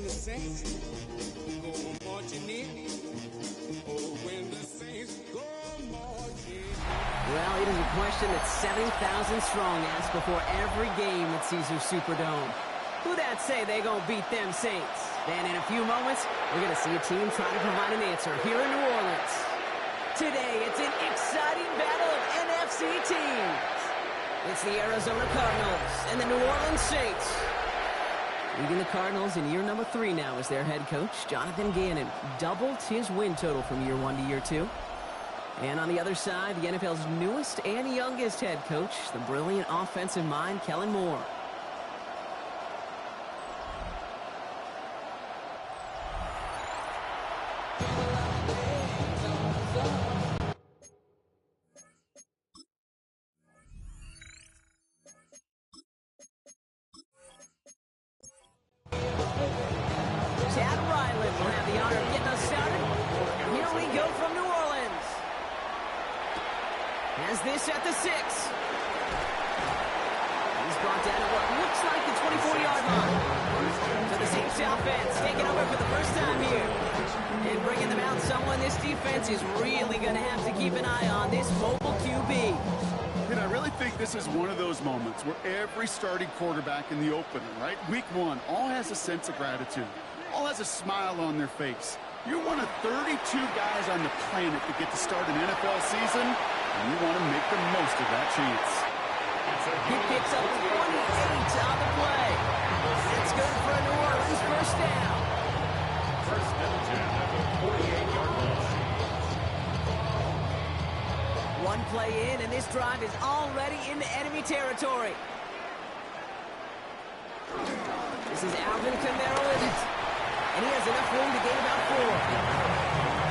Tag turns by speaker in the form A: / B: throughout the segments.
A: the Saints go marching in. Oh, when the Saints go marching in.
B: Well, it is a question that 70,000 strong ask before every game at Caesars Superdome. Who that say they gonna beat them Saints? Then in a few moments, we're gonna see a team try to provide an answer here in New Orleans. Today, it's an exciting battle of NFC teams. It's the Arizona Cardinals and the New Orleans Saints. Leading the Cardinals in year number 3 now as their head coach, Jonathan Gannon, doubled his win total from year 1 to year 2. And on the other side, the NFL's newest and youngest head coach, the brilliant offensive mind, Kellen Moore. Has this at the 6. He's brought down at what looks like the 24-yard line. So the Saints offense taking over for the first time here. And bringing them out someone this defense is really going to have to keep an eye on, this mobile QB.
C: And I really think this is one of those moments where every starting quarterback in the opener, right? Week 1, all has a sense of gratitude. All has a smile on their face. You're one of 32 guys on the planet that get to start an NFL season, and you want to make the most of that chance.
B: He picks up 28 on the play. It's good for a New Orleans first down.
D: First and 10 at the 48-yard line.
B: One play in, and this drive is already into enemy territory. This is Alvin Kamara with it. And he has enough room to gain about 4.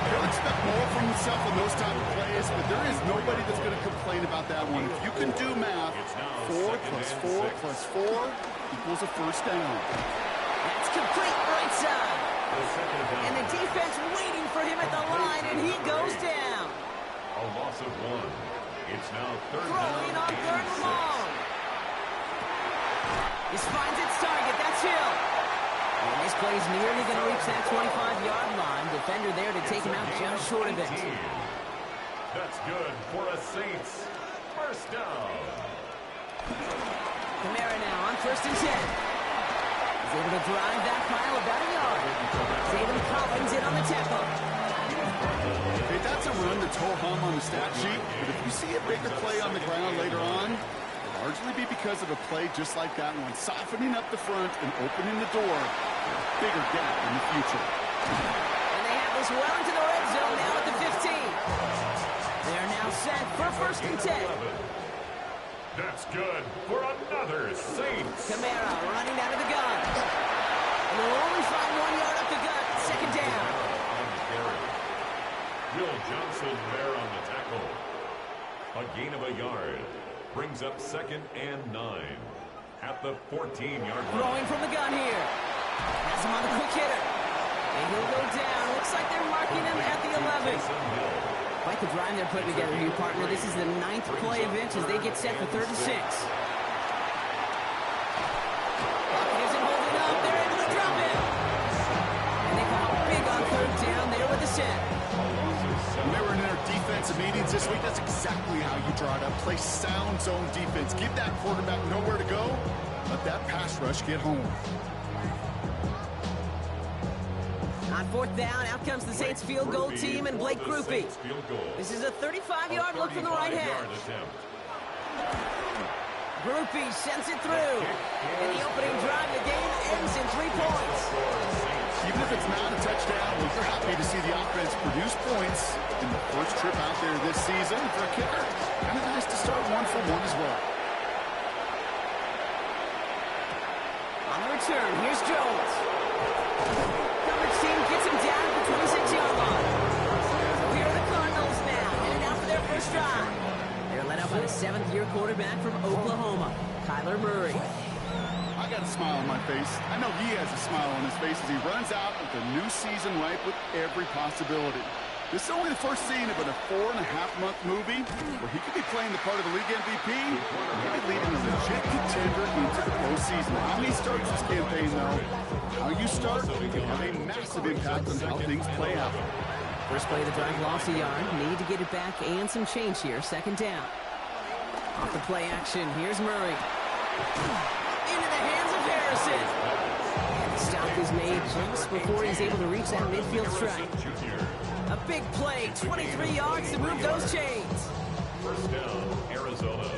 C: He'll expect more from himself in those type of plays, but there is nobody that's going to complain about that one. If you can do math, 4 plus 4 plus 4 equals a first down.
B: That's complete right side. And the defense waiting for him at the line, and he goes down.
D: A loss of 1. It's now third
B: Throwing
D: down
B: on third
D: and
B: and
D: 6.
B: long. This finds its target. That's Hill. And this play's nearly going to reach that 25-yard line. Defender there to take him out just short of it.
D: That's good for a Saints first down.
B: Kamara now on first and 10. He's able to drive that pile about a yard. David Collins in on the tackle.
C: Okay, that's a run that's ho-hum on the stat sheet, but if you see a bigger play on the ground later on, it'll largely be because of a play just like that one, softening up the front and opening the door for a bigger gap in the future.
B: And they have this well into the red zone now at the 15. They're now set for first and 10.
D: That's good for another Saints.
B: Kamara running out of the gun. And they'll only find 1 yard up the gut. Second down.
D: Will Johnson there on the tackle. A gain of a yard. Brings up second and 9 at the 14-yard line.
B: Throwing from the gun here. Has him on the quick hitter. And he'll go down. Looks like they're marking him at the 11. Quite the drive they're putting together here, partner. This is the 9th play of it as they get set for 36. Pocket isn't holding up. They're able to drop him. And they come up big on third down there with the set.
C: When they were in their defensive meetings this week, that's exactly how you draw it up. Play sound zone defense. Give that quarterback nowhere to go. Let that pass rush get home.
B: On fourth down, out comes the Saints field goal team and Blake Grupe. This is a 35-yard look from the right hand. Grupe sends it through. And the opening drive, the game ends in 3 points.
C: Even if it's not a touchdown, we're happy to see the offense produce points in the first trip out there this season. For a kicker, kind of nice to start 1 for 1 as well.
B: On the return, here's Jones. Coverage team gets him down at the 26-yard line. So here are the Cardinals now, headed out for their first drive. They're led up by the 7th-year quarterback from Oklahoma, Kyler Murray.
C: I got a smile on my face. I know he has a smile on his face as he runs out with the new season ripe with every possibility. This is only the first scene of a 4.5-month movie where he could be playing the part of the league MVP and maybe leading a legit contender into the postseason. How many starts this campaign, though? How you start can have a massive impact on how things play out.
B: First play of the drive lost a yard. Need to get it back and some change here. Second down. Off the play action. Here's Murray. Into the hands of Harrison. And the stop is made just before he's able to reach that midfield strike. A big play. 23 yards to move those chains.
D: First down, Arizona.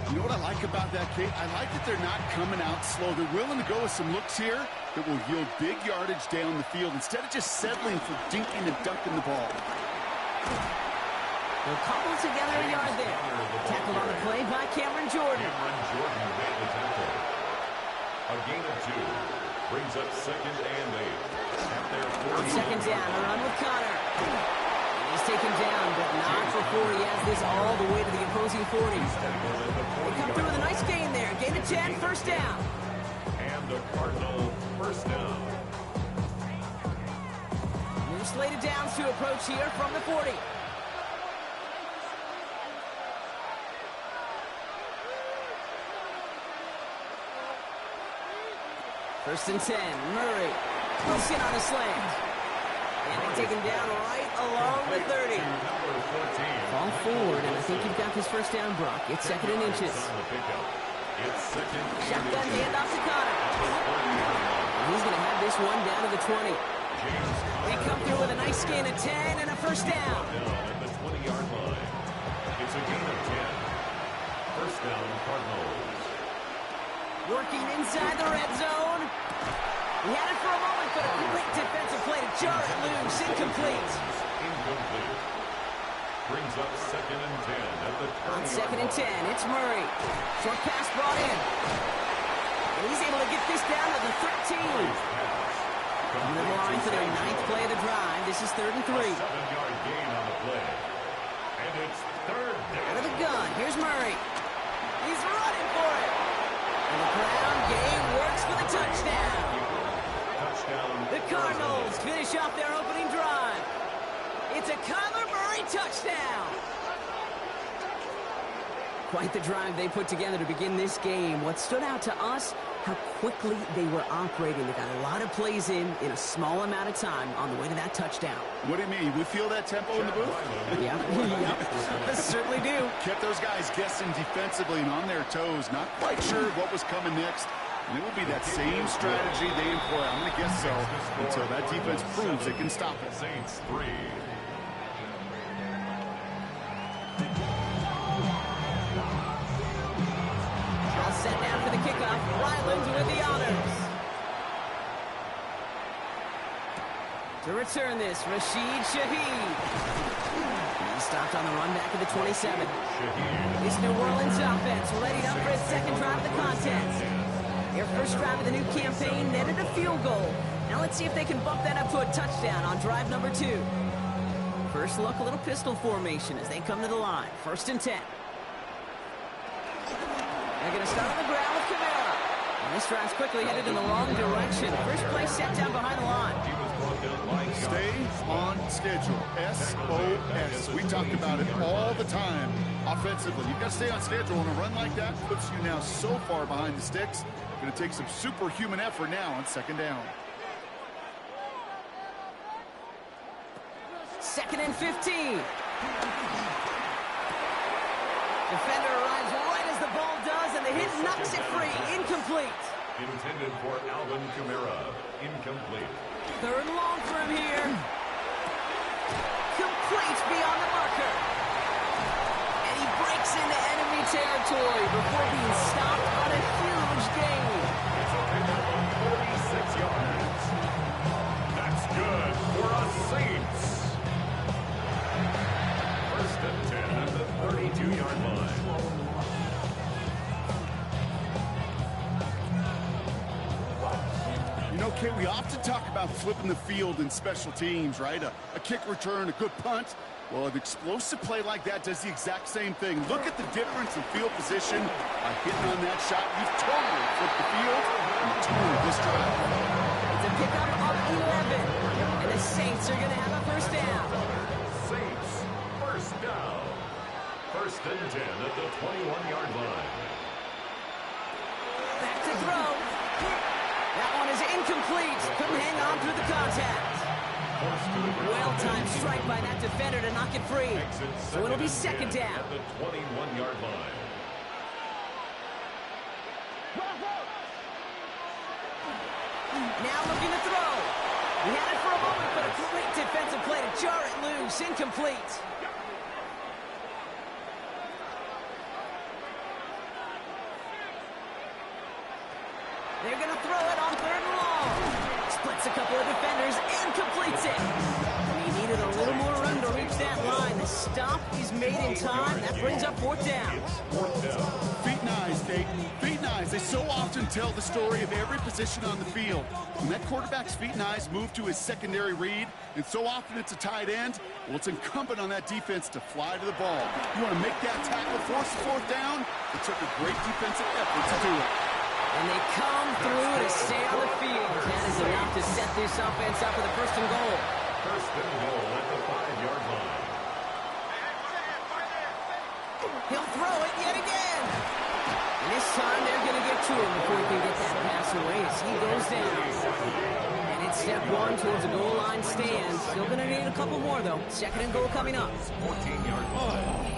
C: You know what I like about that, Kate? I like that they're not coming out slow. They're willing to go with some looks here that will yield big yardage down the field instead of just settling for dinking and dunking the ball.
B: They'll cobble together a yard there. Tackled on the play by Cameron Jordan.
D: Cameron Jordan made the tackle. A gain of 2. Brings up second and 8. At their 40.
B: Second down, a run with Connor. He's taken down, but not before he has this all the way to the opposing 40. They come through with a nice gain there. Gain of 10, first down.
D: And the Cardinal first down.
B: New slated downs to approach here from the 40. First and 10, Murray. Wilson on a slant. And taken down right along the 30. Fall forward, and I think you've got this first down, Brock. It's second and inches. Shotgun handoff to Connor. He's going to have this one down to the 20. They come through with a nice gain of 10 and a first down.
D: At the 20-yard line. It's a gain of 10. First down, Cardinals.
B: Working inside the red zone. He had it for a moment, but a quick defensive play to jar it loose. Incomplete.
D: Incomplete. Brings up second and 10 at the 20.
B: On second and 10, it's Murray. Short pass brought in. And he's able to get this down to the 13. Under the line for their 9th play of the drive. This is third and 3.
D: 7-yard gain on the play. And it's third down.
B: Out of the gun, here's Murray. He's running for it. And the ground game works for the touchdown. The Cardinals finish off their opening drive. It's a Kyler Murray touchdown. Quite the drive they put together to begin this game. What stood out to us, how quickly they were operating. They got a lot of plays in a small amount of time on the way to that touchdown.
C: What do you mean? We feel that tempo in the booth?
B: Yeah, yep. Certainly do.
C: Kept those guys guessing defensively and on their toes, not quite sure what was coming next. And it will be that same strategy they employ. I'm going to guess so until that defense proves it can stop it.
D: Saints 3.
B: All set now for the kickoff. Ryland with the honors. To return this, Rashid Shaheed. He stopped on the run back at the 27. This New Orleans offense ready up for its second drive of the contest. Their first drive of the new campaign netted a field goal. Now let's see if they can bump that up to a touchdown on drive number 2. First look, a little pistol formation as they come to the line. First and 10. They're going to start on the ground with Kamara. And this drive's quickly headed in the wrong direction. First play set down behind the line.
C: Stay on schedule. SOS. We talked about it all the time. Offensively, you've got to stay on schedule, and a run like that puts you now so far behind the sticks. Going to take some superhuman effort now on second down.
B: Second and 15. Defender arrives right as the ball does, and the hit knocks it free. Incomplete.
D: Intended for Alvin Kamara. Incomplete.
B: Third and long for him here. Complete beyond the marker. And he breaks into enemy territory before being stopped on a huge gain.
D: It's a pickup of 46 yards. That's good for us Saints. First and 10 at the 32-yard line.
C: You know, Kate, we often talk about flipping the field in special teams, right? A kick return, a good punt. Well, an explosive play like that does the exact same thing. Look at the difference in field position. By hitting on that shot, you've totally flipped the field and the tone of this drive.
B: It's a pickup of 11, and the Saints are going to have a first down.
D: Saints, first down. First and 10 at the 21-yard line.
B: Back to throw. That one is incomplete. Couldn't hang on through the contact. Well-timed strike by that defender to knock it free. So it'll be second down.
D: At the 21-yard line.
B: Now looking to throw. He had it for a moment, but a great defensive play to jar it loose. Incomplete. They're going to throw it on third and long. Splits a couple of defenders and completes it. He needed a little more run to reach that line. The stop is made in time. That brings up fourth down.
C: Feet and eyes, Dayton. Feet and eyes. They so often tell the story of every position on the field. When that quarterback's feet and eyes move to his secondary read, and so often it's a tight end, well, it's incumbent on that defense to fly to the ball. You want to make that tackle, force the fourth down? It took a great defensive effort to do it.
B: And they come through to stay on the field. That is enough to set this offense up with a first and goal.
D: First and goal at the 5-yard line.
B: He'll throw it yet again. And this time they're going to get to him before he can get that pass away as he goes down. And it's step one towards a goal line stand. Still going to need a couple more, though. Second and goal coming up.
D: 14-yard line.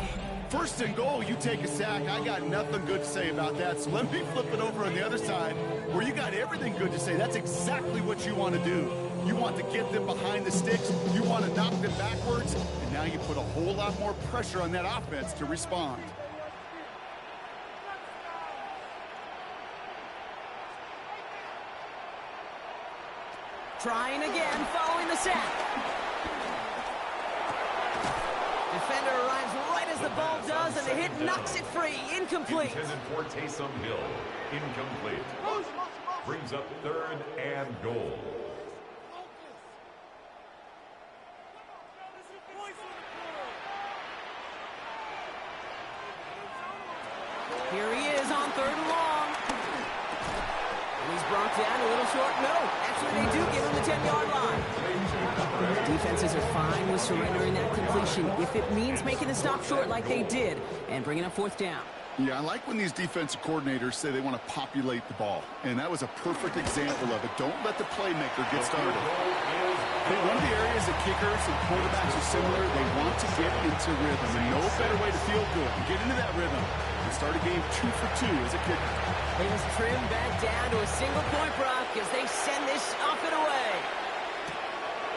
C: First and goal, you take a sack. I got nothing good to say about that. So let me flip it over on the other side where you got everything good to say. That's exactly what you want to do. You want to get them behind the sticks. You want to knock them backwards. And now you put a whole lot more pressure on that offense to respond.
B: Trying again, following the sack. Defender arrives right as the ball does, and the hit knocks it free. Incomplete.
D: Intended for Taysom Hill. Incomplete. Brings up third and goal.
B: Here he is on third and long. And he's brought down a little short. No, actually they do give him the 10-yard line. Defenses are fine with surrendering that completion if it means making the stop short like they did and bringing up fourth down.
C: Yeah, I like when these defensive coordinators say they want to populate the ball. And that was a perfect example of it. Don't let the playmaker get started. Hey, one of the areas that kickers and quarterbacks are similar, they want to get into rhythm. And no better way to feel good and get into that rhythm and start a game 2 for 2 as a kicker.
B: Things trim back down to a single point, Brock, as they send this off and away.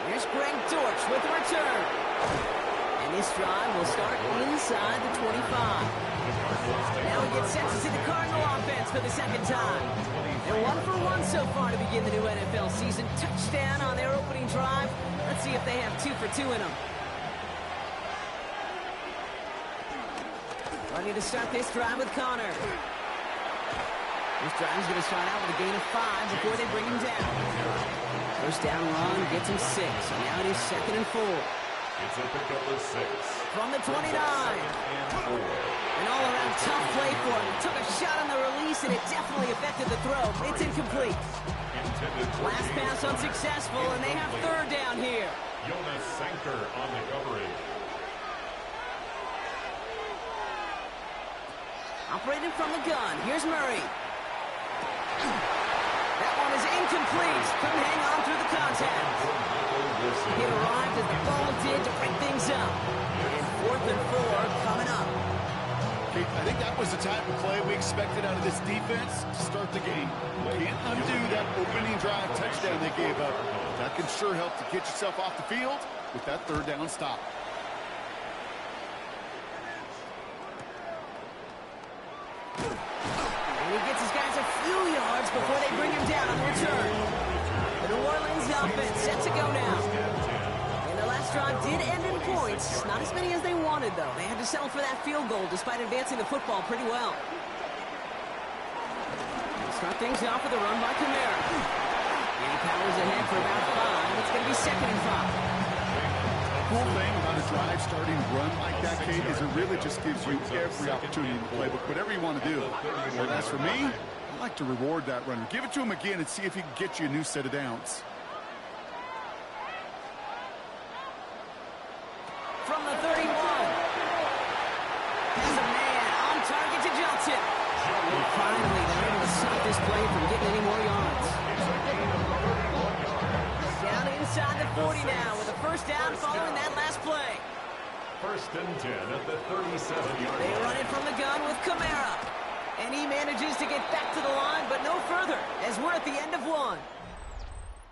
B: Here's Greg Dortch with the return. And this drive will start inside the 25. Now he gets set to see the Cardinal offense for the second time. They're 1 for 1 so far to begin the new NFL season. Touchdown on their opening drive. Let's see if they have 2 for 2 in them. Ready to start this drive with Connor. This drive is going to start out with a gain of 5 before they bring him down. First down run gets him 6. So now it is second and 4.
D: It's a pickup of 6.
B: From the 29. An all-around tough play for him. Took a shot on the release, and it definitely affected the throw. It's incomplete. Last pass unsuccessful, and they have third down here.
D: Jonas Sanker on the coverage.
B: Operating from the gun. Here's Murray. That one is incomplete. Couldn't hang on through the contact. He arrived as the ball did to break things up. And 4th and 4 coming up.
C: I think that was the type of play we expected out of this defense to start the game. You can't undo that opening drive touchdown they gave up. That can sure help to get yourself off the field with that third down stop.
B: And he gets his guys a few yards before they bring him down on the return. The New Orleans offense set to go now. And the last drive did end in points. Not as many as they wanted, though. They had to settle for that field goal despite advancing the football pretty well. They'll start things off with a run by Kamara. And he powers ahead for about 5. It's going to be second and 5.
C: cool thing about a drive starting run like that, Kate, is it really just gives you every opportunity in the playbook, whatever you want to do. But as for me, I like to reward that runner. Give it to him again and see if he can get you a new set of downs.
B: From the 31. There's a man on target to Johnson. And finally, they're able to stop this play from getting any more yards. Down inside the 40 now with a first down following that last play.
D: First and 10 at the 37-yard
B: They
D: line.
B: run it from the gun with Kamara. And he manages to get back to the line, but no further, as we're at the end of one.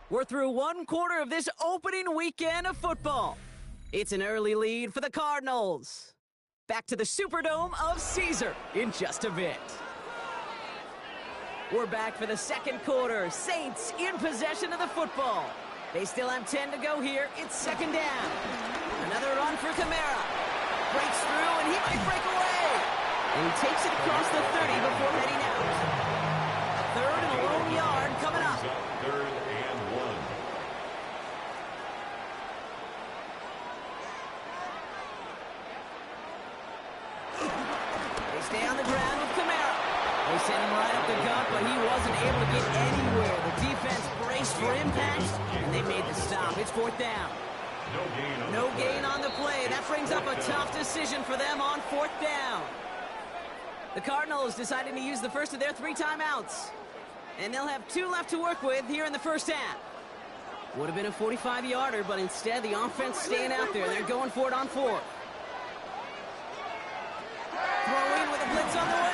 B: We're through one quarter of this opening weekend of football. It's an early lead for the Cardinals. Back to the Superdome of Caesar in just a bit. We're back for the second quarter. Saints in possession of the football. They still have 10 to go here. It's second down. Another run for Kamara. Breaks through, and he might break away. And he takes it across the 30 before heading out. Third and a lone yard coming up.
D: Third and 1.
B: They stay on the ground with Kamara. They sent him right up the gut, but he wasn't able to get anywhere. The defense braced for impact, and they made the stop. It's fourth down. No gain on the play. That brings up a tough decision for them on fourth down. The Cardinals decided to use the first of their 3 timeouts. And they'll have 2 left to work with here in the first half. Would have been a 45-yarder, but instead the offense staying out there. They're going for it on 4th. Throw in with a blitz on the way.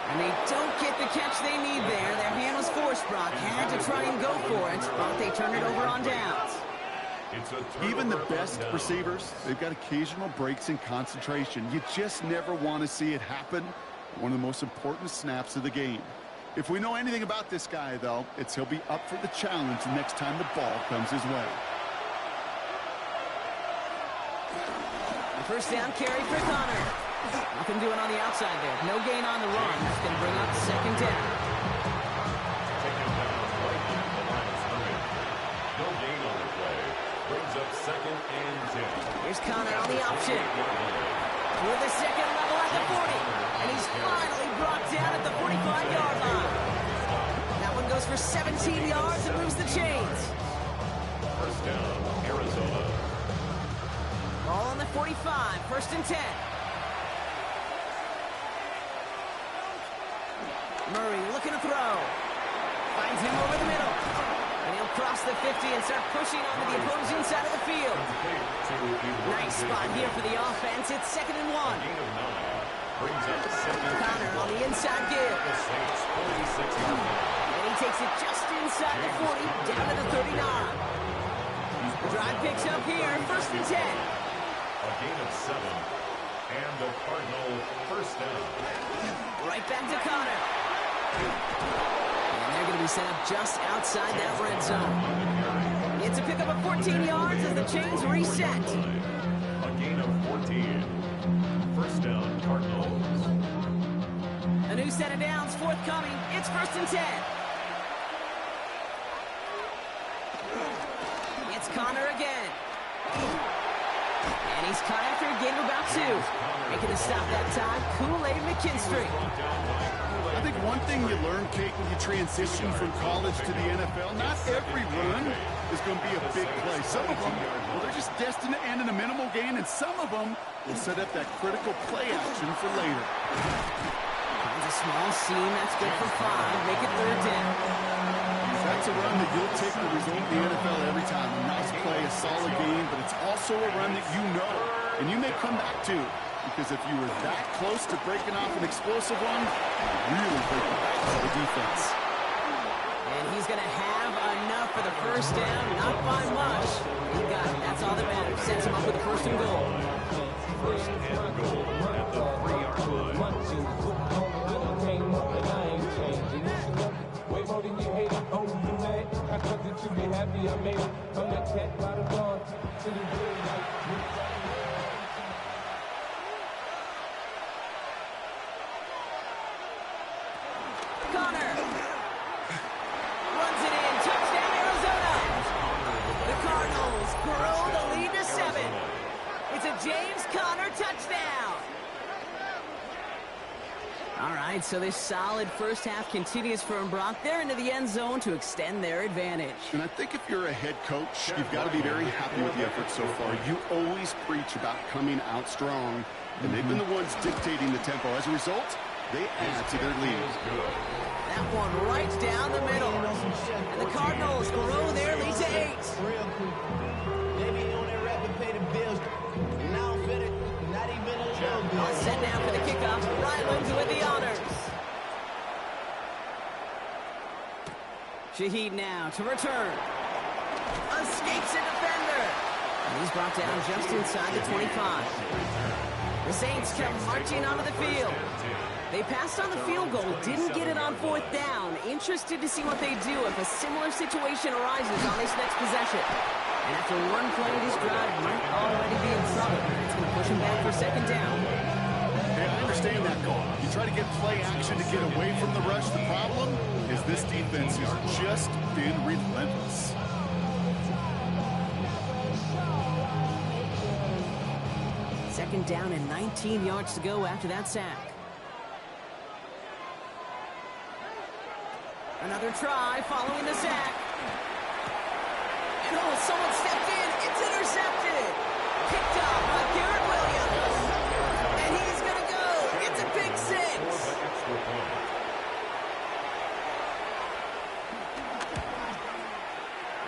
B: And they don't get the catch they need there. Their hand was forced, Brock. Had to try and go for it, but they turned it over on downs.
C: Even the best receivers, they've got occasional breaks in concentration. You just never want to see it happen. One of the most important snaps of the game. If we know anything about this guy, though, it's he'll be up for the challenge next time the ball comes his way.
B: The first down carry for Connor. Nothing doing on the outside there. No gain on the run. It's going to bring up second down.
D: Taken down right at the line of scrimmage. No gain on the play. Brings up second and 10.
B: Here's Connor on the option. With the second level at the 40. And he's finally brought down at the 45-yard line. That one goes for 17 yards and moves the chains.
D: First down, Arizona.
B: Ball on the 45, first and 10. Murray looking to throw. Finds him over the middle. And he'll cross the 50 and start pushing onto the opposing side of the field. Nice spot here for the offense. It's second and 1.
D: Brings up second.
B: Connor on the inside give.
D: The Saints 46-yard line.
B: And he takes it just inside the 40, down to the 39. The drive picks up here, first and 10.
D: A gain of 7. And the Cardinal first down.
B: Right back to Connor. And they're going to be set up just outside that red zone. It's a pickup of 14 yards as the chains reset.
D: A gain of 14. First down, Cardinals.
B: A new set of downs forthcoming. It's first and 10. It's Connor again. And he's caught after a gain of about 2. Making the stop that time, Kool-Aid McKinstry.
C: I think one thing you learn, Kate, when you transition from college to the NFL, not every run is going to be a big play. Some of them, well, they're just destined to end in a minimal gain, and some of them will set up that critical play action for later.
B: Finds a small seam, that's good for 5. Make it third down.
C: That's a run that you'll take the result in the NFL every time. A nice play, a solid game, but it's also a run that you know, and you may come back to. Because if you were that close to breaking off an explosive one, you really break the back of the defense.
B: And he's going to have enough for the first down. Not by much. He got it. That's all that matters. Sets him up with a first and goal.
D: First and goal at the 3-yard line.
E: Way more than you hate it. Oh, you mad? I thought that you be happy I made it. From that cat by the bar to the blue light.
B: Connor runs it in. Touchdown, Arizona. The Cardinals James Conner, touchdown! All right, so this solid first half continues from Brock. They're into the end zone to extend their advantage.
C: And I think if you're a head coach, you've got to be very happy with the effort so far. You always preach about coming out strong, and they've been the ones dictating the tempo. As a result, they add to their lead.
B: That one right down the middle. And the Cardinals grow their lead to 8.
F: Real quick. Maybe on that rapid pay the bills. Now fit it. Not even a little bit.
B: All set now for the kickoff. Rylands with the honors. Shaheed now to return. Escapes a defender. And he's brought down just inside the 25. The Saints come marching onto the field. They passed on the field goal, didn't get it on 4th down. Interested to see what they do if a similar situation arises on this next possession. And after one play, this drive might already be in trouble. It's going to push him back for 2nd down.
C: Hey, I understand that call. You try to get play action to get away from the rush. The problem is this defense has just been relentless.
B: Second down and 19 yards to go after that sack. Another try following the sack. And someone stepped in. It's intercepted. Picked up by Garrett Williams. And he's going to go. It's a pick 6.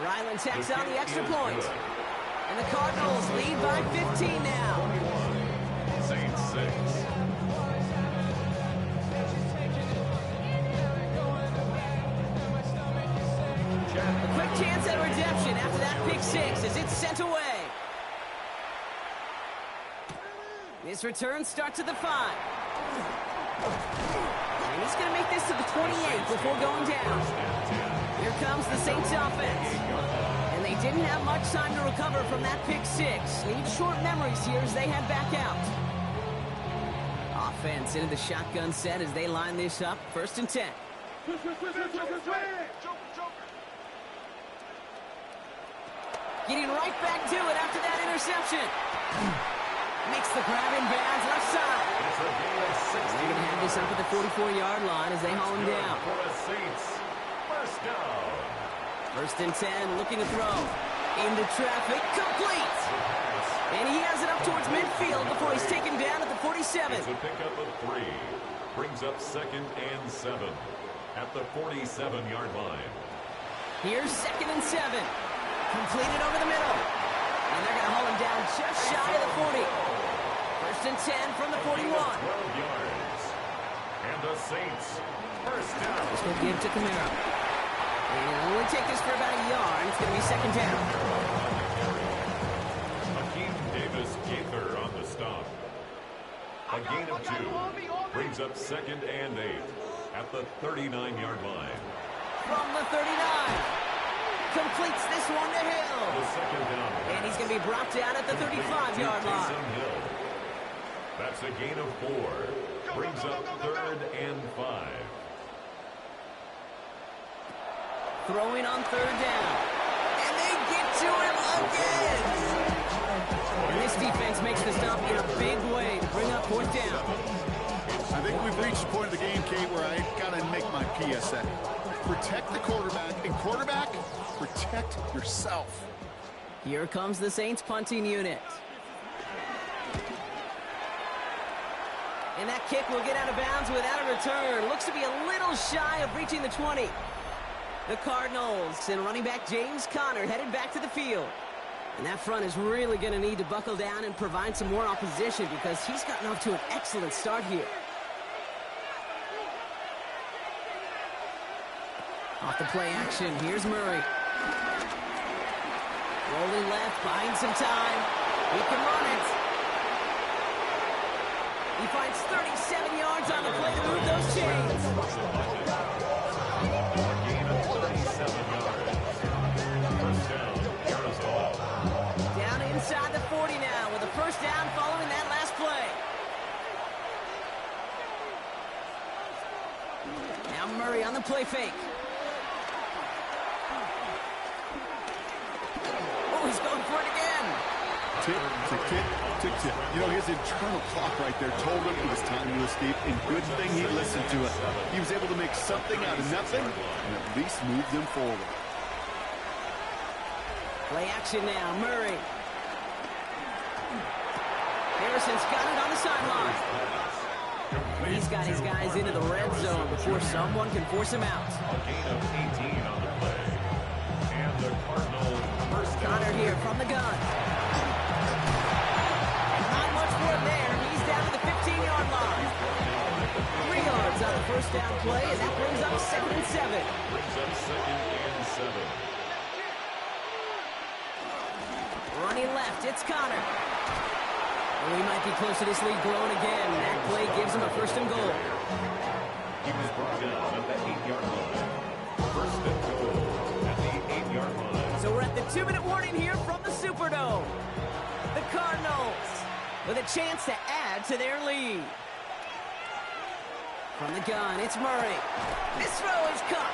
B: Ryland tacks on the extra point. And the Cardinals lead by 15 now.
D: Saints 6.
B: A quick chance at redemption after that pick 6 as it's sent away. This return starts at the 5. And he's going to make this to the 28 before going down. Here comes the Saints offense. And they didn't have much time to recover from that pick 6. Need short memories here as they head back out. Offense into the shotgun set as they line this up. 1st and 10. Getting right back to it after that interception. Makes the grab in bounds left side. They're going to have this up at the 44-yard line as they haul him down.
D: For the Saints, first down.
B: 1st and 10, looking to throw. Into traffic, complete. And he has it up towards midfield before he's taken down at the 47.
D: It's a pickup of 3. Brings up 2nd and 7 at the 47-yard line.
B: Here's 2nd and 7. Completed over the middle. And they're going to haul him down just shy of the 40. 1st and 10 from the 41.
D: 12 yards. And the Saints, first down.
B: Just going to give to Camaro. And he'll only take this for about a yard. It's going to be 2nd down.
D: Hakeem Davis-Gaither on the stop. A gain of 2. Brings up 2nd and 8 at the 39-yard line.
B: From the 39. Completes this one to Hill.
D: The 2nd down.
B: And he's going to be brought down at the 35-yard line.
D: Hill. That's a gain of 4. Brings up 3rd and 5.
B: Throwing on 3rd down. And they get to him again. And this defense makes the stop in a big way to bring up 4th down.
C: I think we've reached the point of the game, Kate, where I got to make my PSA. Protect the quarterback, and quarterback, protect yourself.
B: Here comes the Saints punting unit. And that kick will get out of bounds without a return. Looks to be a little shy of reaching the 20. The Cardinals and running back James Conner headed back to the field. And that front is really going to need to buckle down and provide some more opposition because he's gotten off to an excellent start here. Off the play action, here's Murray. Rolling left, buying some time. He can run it. He finds 37 yards on the play to move those chains. Down inside the 40 now with a 1st down following that last play. Now Murray on the play fake. Oh, he's going for it again.
C: Tick to tick to tick. You know, his internal clock right there told him it was time to escape, and good thing he listened to it. He was able to make something out of nothing and at least move them forward.
B: Play action now, Murray. Harrison's got it on the sideline. He's got his guys into the red zone before someone can force him out.
D: A gain of 18 on the play. And the Cardinals first down.
B: Connor here from the gun. Not much for him there. He's down to the 15-yard line. 3 yards on the first down play, and that brings up 2nd and 7.
D: Brings up 2nd and 7.
B: Running left, it's Connor. And we might be close to this lead growing again. That play gives him a 1st and goal.
D: He was brought down at the 8-yard line. 1st and goal at the 8-yard line.
B: So we're at the 2-minute warning here from the Superdome. The Cardinals with a chance to add to their lead. From the gun, it's Murray. This throw is caught.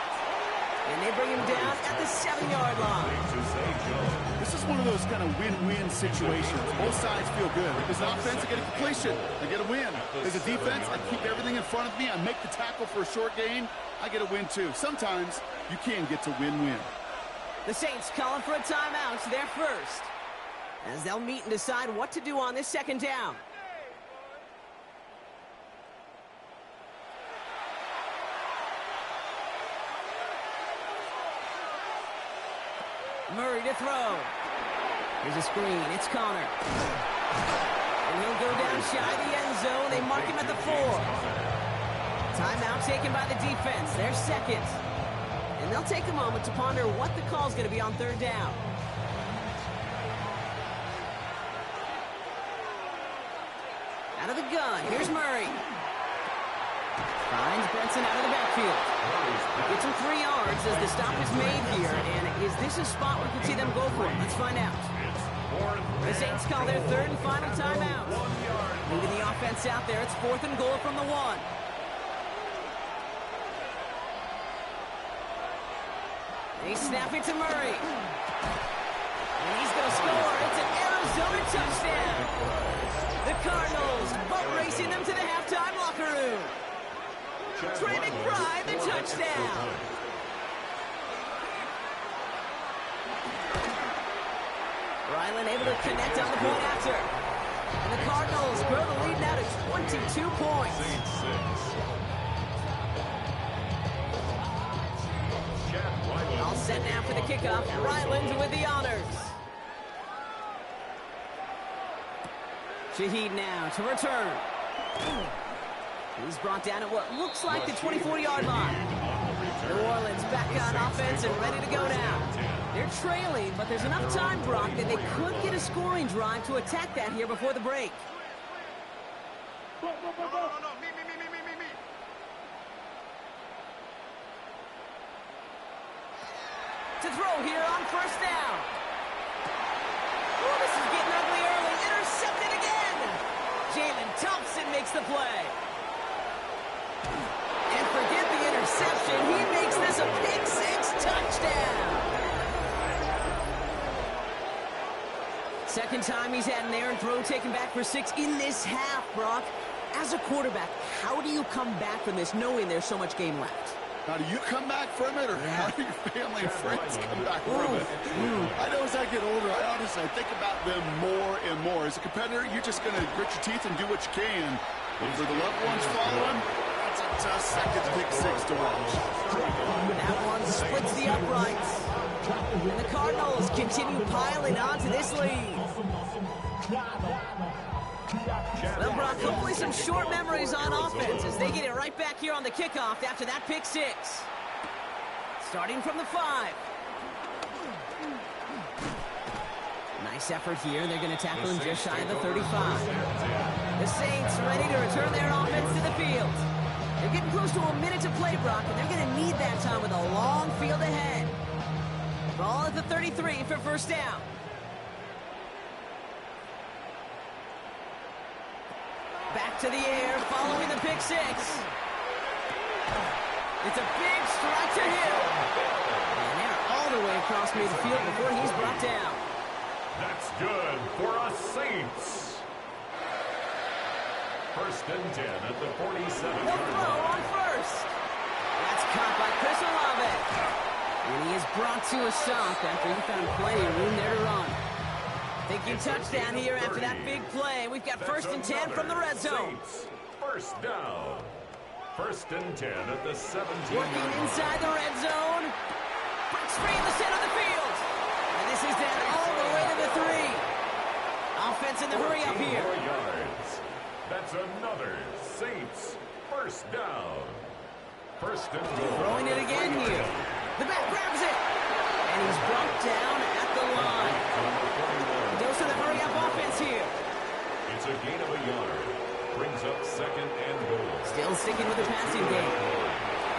B: And they bring him down at the 7-yard line.
C: This is one of those kind of win-win situations. Both sides feel good. As an offense, I get a completion. I get a win. As a defense, I keep everything in front of me. I make the tackle for a short gain. I get a win, too. Sometimes you can get to win-win.
B: The Saints calling for a timeout. They're first, as they'll meet and decide what to do on this 2nd down. Murray to throw. Here's a screen. It's Connor. And he'll go down shy of the end zone. They mark him at the 4. Timeout taken by the defense. They're second. And they'll take a moment to ponder what the call's going to be on 3rd down. Out of the gun. Here's Murray. Finds Benson out of the backfield. Gets him 3 yards as the stop is made here. And is this a spot we can see them go for it? Let's find out. The Saints call their 3rd and final timeout. Moving the offense out there. It's 4th and goal from the 1. They snap it to Murray. And he's going to score. It's an Arizona touchdown. The Cardinals boat racing them to the halftime locker room. Trey McBride, the touchdown. Ryland able to connect on the point after. And the Cardinals grow the lead now to 22 points. All set now for the kickoff. Ryland with the honors. Shaheed now to return. He's brought down at what looks like the 24-yard line. New Orleans back on offense and ready to go now. They're trailing, but there's enough time, Brock, that they could get a scoring drive to attack that here before the break.
G: Me.
B: To throw here on 1st down. Oh, this is getting ugly early. Intercepted again. Jalen Thompson makes the play. And forget the interception. He makes this a pick 6 touchdown. 2nd time he's had an errant throw taken back for 6 in this half, Brock. As a quarterback, how do you come back from this knowing there's so much game left?
C: How do you come back from it, or how do your family and friends come back from it? I know as I get older, I think about them more and more. As a competitor, you're just going to grit your teeth and do what you can. But for the loved ones following, that's a tough 2nd pick 6 to watch.
B: That one splits the uprights. And the Cardinals continue piling on to this lead. Well, Brock, hopefully some short memories on offense as they get it right back here on the kickoff after that pick 6. Starting from the 5. Nice effort here. They're going to tackle him just shy of the 35. The Saints ready to return their offense to the field. They're getting close to a minute to play, Brock, and they're going to need that time with a long field ahead. Ball at the 33 for 1st down. Back to the air, following the pick 6. It's a big strike to Hill. And they're all the way across midfield before he's brought down.
D: That's good for a Saints. 1st and 10 at the 47.
B: No throw on first. That's caught by Chris Olave. And he is brought to a stop after he found plenty of room there to run. Thinking touchdown here after that big play. We've got 1st and 10 from the red zone.
D: Saints, 1st down. 1st and 10 at the 17.
B: Working inside the red zone. Breaks free in the center of the field. And this is down all the way to the 3. Offense in the hurry up here.
D: 4 yards. That's another Saints 1st down. 1st and goal.
B: Throwing it again here. The back grabs it. And he's brought down at the line. He goes to the hurry up offense here.
D: It's a gain of a yard. Brings up 2nd and goal.
B: Still sticking with the passing game.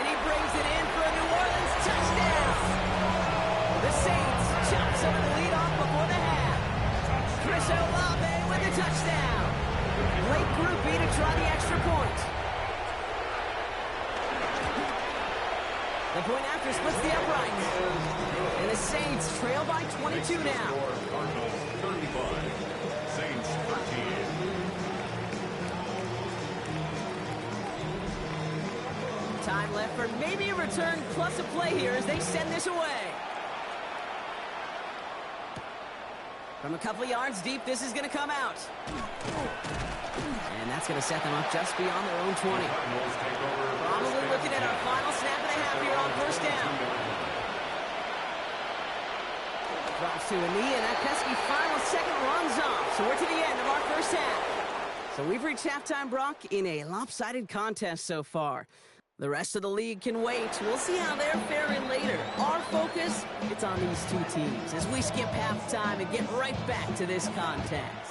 B: And he brings it in for a New Orleans touchdown. The Saints chop some of the lead off before the half. Chris Olave with the touchdown. Late groupie to try the extra point. The point after splits the uprights. And the Saints trail by 22 now.
D: Cardinals 35. Saints 13.
B: Time left for maybe a return plus a play here as they send this away. From a couple yards deep, this is going to come out. And that's going to set them up just beyond their own 20. Probably looking at our final snap and a half here on 1st down. Drops to a knee, and that pesky final second runs off. So we're to the end of our 1st half. So we've reached halftime, Brock, in a lopsided contest so far. The rest of the league can wait. We'll see how they're faring later. Our focus, it's on these two teams as we skip halftime and get right back to this contest.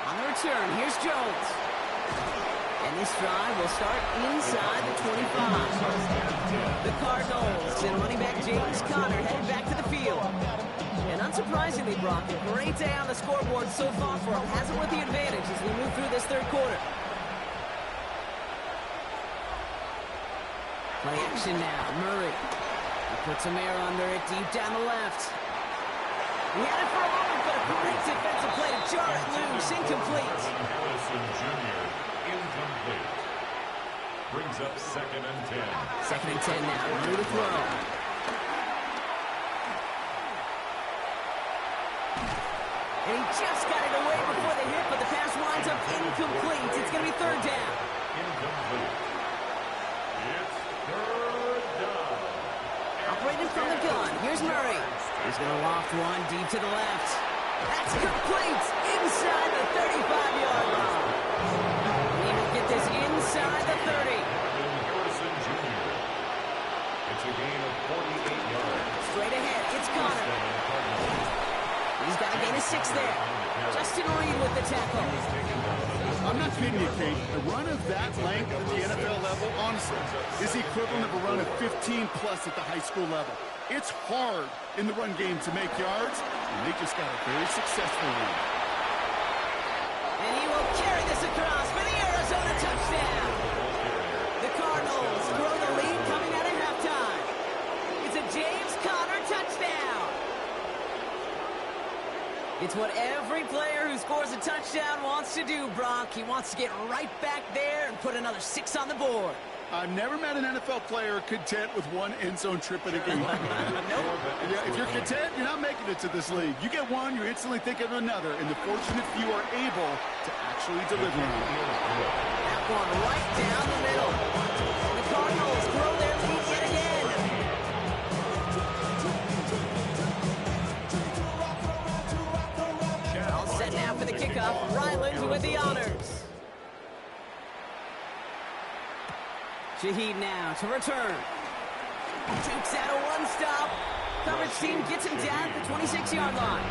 B: On the return, here's Jones. And this drive will start inside the 25. The Cardinals and running back James Conner headed back to the field. And unsurprisingly, Brock, a great day on the scoreboard so far for him. Hasn't with the advantage as we move through this 3rd quarter. Play action now, Murray. He puts some air under it, deep down the left. He had it for a moment, but a great defensive play to jar it loose, incomplete.
D: Harrison Jr. incomplete. Brings up 2nd and 10.
B: 2nd and 10 now, Murray to throw. And he just got it away before the hit, but the pass winds up incomplete. It's going to be 3rd down.
D: Incomplete. It's 3rd down.
B: Operating from the gun, here's Murray. He's going to loft one deep to the left. That's complete inside the 35-yard line. He will get this inside the 30.
D: Harrison Jr. It's a gain of 48 yards.
B: Straight ahead, it's Conner. He's got a gain of 6 there. Justin Reed with the tackle.
C: I'm not kidding you, Kate. A run of that length at the NFL level, honestly, is the equivalent of a run of 15-plus at the high school level. It's hard in the run game to make yards, and they just got a very successful one.
B: And he will carry this across for the Arizona touchdown. The Cardinals grow the lead coming out of halftime. It's a James Conner touchdown. It's what every player who scores a touchdown wants to do, Brock. He wants to get right back there and put another 6 on the board.
C: I've never met an NFL player content with one end zone trip in a game.
B: Nope.
C: Yeah, if you're content, you're not making it to this league. You get one, you're instantly thinking of another, and the fortunate few are able to actually deliver on it.
B: That one right down the middle. And the Cardinals throw their lead yet again. All set now for the kickoff. Ryland with the honors. Shaheed now to return. Jukes out a one-stop. Coverage team gets him down at the 26-yard line.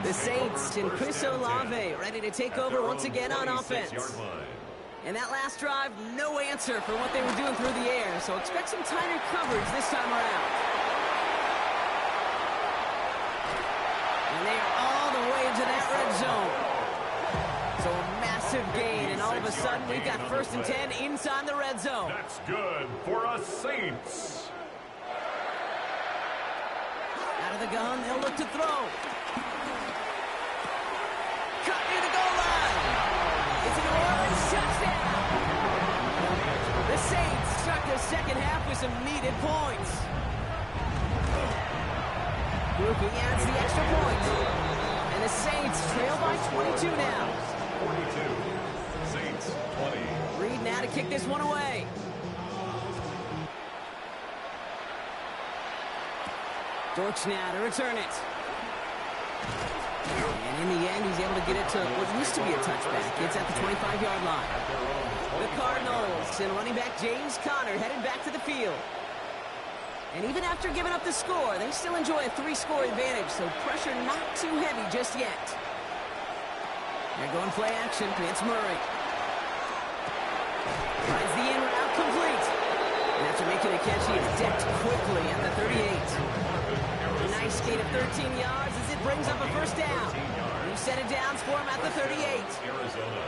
B: The Saints and Chris Olave ready to take over once again on offense. And that last drive, no answer for what they were doing through the air, so expect some tighter coverage this time around. And they are all the way into that red zone. So a massive gain, and all of a sudden we've got 1st and 10 inside the red zone.
D: That's good for a Saints.
B: of the gun. They'll look to throw. Cut near the goal line. It's a New Orleans touchdown. The Saints start their second half with some needed points. Rookie adds the extra point. And the Saints trail by 22 now.
D: 42. Saints 20.
B: Reed now to kick this one away. Dortch now to return it. And in the end, he's able to get it to what used to be a touchback. It's at the 25-yard line. The Cardinals and running back James Conner headed back to the field. And even after giving up the score, they still enjoy a 3-score advantage, so pressure not too heavy just yet. They're going play action. It's Murray. Finds the in route complete. And after making a catch, he is decked quickly at the 38. A nice gain of 13 yards as it brings up a first down. New set of downs for him at the 38.
D: Arizona.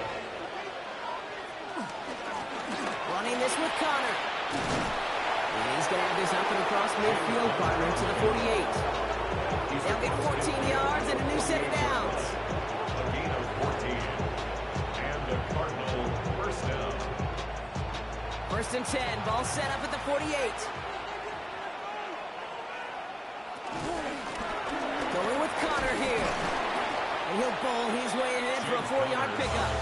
B: Running this with Conner. And he's going to have this up and across midfield, partner to the 48. They'll get 14 yards and a new set of downs.
D: A gain of 14. And the Cardinal first down.
B: First and 10. Ball set up at the 48. Going with Conner here. And he'll bowl his way ahead for a 4-yard pickup.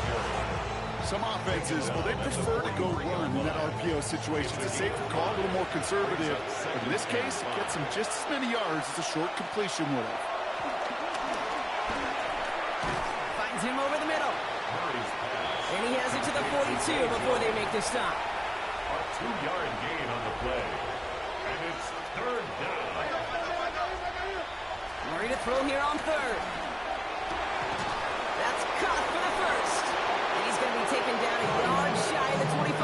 C: Some offenses, well, they prefer to go run in that RPO situation. It's a safer call, a little more conservative. But in this case, it gets him just as many yards as a short completion would have.
B: Finds him over the middle. And he has it to the 42 before they make the stop.
D: A 2-yard gain on the play. And it's third down.
B: Murray to throw here on third. That's caught for the first. And he's going to be taken down a yard shy of the 25.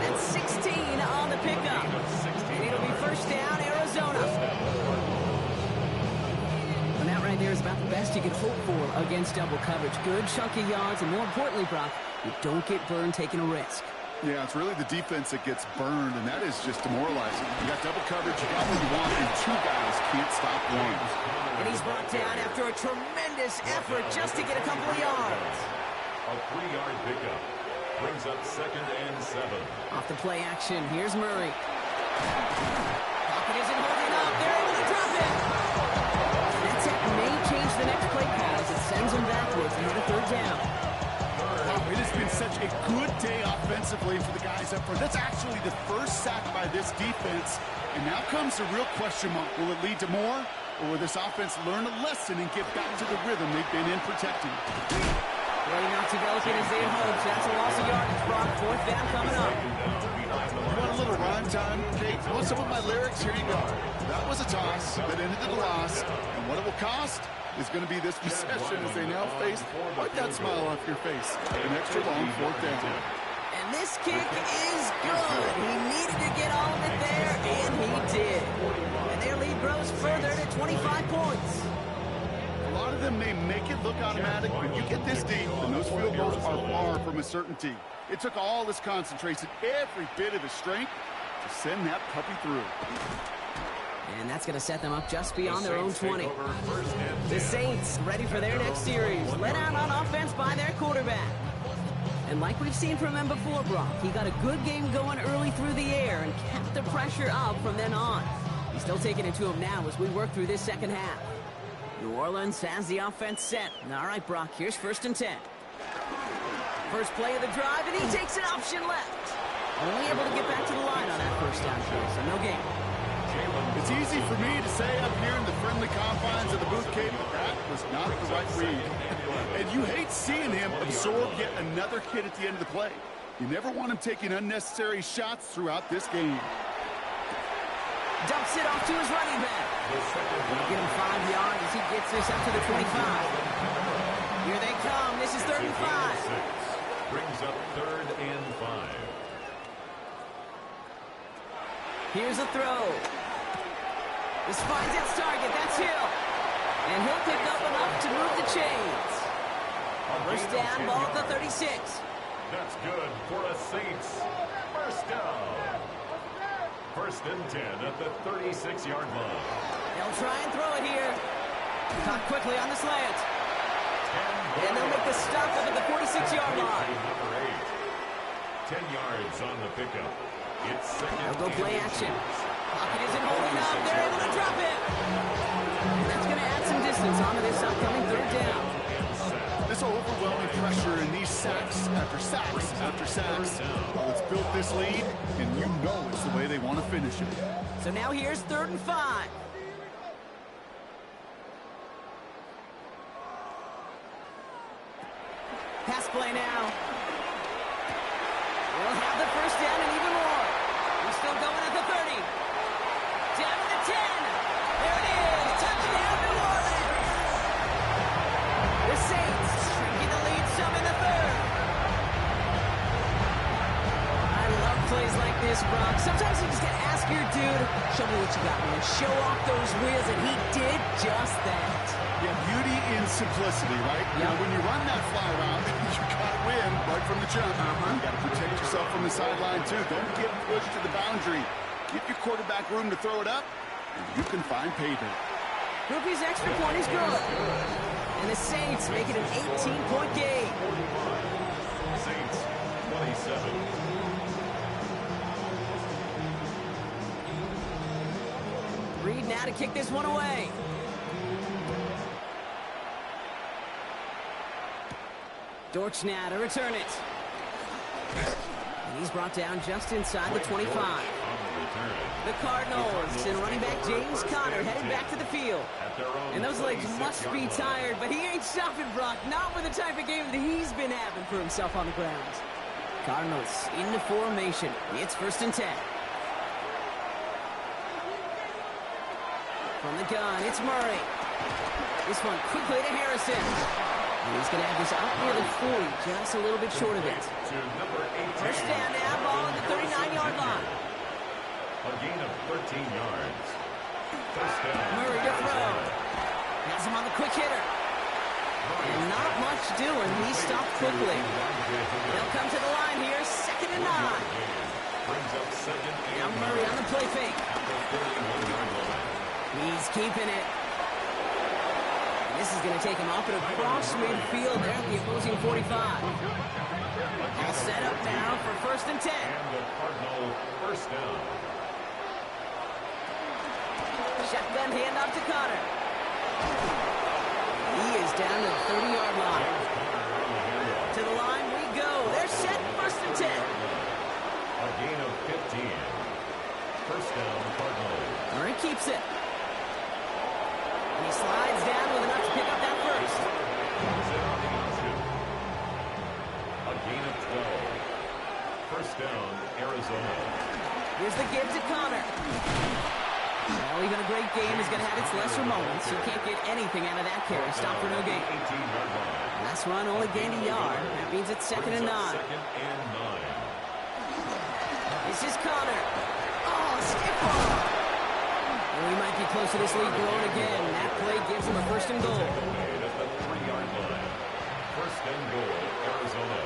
B: That's 16 on the pickup. And it'll be first down, Arizona. And that right there is about the best you can hope for against double coverage. Good chunky yards, and more importantly, Brock, you don't get burned taking a risk.
C: Yeah, it's really the defense that gets burned, and that is just demoralizing. You got double coverage, you got what you want, and 2 guys can't stop one.
B: And he's brought down after a tremendous effort just to get a couple of yards.
D: A 3-yard pickup brings up second and 7.
B: Off the play action, here's Murray. Pocket isn't holding up. They're able to drop it. That tech may change the next play call as it sends him backwards into the third down.
C: It has been such a good day offensively for the guys up front. That's actually the first sack by this defense. And now comes the real question mark. Will it lead to more? Or will this offense learn a lesson and get back to the rhythm they've been in protecting?
B: Really not developing as they had hoped. That's a loss of yardage. Brock, fourth down coming up.
C: You want a little rhyme time? Kate, you want some of my lyrics? Here you go. That was a toss that ended in a loss. And what it will cost is going to be this possession as they now face, wipe that smile off your face, an extra long fourth down.
B: And this kick is good. He needed to get all of it there, and he did. And their lead grows further to 25 points.
C: A lot of them may make it look automatic, but you get this deep, and those field goals are far from a certainty. It took all his concentration, every bit of his strength, to send that puppy through.
B: And that's going to set them up just beyond their own 20. The Saints ready for their next series. Let out on offense by their quarterback. And like we've seen from him before, Brock, he got a good game going early through the air and kept the pressure up from then on. He's still taking it to him now as we work through this second half. New Orleans has the offense set. All right, Brock, here's first and 10. First play of the drive, and he takes an option left. Only able to get back to the line on that first down play, so no gain.
C: It's easy for me to say up here in the friendly confines of the booth cave, but that was not the right read. And you hate seeing him absorb yet another hit at the end of the play. You never want him taking unnecessary shots throughout this game.
B: Dumps it off to his running back. Gonna get him 5 yards as he gets this up to the 25. Here they come. This is 35.
D: Brings up third and 5.
B: Here's a throw. This finds its target. That's Hill. And he'll pick up enough to move the chains. First down, ball at the 36.
D: That's good for a Saints. First down. First and 10 at the 36-yard line.
B: They'll try and throw it here. Caught quickly on the slant. And they'll make the stop up at the 46-yard line.
D: Number 8. 10 yards on the pickup. It's second.
B: They'll go play action. Pocket isn't holding up. They're able to drop it. And that's going to add some distance onto this upcoming third down.
C: This overwhelming pressure in these sacks after sacks after sacks. Well, it's built this lead, and you know it's the way they want to finish it.
B: So now here's 3rd and 5. Pass play now. We'll have the first down and even more. We're still going at the 30. Down to the 10. There it is. Touchdown, New Orleans. The Saints shrinking the lead some in the 3rd. I love plays like this, Brock. Sometimes you just got to ask your dude, show me what you got, man. Show off those wheels, and he did just that.
C: Yeah, beauty in simplicity, right?
B: Yep.
C: Now, when you run that fly route, you got to win right from the jump. You got to protect yourself from the sideline, too. Don't get pushed to the boundary. Give your quarterback room to throw it up, and you can find payday.
B: Groupie's extra point is good. And the Saints make it an 18-point game.
D: Saints 27.
B: Reed now to kick this one away. Dortch now to return it. And he's brought down just inside the 25. The Cardinals and running back James Conner headed back to the field. And those legs must be tired, but he ain't stopping, Brock. Not with the type of game that he's been having for himself on the ground. Cardinals into formation. It's 1st and 10. From the gun, it's Murray. This one quickly to Harrison. And he's going to have this out near the 40, just a little bit short of it. First down now, ball at the 39-yard line.
D: A gain of 13 yards. First down.
B: Murray to throw. Has him on the quick hitter. And not much doing. He stopped quickly. They'll come to the line here, 2nd and 9.
D: Brings up 2nd and
B: Now Murray on the play fake.
D: at the 31-yard line.
B: He's keeping it. And this is going to take him off at across midfield there at the opposing 45. All set up now for 1st and 10.
D: And the Cardinal first down.
B: Shotgun handoff to Conner. He is down to the 30-yard line. To the line we go. They're set, 1st and 10.
D: A gain of 15. First down, Cardinals.
B: Murray keeps it. And he slides down with enough to pick up that first.
D: A gain of 12. First down, Arizona.
B: Here's the give to Conner. Well, even a great game is going to have its lesser moments. You can't get anything out of that carry. Stop for no gain.
D: 18-yard line.
B: Last run only gained a yard. That means it's 2nd and 9.
D: Second and 9.
B: This is Conner. Oh, stiff ball. And we might be close to this lead growing again. That play gives him a 1st and goal.
D: Made at the 3-yard line. First and goal, Arizona.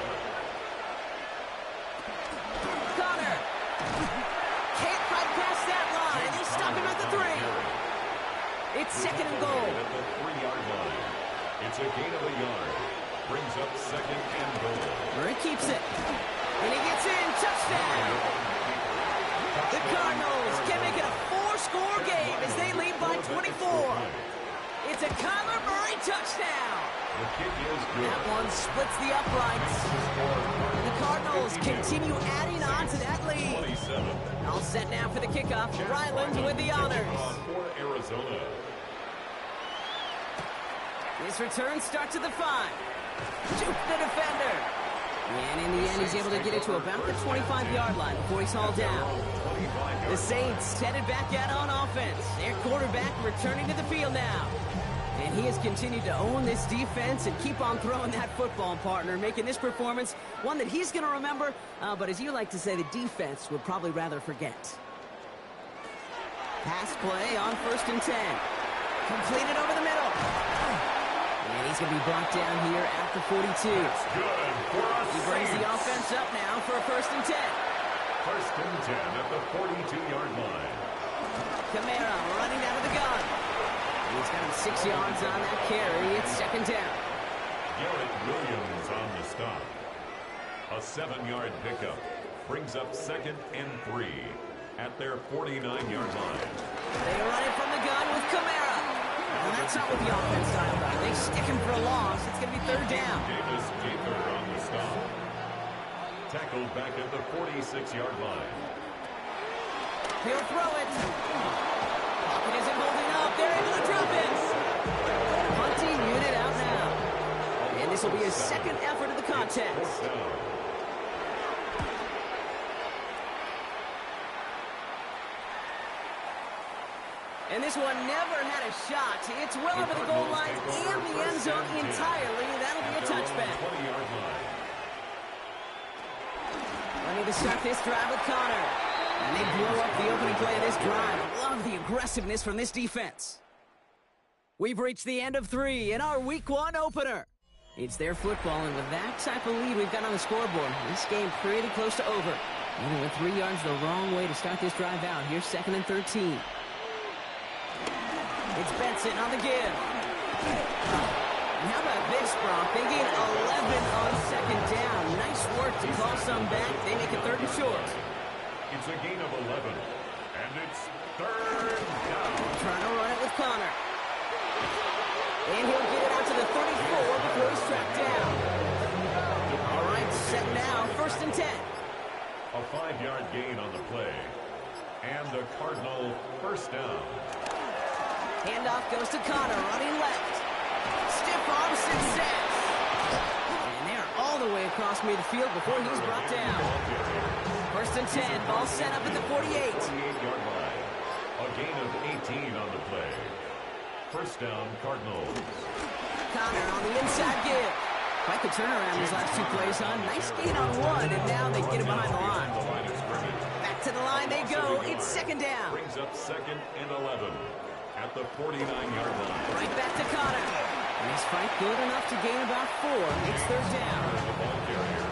B: Conner. Can't fight past that line. They stop him at the 3. It's 2nd and goal.
D: At the 3-yard line. It's a gain of a yard. Brings up 2nd and goal.
B: Murray keeps it. And he gets in. Touchdown. The Cardinals can make it a 4-score game as they lead by 24. It's a Kyler Murray touchdown.
D: The kick is good.
B: That one splits the uprights. The Cardinals continue adding on to that lead.
D: 27.
B: All set now for the kickoff. Ryland with the honors.
D: For Arizona.
B: This return starts at the 5. Juke the defender. And in the end, he's able to get it to about the 25-yard line before he's hauled down. The Saints headed back out on offense. Their quarterback returning to the field now. And he has continued to own this defense and keep on throwing that football, partner, making this performance one that he's going to remember, but as you like to say, the defense would probably rather forget. Pass play on 1st and 10. Completed over the middle. And he's going to be brought down here at the 42. He brings the offense up now for a 1st and 10.
D: 1st and 10 at the 42-yard line.
B: Kamara running out of the gun. He's got him 6 yards on that carry. It's second down.
D: Garrett Williams on the stop. A 7-yard pickup brings up second and 3 at their 49-yard line.
B: They run it from the gun with Kamara. And that's not what the offense dialed up. They stick him for a loss. It's going to be third down.
D: Davis Gaither on the stop. Tackled back at the 46-yard line.
B: He'll throw it. Pocket isn't holding up. They're able to drop it. Punting unit out now. And this will be his second effort of the contest. And this one never had a shot. It's well over the goal line and the end zone entirely. That'll be a touchback. Ready to start this drive with Connor. And they blow up the opening play of this drive. Love the aggressiveness from this defense. We've reached the end of 3 in our Week 1 opener. It's their football, and with that type of lead we've got on the scoreboard, this game pretty close to over. Even with 3 yards the wrong way to start this drive out. Here's second and 13. It's Benson on the give. And how about this, Brock? They gain 11 on second down. Nice work to call some back. They make it third and short.
D: It's a gain of 11, and it's third down.
B: Trying to run it with Connor. And he'll get it out to the 34 before he's tracked down. All right, set now, first and 10.
D: A 5-yard gain on the play, and the Cardinal first down.
B: Handoff goes to Connor, running left. Stiff arm success. And they're all the way across midfield before he's brought down. First and 10, ball set up at the 48.
D: 48-yard line. A gain of 18 on the play. First down, Cardinals.
B: Connor on the inside give. Quite the turnaround these last 2 plays, huh? Nice gain on 1, and now they get him behind the line. Back to the line they go. It's second down.
D: Brings up second and 11 at the 49-yard line.
B: Right back to Connor. And his fight good enough to gain about 4. It's third down.
D: The ball carrier.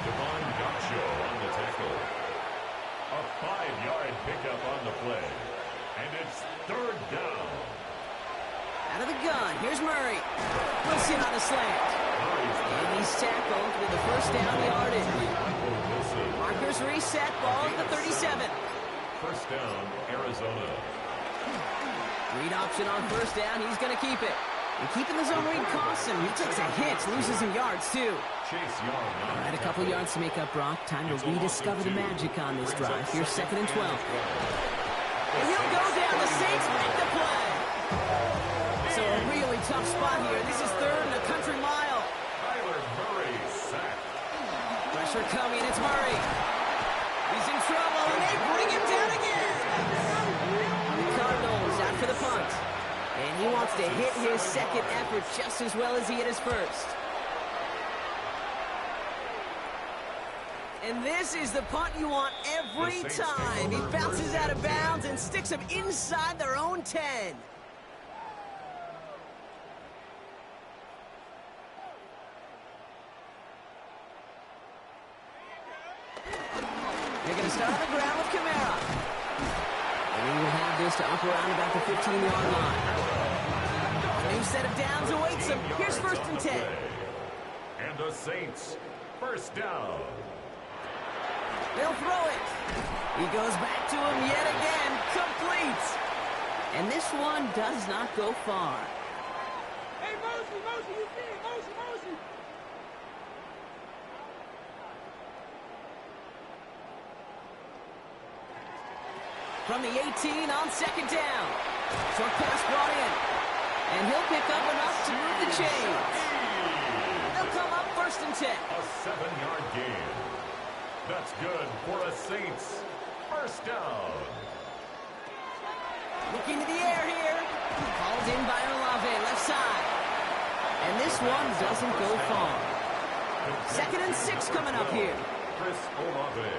D: Devon Gaccio on the tackle. A 5-yard pickup on the play. And it's third down.
B: Out of the gun, here's Murray. Wilson on the slant. And he's tackled with the first down yardage. Markers reset, ball at the 37.
D: First down, Arizona.
B: Read option on first down, he's going to keep it. And keeping the zone read costs him. He takes a hit, loses some yards too.
D: Chase Young.
B: All right, a couple yards to make up, Brock. Time to rediscover the magic on this drive. Here's second and 12. And he'll go down. The Saints make the play. So a really tough spot here. This is third and a country mile.
D: Kyler Murray sacked.
B: Pressure coming. It's Murray. He's in trouble, and they bring him down again. The Cardinals out for the punt. And he wants to hit his second effort just as well as he hit his first. And this is the punt you want every time. He bounces out of bounds and sticks him inside their own 10. They're going to start on the ground with Kamara. And he will have this to up around about the 15-yard line. A new set of downs awaits him. Here's first and 10.
D: And the Saints, first down.
B: They'll throw it. He goes back to him yet again. Complete. And this one does not go far.
G: Hey, Mosey, you see it. Mosey.
B: From the 18 on second down. Short pass brought in. And he'll pick up enough to move the chains. They'll come up first and 10.
D: A 7-yard gain. That's good for a Saints first down.
B: Looking to the air here. Called in by Olave, left side. And this one doesn't go far. Second and 6 coming up here.
D: Chris Olave.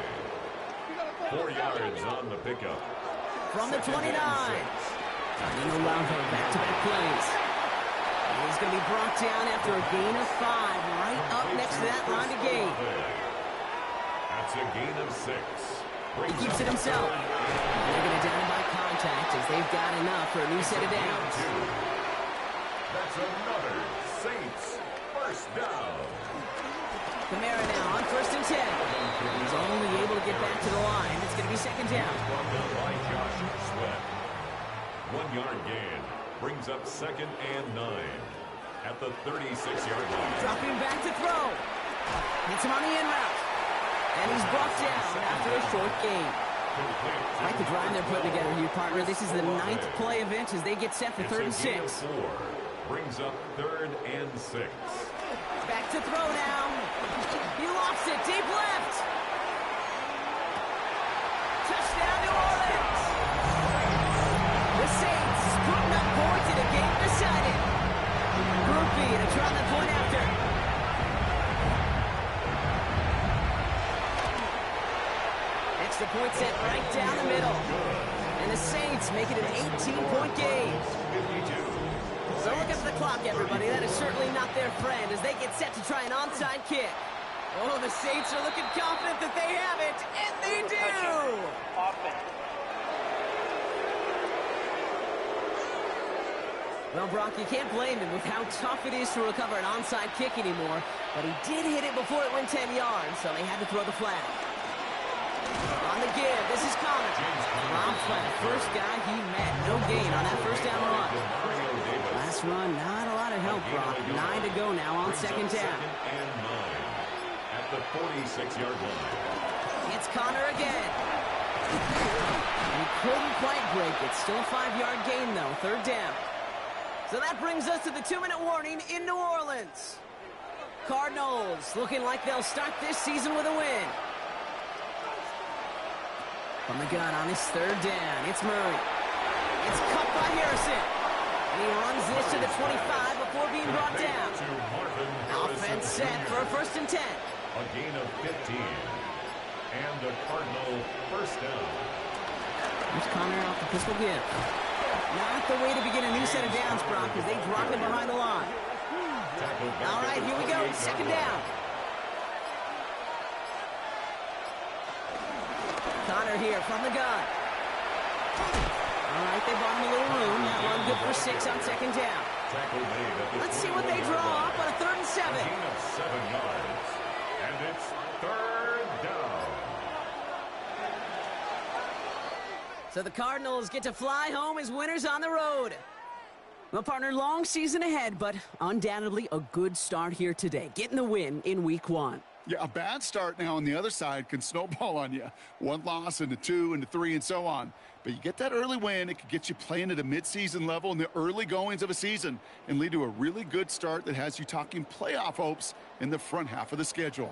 D: 4 yards on the pickup.
B: From the 29. Olave, back-to-back plays. He's going to be brought down after a gain of 5, right up next to that line of gain.
D: That's a gain of 6.
B: He keeps it himself. They're going to down by contact as they've got enough for a new set of downs.
D: That's another Saints first down.
B: Kamara now on 1st and 10. He's only able to get back to the line. It's going to be 2nd down.
D: Brought down by Josh Sweat. 1-yard gain brings up 2nd and 9 at the 36-yard line.
B: Dropping back to throw. Hits him on the in route. And he's brought down after a short gain. Like the drive they're putting together here, partner. This is the 9th play of it as they get set for 3rd and 6.
D: Brings up 3rd and 6.
B: Back to throw now. He lost it deep left. Touchdown, New Orleans. The Saints putting up points in a game decided. Groupie to try the point after. Extra point set right down the middle. And the Saints make it an 18-point game.
D: 52.
B: So look at the clock, everybody. That is certainly not their friend as they get set to try an onside kick. Oh, the Saints are looking confident that they have it, and they do! Well, Brock, you can't blame him with how tough it is to recover an onside kick anymore, but he did hit it before it went 10 yards, so they had to throw the flag. On the give, this is Connor. Rob Flat, first guy he met. No gain on that first down run. Last run, not a lot of help, Brock. 9 to go now on 2nd down.
D: 2nd and 9 at the 46-yard line.
B: It's Connor again. He couldn't quite break it. Still a 5-yard gain, though. 3rd down. So that brings us to the 2-minute warning in New Orleans. Cardinals looking like they'll start this season with a win. From the gun on his 3rd down, it's Murray. It's cut by Harrison. And he runs this to the 25 before being brought down. Offense set for a 1st and 10.
D: A gain of 15. And a Cardinal first down.
B: Here's Connor off the pistol give. Not the way to begin a new set of downs, Brock, as they drop it behind the line. All right, here we go. 2nd down. Connor here from the gun. All right, they bought him a little room. That one good for 6 on 2nd down. Let's see what they draw up on a 3rd and 7.
D: A gain of 7 yards. And it's 3rd down.
B: So the Cardinals get to fly home as winners on the road. Well, partner, long season ahead, but undoubtedly a good start here today. Getting the win in Week 1.
C: Yeah, a bad start now on the other side can snowball on you. 1 loss into 2 into 3 and so on. But you get that early win, it could get you playing at a midseason level in the early goings of a season and lead to a really good start that has you talking playoff hopes in the front half of the schedule.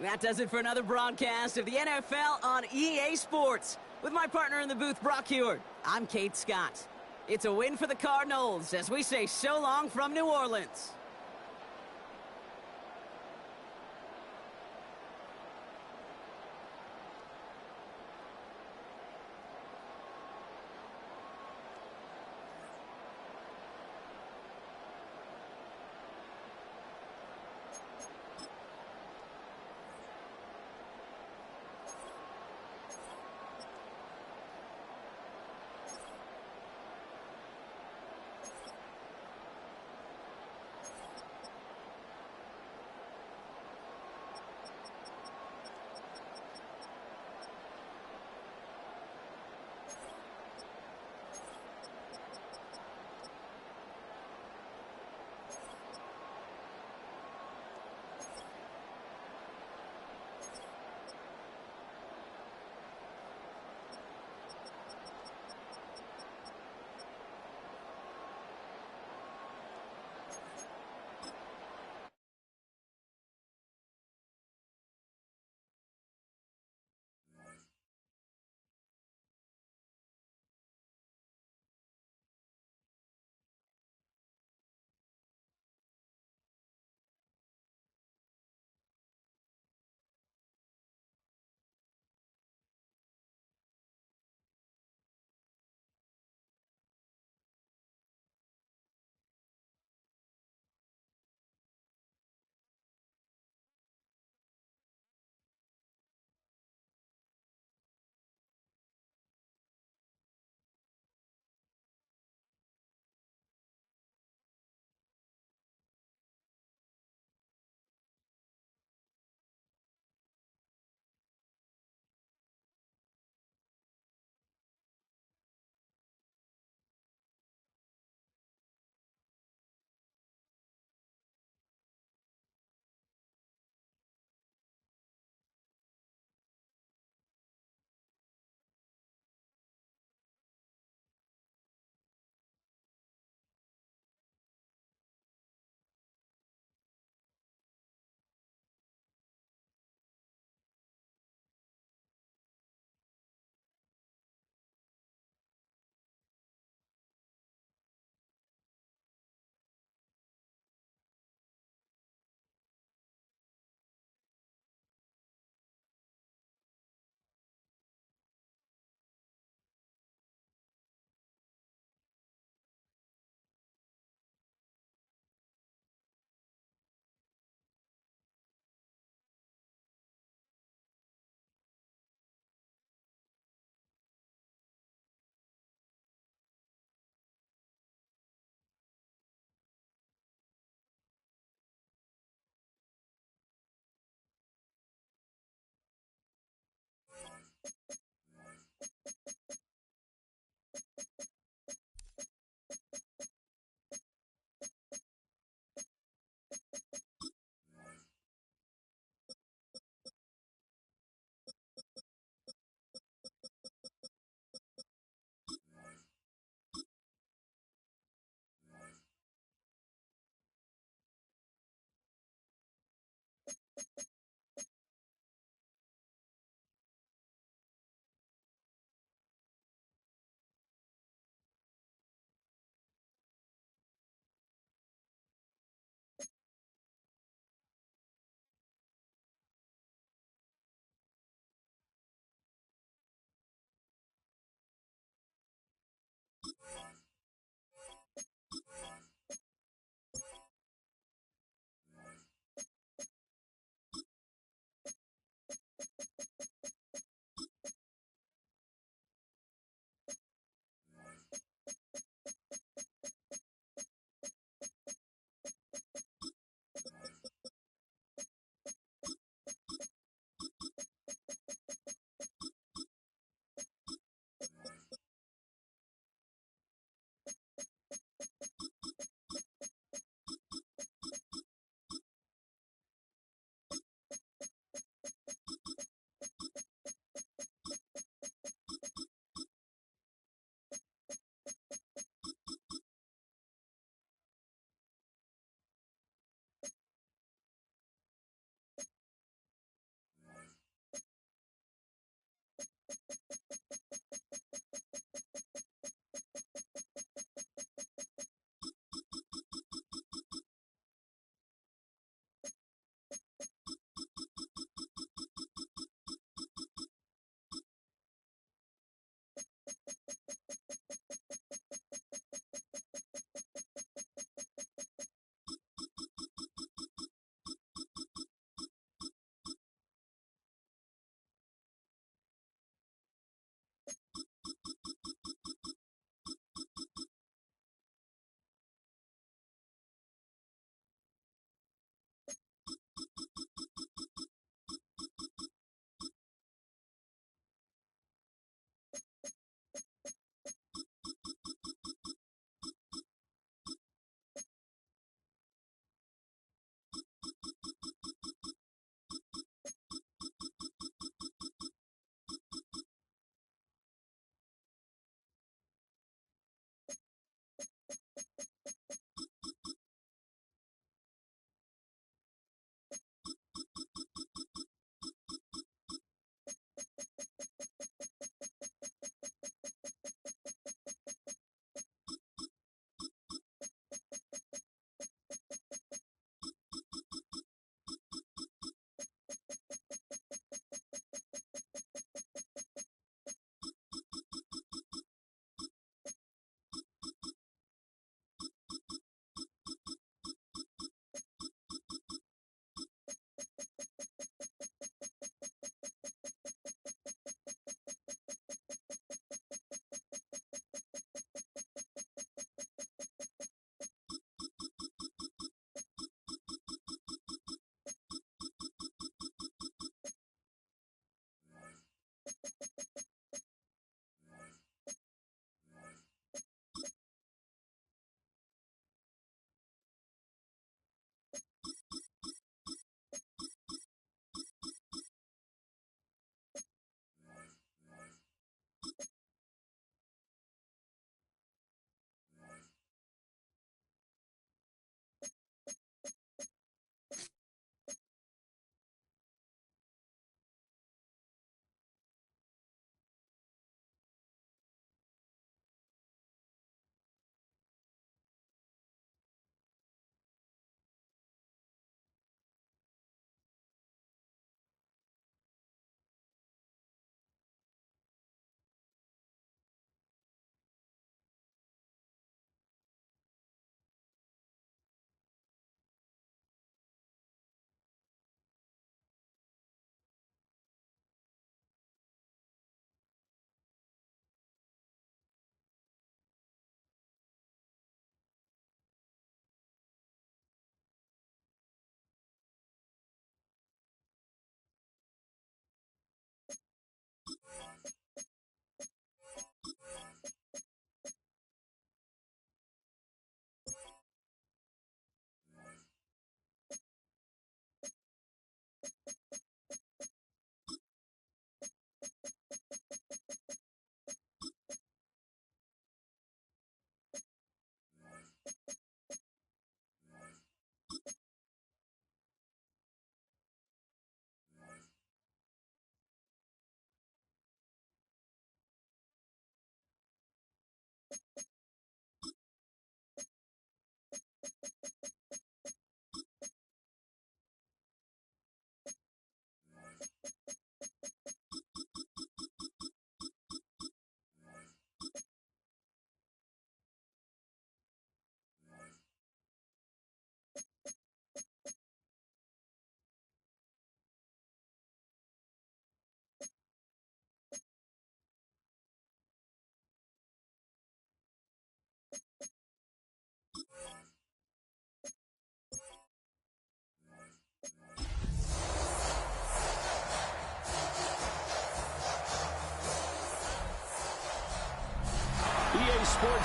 B: That does it for another broadcast of the NFL on EA Sports. With my partner in the booth, Brock Heward, I'm Kate Scott. It's a win for the Cardinals as we say so long from New Orleans.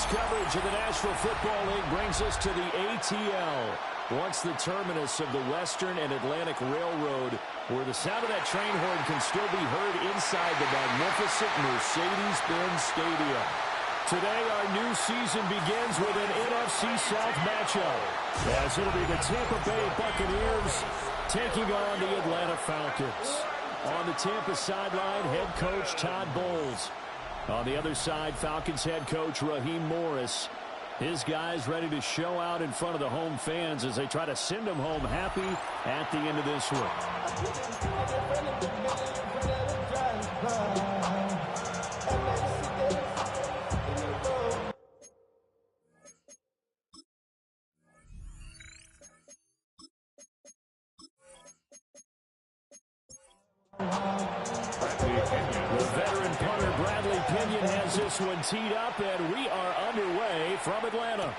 H: coverage of the National Football League brings us to the ATL, once the terminus of the Western and Atlantic Railroad, where the sound of that train horn can still be heard inside the magnificent Mercedes-Benz Stadium. Today, our new season begins with an NFC South matchup, as it'll be the Tampa Bay Buccaneers taking on the Atlanta Falcons. On the Tampa sideline, head coach Todd Bowles. On the other side, Falcons head coach Raheem Morris. His guys ready to show out in front of the home fans as they try to send them home happy at the end of this one. The veteran punter Bradley Pinion has this one teed up, and we are underway from Atlanta.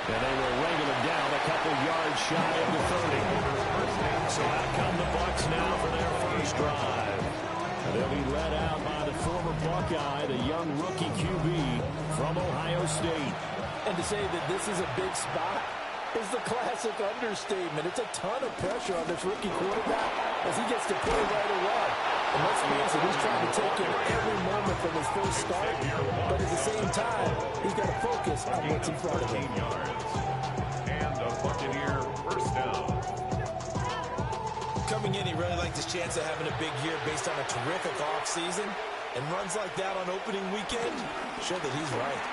H: And they will wrangle him down a couple yards shy of the 30. So out come the Bucs now for their first drive. They'll be led out by the former Buckeye, the young rookie QB from Ohio State.
I: And to say that this is a big spot is the classic understatement. It's a ton of pressure on this rookie quarterback as he gets to play right away. And let's face it, he's trying to take in every moment from his first start, but at the same time, he's got to focus on what's in front of him.
D: And a Buccaneer first down.
I: Coming in, he really liked his chance of having a big year based on a terrific offseason, and runs like that on opening weekend show that he's right.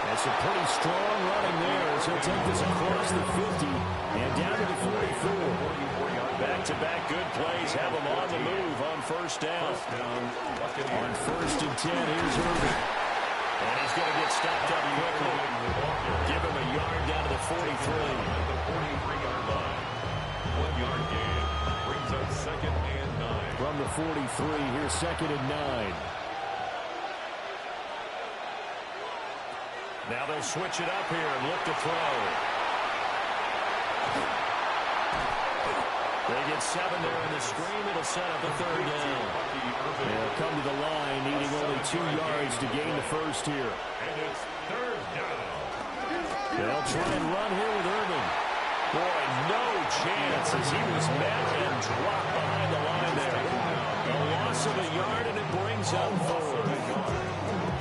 H: That's a pretty strong running there as he'll take this across the 50 and down to the 44. Back-to-back good plays have him on the move on first down. On first and 10, here's Irving. And he's going to get stopped up quickly. Give him a yard down to the 43.
D: At the 43-yard line. 1 yard gain. Brings up second and 9.
H: From the 43, here's second and 9. Now they'll switch it up here and look to throw. They get 7 there in the screen. It'll set up a third down. They'll come to the line, needing only 2 yards to gain the first here.
D: And it's third down.
H: They'll try and run here with Irving. Boy, no chance as he was met and dropped behind the line there. A loss of a yard, and it brings up 4.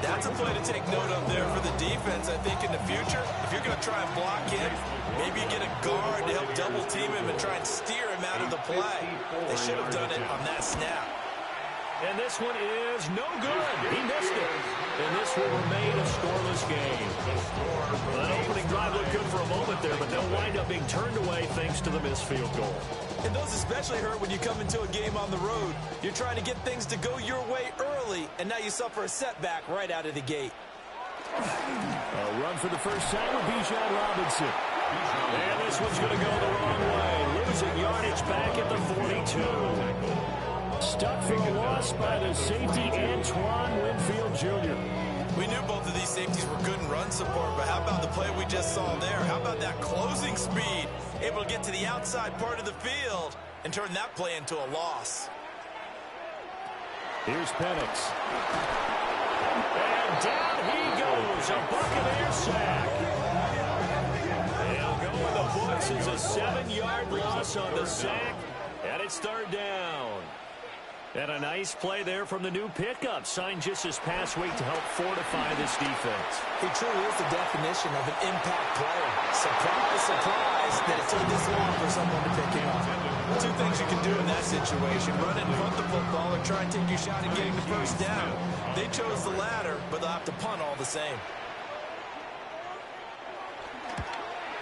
I: That's a play to take note of there for the defense, I think, in the future. If you're going to try and block him, maybe you get a guard to help double-team him and try and steer him out of the play. They should have done it on that snap.
H: And this one is no good. He missed it. And this will remain a scoreless game. That opening drive looked good for a moment there, but they'll wind up being turned away thanks to the missed field goal.
I: And those especially hurt when you come into a game on the road. You're trying to get things to go your way early, and now you suffer a setback right out of the gate.
H: A run for the first time with Bijan Robinson. And this one's going to go the wrong way. Losing yardage back at the 42. Stuck for a loss by the safety Antoine Winfield Jr.
I: We knew both of these safeties were good in run support, but how about the play we just saw there? How about that closing speed? Able to get to the outside part of the field and turn that play into a loss.
H: Here's Penix. And down he goes. A Buccaneer sack. They'll go in the books as a 7-yard loss on the sack, and it's third down. And a nice play there from the new pickup, signed just this past week to help fortify this defense.
I: He truly is the definition of an impact player. Surprise, surprise, that it took this long for someone to pick him up. 2 things you can do in that situation: run and punt the football, or try and take your shot at getting the first down. They chose the latter, but they'll have to punt all the same.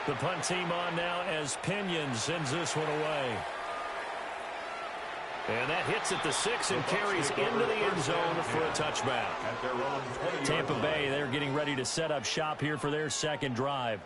H: The punt team on now as Pinion sends this one away. And that hits at the 6 and carries into the end zone for a touchback. Tampa Bay, they're getting ready to set up shop here for their second drive.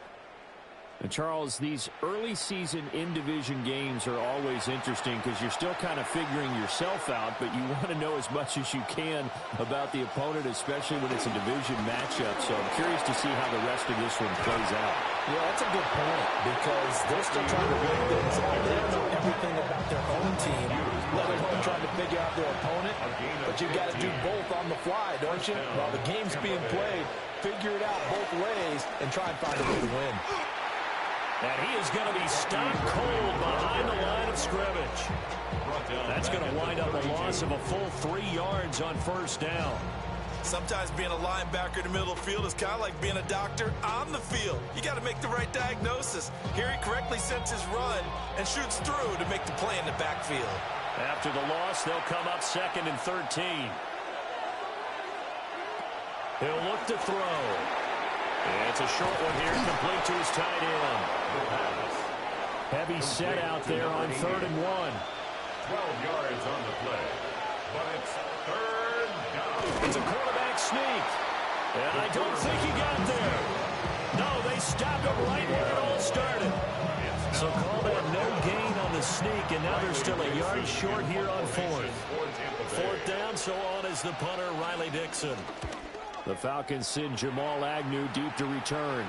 H: And Charles, these early season in-division games are always interesting because you're still kind of figuring yourself out, but you want to know as much as you can about the opponent, especially when it's a division matchup. So I'm curious to see how the rest of this one plays out.
I: Yeah, that's a good point because they're still trying to win things. They don't know everything about their own team, let alone trying to figure out their opponent. But you've got to do both on the fly, don't you? While the game's being played, figure it out both ways and try and find a way to win.
H: And he is going to be stopped cold behind the line of scrimmage. That's going to wind up a loss of a full 3 yards on first down.
J: Sometimes being a linebacker in the middle of the field is kind of like being a doctor on the field. You got to make the right diagnosis. Here he correctly sets his run and shoots through to make the play in the backfield.
H: After the loss, they'll come up 2nd and 13. He'll look to throw. It's a short one here, complete to his tight end. Heavy set out there on 3rd and 1.
D: 12 yards on the play, but it's 3rd down.
H: It's a quarterback sneak, and I don't think he got there. No, they stopped him right where it all started. So call that no gain on the sneak, and now they're still a yard short here on 4th. 4th down, so on is the punter, Riley Dixon. The Falcons send Jamal Agnew deep to return.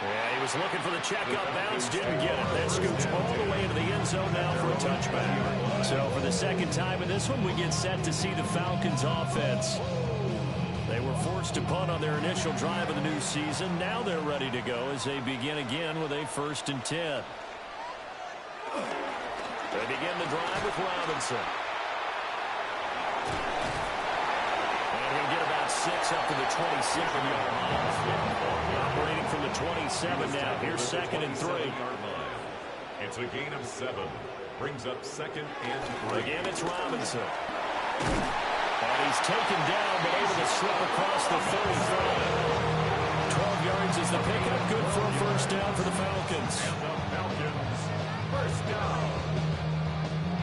H: Yeah, he was looking for the checkup bounce, didn't get it. That scoots all the way into the end zone now for a touchback. So for the second time in this one, we get set to see the Falcons offense. They were forced to punt on their initial drive of the new season. Now they're ready to go as they begin again with a 1st and 10. They begin the drive with Robinson. Get about 6 up to the 27-yard line. Operating from the 27 now. Here's 2nd and 3.
D: It's a gain of 7. Brings up 2nd and 3.
H: Again, it's Robinson. And he's taken down, but able to slip across the 35. 12 yards is the pickup. Good for a 1st down for the Falcons.
D: Falcons, 1st down.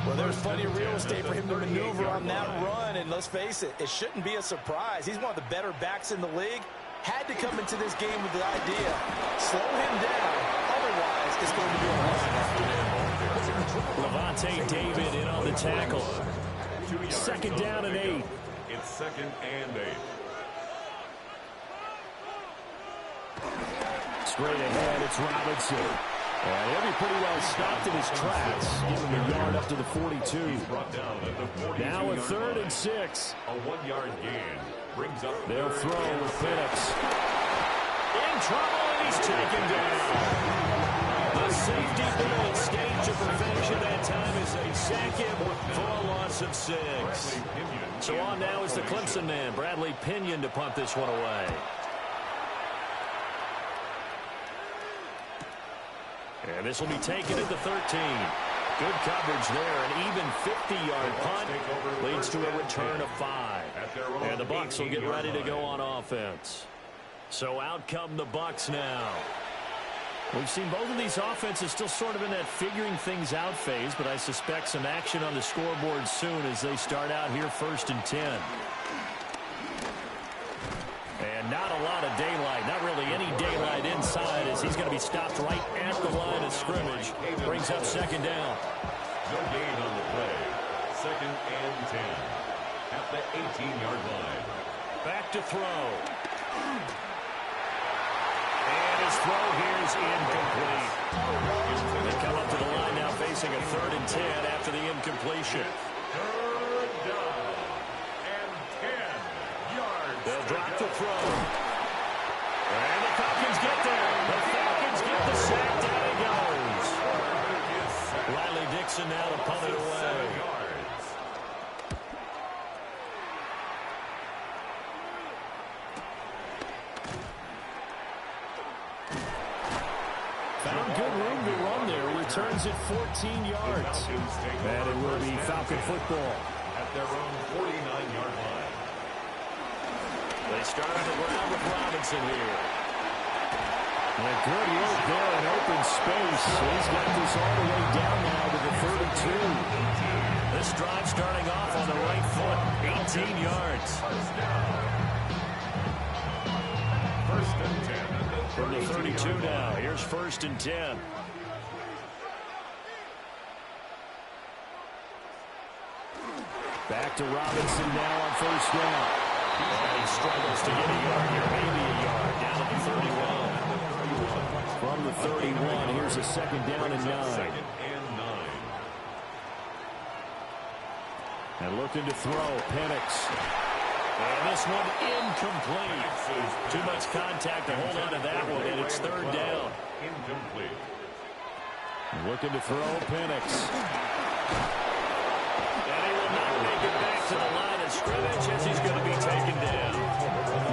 I: Well, there's plenty of real estate for him to maneuver on that run, and let's face it, it shouldn't be a surprise. He's one of the better backs in the league. Had to come into this game with the idea, slow him down, otherwise it's going to be a loss.
H: Levante David in on the tackle. 2nd down and 8.
D: It's 2nd and 8.
H: Straight ahead, it's Robinson. And he'll be pretty well stopped in his tracks. Give him a yard up to the 42. Now a 3rd and 6.
D: A 1-yard gain brings up.
H: They'll throw with Phillips. In trouble, and he's taken down. The safety ball stage of perfection that time is a sack him for a loss of 6. So on now is the Clemson man, Bradley Pinion, to punt this one away. And this will be taken at the 13. Good coverage there. An even 50-yard punt leads to a return of 5. And the Bucs will get ready to go on offense. So out come the Bucs now. We've seen both of these offenses still sort of in that figuring things out phase, but I suspect some action on the scoreboard soon as they start out here 1st and 10. And not a lot of daylight, not really any daylight inside as he's going to be stopped right at the line of scrimmage. Brings up 2nd down.
D: No gain on the play. 2nd and 10 at the 18-yard line.
H: Back to throw. And his throw here is incomplete. They come up to the line now facing a 3rd and 10 after the incompletion.
D: 3rd down and 10 yards.
H: They'll drop the throw. And the Falcons get there. The Falcons get the sack. Down he goes. Riley Dixon now to punt it away. Found good room to run there. Returns it 14 yards. And it will be Falcon football
D: at their own 49-yard line.
H: They start on the ground with Robinson here. And a good look there in open space. He's got this all the way down now to the 32. This drive starting off on the right foot. 18 yards.
D: 1st and 10 at the 32.
H: from the 32 now. Here's 1st and 10. Back to Robinson now on 1st down. And he struggles to get a yard here, maybe a yard, down to the 31. From the 31, here's a 2nd down and 9. And looking to throw, Penix. And this one incomplete. Too much contact to hold on to that one, and it's 3rd down. Incomplete. Looking to throw, Penix. And he will not make it back to the line of scrimmage as he's going to be taken down.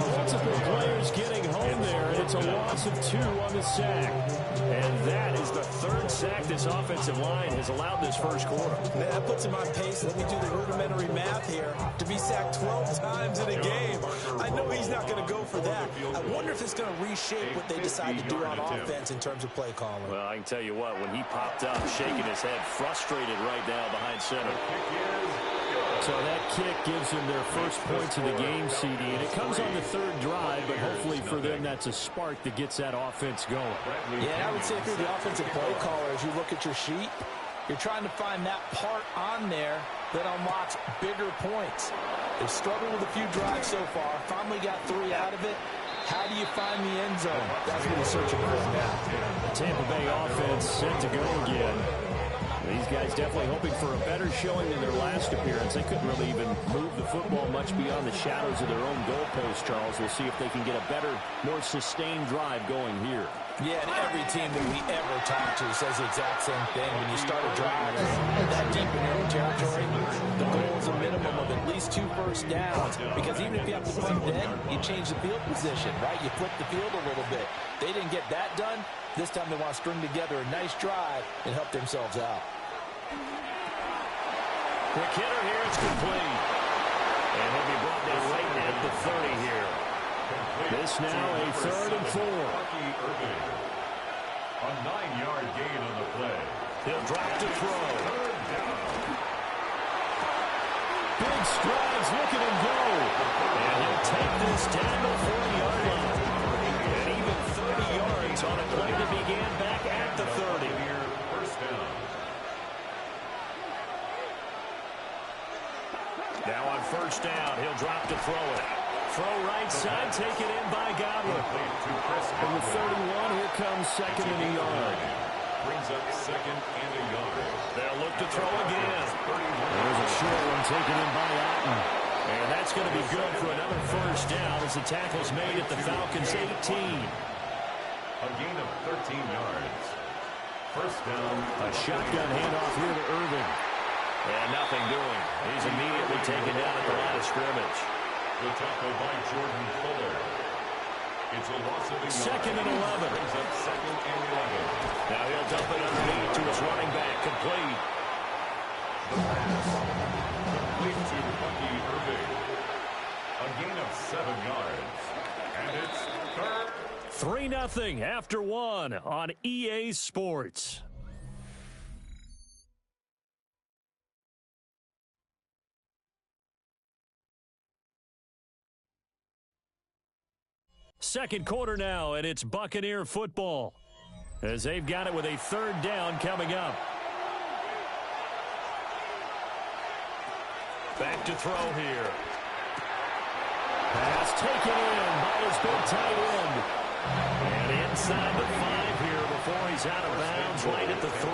H: Multiple players getting home there, and it's a loss of 2 on the sack. And that is the 3rd sack this offensive line has allowed this first quarter.
I: Man, that puts him on pace. Let me do the rudimentary math here. To be sacked 12 times in a game, I know he's not going to go for that. I wonder if it's going to reshape what they decide to do on offense in terms of play calling.
H: Well, I can tell you what, when he popped up, shaking his head, frustrated right now behind center. So that kick gives them their first points of the game, CD, and it comes on the 3rd drive, but hopefully for them that's a spark that gets that offense going.
I: Yeah, I would say if you're the offensive play caller, as you look at your sheet, you're trying to find that part on there that unlocks bigger points. They've struggled with a few drives so far, finally got 3 out of it. How do you find the end zone? That's what we're searching for now.
H: The Tampa Bay offense set to go again. These guys definitely hoping for a better showing than their last appearance. They couldn't really even move the football much beyond the shadows of their own goalpost, Charles. We'll see if they can get a better, more sustained drive going here.
I: Yeah, and every team that we ever talk to says the exact same thing. When you start a drive that deep in your own territory, the goal is a minimum of at least 2 first downs. Because even if you have to punt then, you change the field position, right? You flip the field a little bit. They didn't get that done. This time they want to string together a nice drive and help themselves out.
H: Quick hitter here, it's complete. And he'll be brought down right at the 30 here. This now a 3rd and 4.
D: A 9-yard gain on the play.
H: He'll drop to throw. Big strides, look at him go. And he'll take this down the 40-yard line. And even 30 yards on a play that began back at the 30.
D: First down.
H: Now on 1st down, he'll drop to throw it. Throw right side, taken in by Godwin. From the 31, here comes 2nd and a yard.
D: Brings up 2nd and a yard.
H: They'll look to throw again. There's a short one taken in by Otten. And that's going to be good for another first down as the tackle's made at the Falcons' 18.
D: A gain of 13 yards. First down.
H: A shotgun handoff here to Irving. And nothing doing. He's immediately taken down at the line of scrimmage.
D: The tackle by Jordan Fuller. It's a loss of a yard.
H: 2nd and 11.
D: Brings up 2nd and 11.
H: Now he'll dump it underneath to his running back. Complete.
D: The pass. Complete to Bucky Irving. A gain of 7 yards. And it's 3rd.
H: 3-0 after 1 on EA Sports. Second quarter now, and it's Buccaneer football as they've got it with a 3rd down coming up. Back to throw here. Pass taken in by his big tight end. And inside the 5 here before he's out of bounds right at the 3.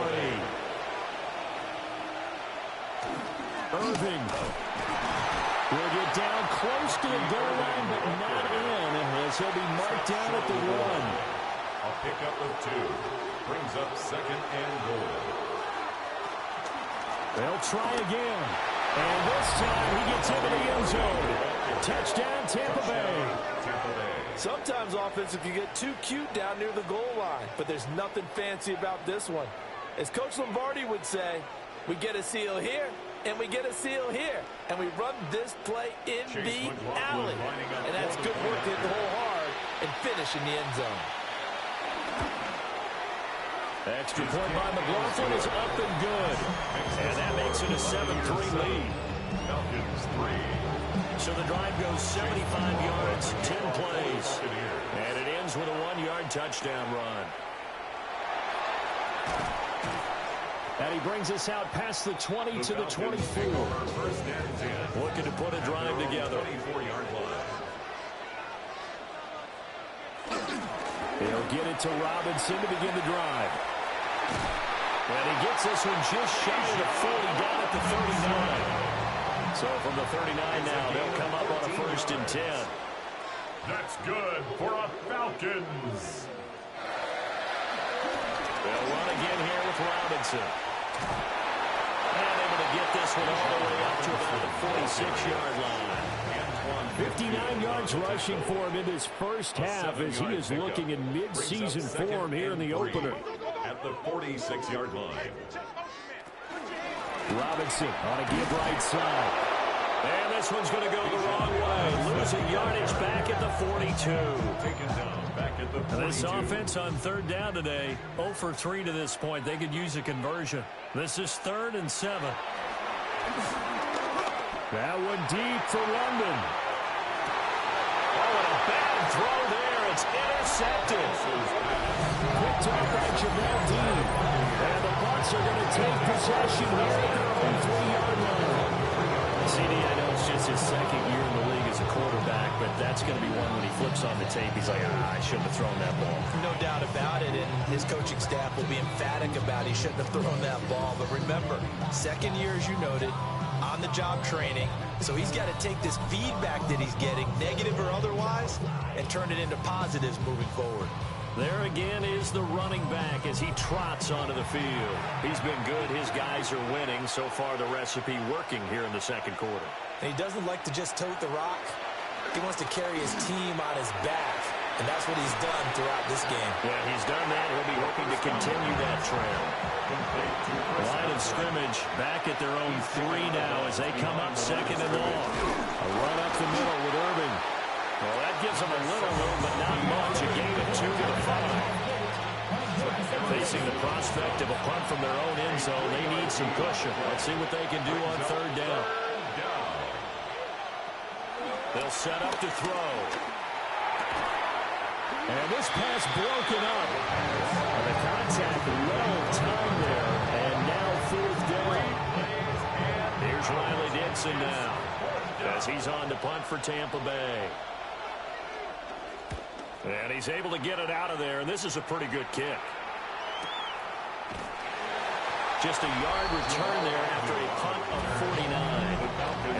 H: Irving will get down close to the goal line, but not in, as he'll be marked down at the 1.
D: A pickup of 2. Brings up 2nd and goal.
H: They'll try again. And this time he gets into the end zone. Touchdown, Tampa Bay.
I: Sometimes offense, if you get too cute down near the goal line, but there's nothing fancy about this one. As Coach Lombardi would say, we get a seal here, and we get a seal here, and we run this play in the alley. And that's good work to hit the hole hard and finish in the end zone.
H: Extra point by McLaughlin is up and good. And that makes it a 7-3 lead.
D: Falcons 3.
H: So the drive goes 75 yards, 10 plays. And it ends with a 1-yard touchdown run. And he brings us out past the 20 to the 24. Looking to put a drive together. He'll get it to Robinson to begin the drive. And he gets this one just shy of the 40, down at the 39. So from the 39 now, they'll come up on a 1st and 10.
D: That's good for a Falcons.
H: They'll run again here with Robinson. And able to get this one all the way up to about the 46-yard line. 59 yards rushing for him in his first half as he is looking in mid-season form here in the opener.
D: At the 46-yard line.
H: Robinson on a give right side. And this one's going to go the wrong way. Losing yardage back at the 42.
D: Taken down back at the 42.
H: This offense on 3rd down today, 0 for 3 to this point. They could use a conversion. This is 3rd and 7. That one deep for London. Oh, and a bad throw there. It's intercepted. Picked up by Jamal Dean. And the Bucs are going to take possession here at their own 3-yard line. CD, I know it's just his 2nd year in the league as a quarterback, but that's going to be one when he flips on the tape. He's like, I shouldn't have thrown that ball.
F: No doubt about it, and his coaching staff will be emphatic about he shouldn't have thrown that ball. But remember, 2nd year, as you noted, on-the-job training. So he's got to take this feedback that he's getting, negative or otherwise, and turn it into positives moving forward.
H: There again is the running back as he trots onto the field. He's been good. His guys are winning. So far, the recipe working here in the 2nd quarter.
F: And he doesn't like to just tote the rock. He wants to carry his team on his back. And that's what he's done throughout this game.
H: Yeah, he's done that. He'll be hoping to continue that trend. Line of scrimmage back at their own 3 now as they come up 2nd and long. A run up the middle with Irving. Well, that gives them a little room, but not much. A gain of 2 to the 5. Facing the prospect of a punt from their own end zone, they need some cushion. Let's see what they can do on 3rd down. They'll set up to throw. And this pass broken up. And the contact well timed there. And now 4th down. Here's Riley Dixon now as he's on to punt for Tampa Bay. And he's able to get it out of there, and this is a pretty good kick. Just a yard return there after a punt of 49.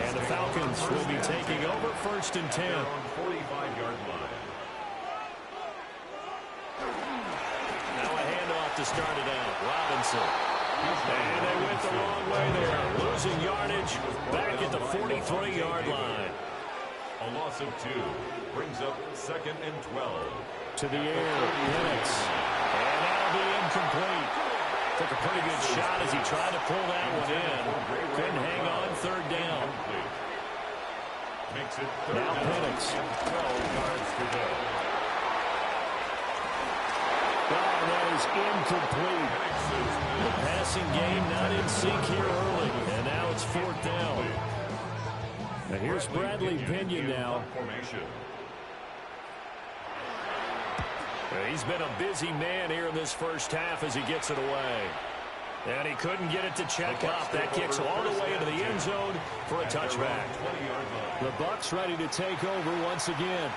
H: And the Falcons will be taking over 1st and 10.
D: 45-yard line.
H: Now a handoff to start it out. Robinson. And they went the wrong way there. Losing yardage back at the 43-yard line.
D: A loss of 2 brings up 2nd and 12.
H: To the air, Penix. And that'll be incomplete. Took a pretty good shot as he tried to pull that one in. Couldn't hang on 3rd down.
D: Makes it
H: now Penix.
D: 12 yards to go.
H: Oh, that is incomplete. The passing game not in sync here early. And now it's 4th down. Now here's Bradley Pinion now. He's been a busy man here in this first half as he gets it away. And he couldn't get it to check up. That kicks all the way into the end zone for a touchback. The Bucs ready to take over once again.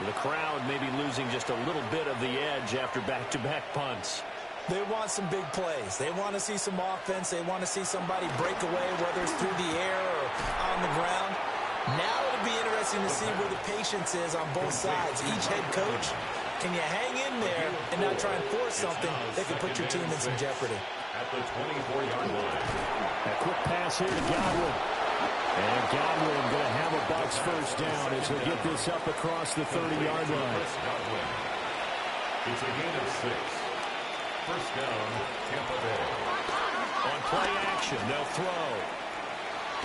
H: The crowd maybe losing just a little bit of the edge after back-to-back punts.
F: They want some big plays. They want to see some offense. They want to see somebody break away, whether it's through the air or on the ground. Now it'll be interesting to see where the patience is on both sides. Each head coach, can you hang in there and not try and force something that could put your team in some jeopardy?
D: At the 24-yard line.
H: A quick pass here to Godwin. And Godwin going to have a Bucs first down as he'll get this up across the 30-yard line.
D: It's a gain of 6. First down, Tampa Bay.
H: On play action, they'll throw.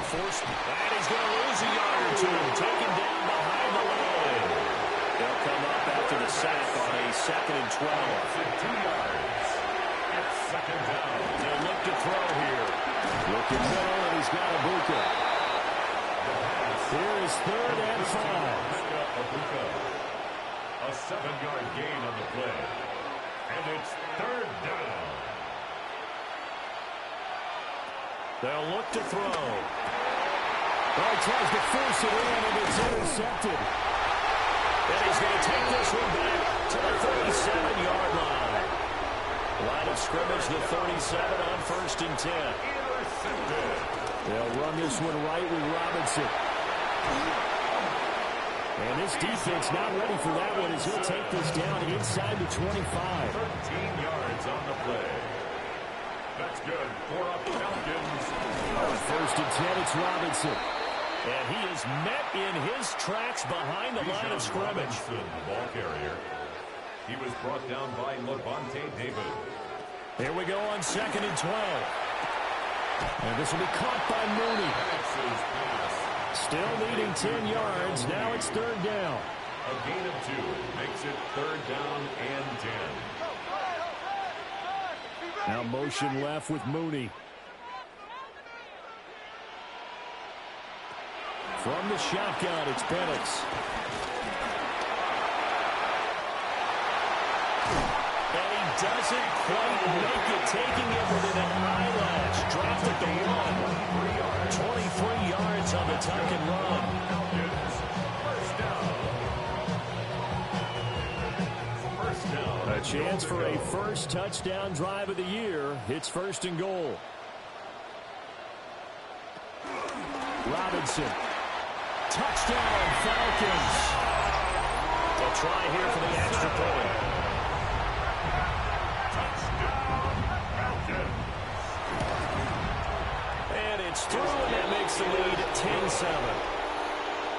H: Forced, and he's going to lose a yard or 2. Taken down behind the line. They'll come up after the sack on a 2nd and 12.
D: 2 yards. It's 2nd down.
H: They'll look to throw here. Looking middle, and he's got Abuka. Here is 3rd and 5.
D: A 7-yard gain on the play. And it's third down.
H: They'll look to throw. Well, tries to force it in, and it's intercepted. And he's going to take this one back to the 37-yard line. Line of scrimmage, the 37 on 1st and 10.
D: Intercepted.
H: They'll run this one right with Robinson. And this defense not ready for that one as he'll take this down inside the 25.
D: 13 yards on the play. That's good for a Falcons.
H: On 1st and 10, it's Robinson. And he is met in his tracks behind the line of scrimmage.
D: The ball carrier. He was brought down by Levante David.
H: Here we go on 2nd and 12. And this will be caught by Mooney. Still needing 10 yards. Now it's 3rd down.
D: A gain of 2 makes it 3rd down and 10.
H: Now motion left with Mooney. From the shotgun, it's Penix. And he doesn't quite make it, taking it within an eyelash. Dropped at the 1. 23 yards on the tuck and run.
D: First down.
H: A chance for a first touchdown drive of the year. It's 1st and goal. Robinson. Touchdown, Falcons. They'll try here for the extra point. And it's through, and that makes the lead 10-7.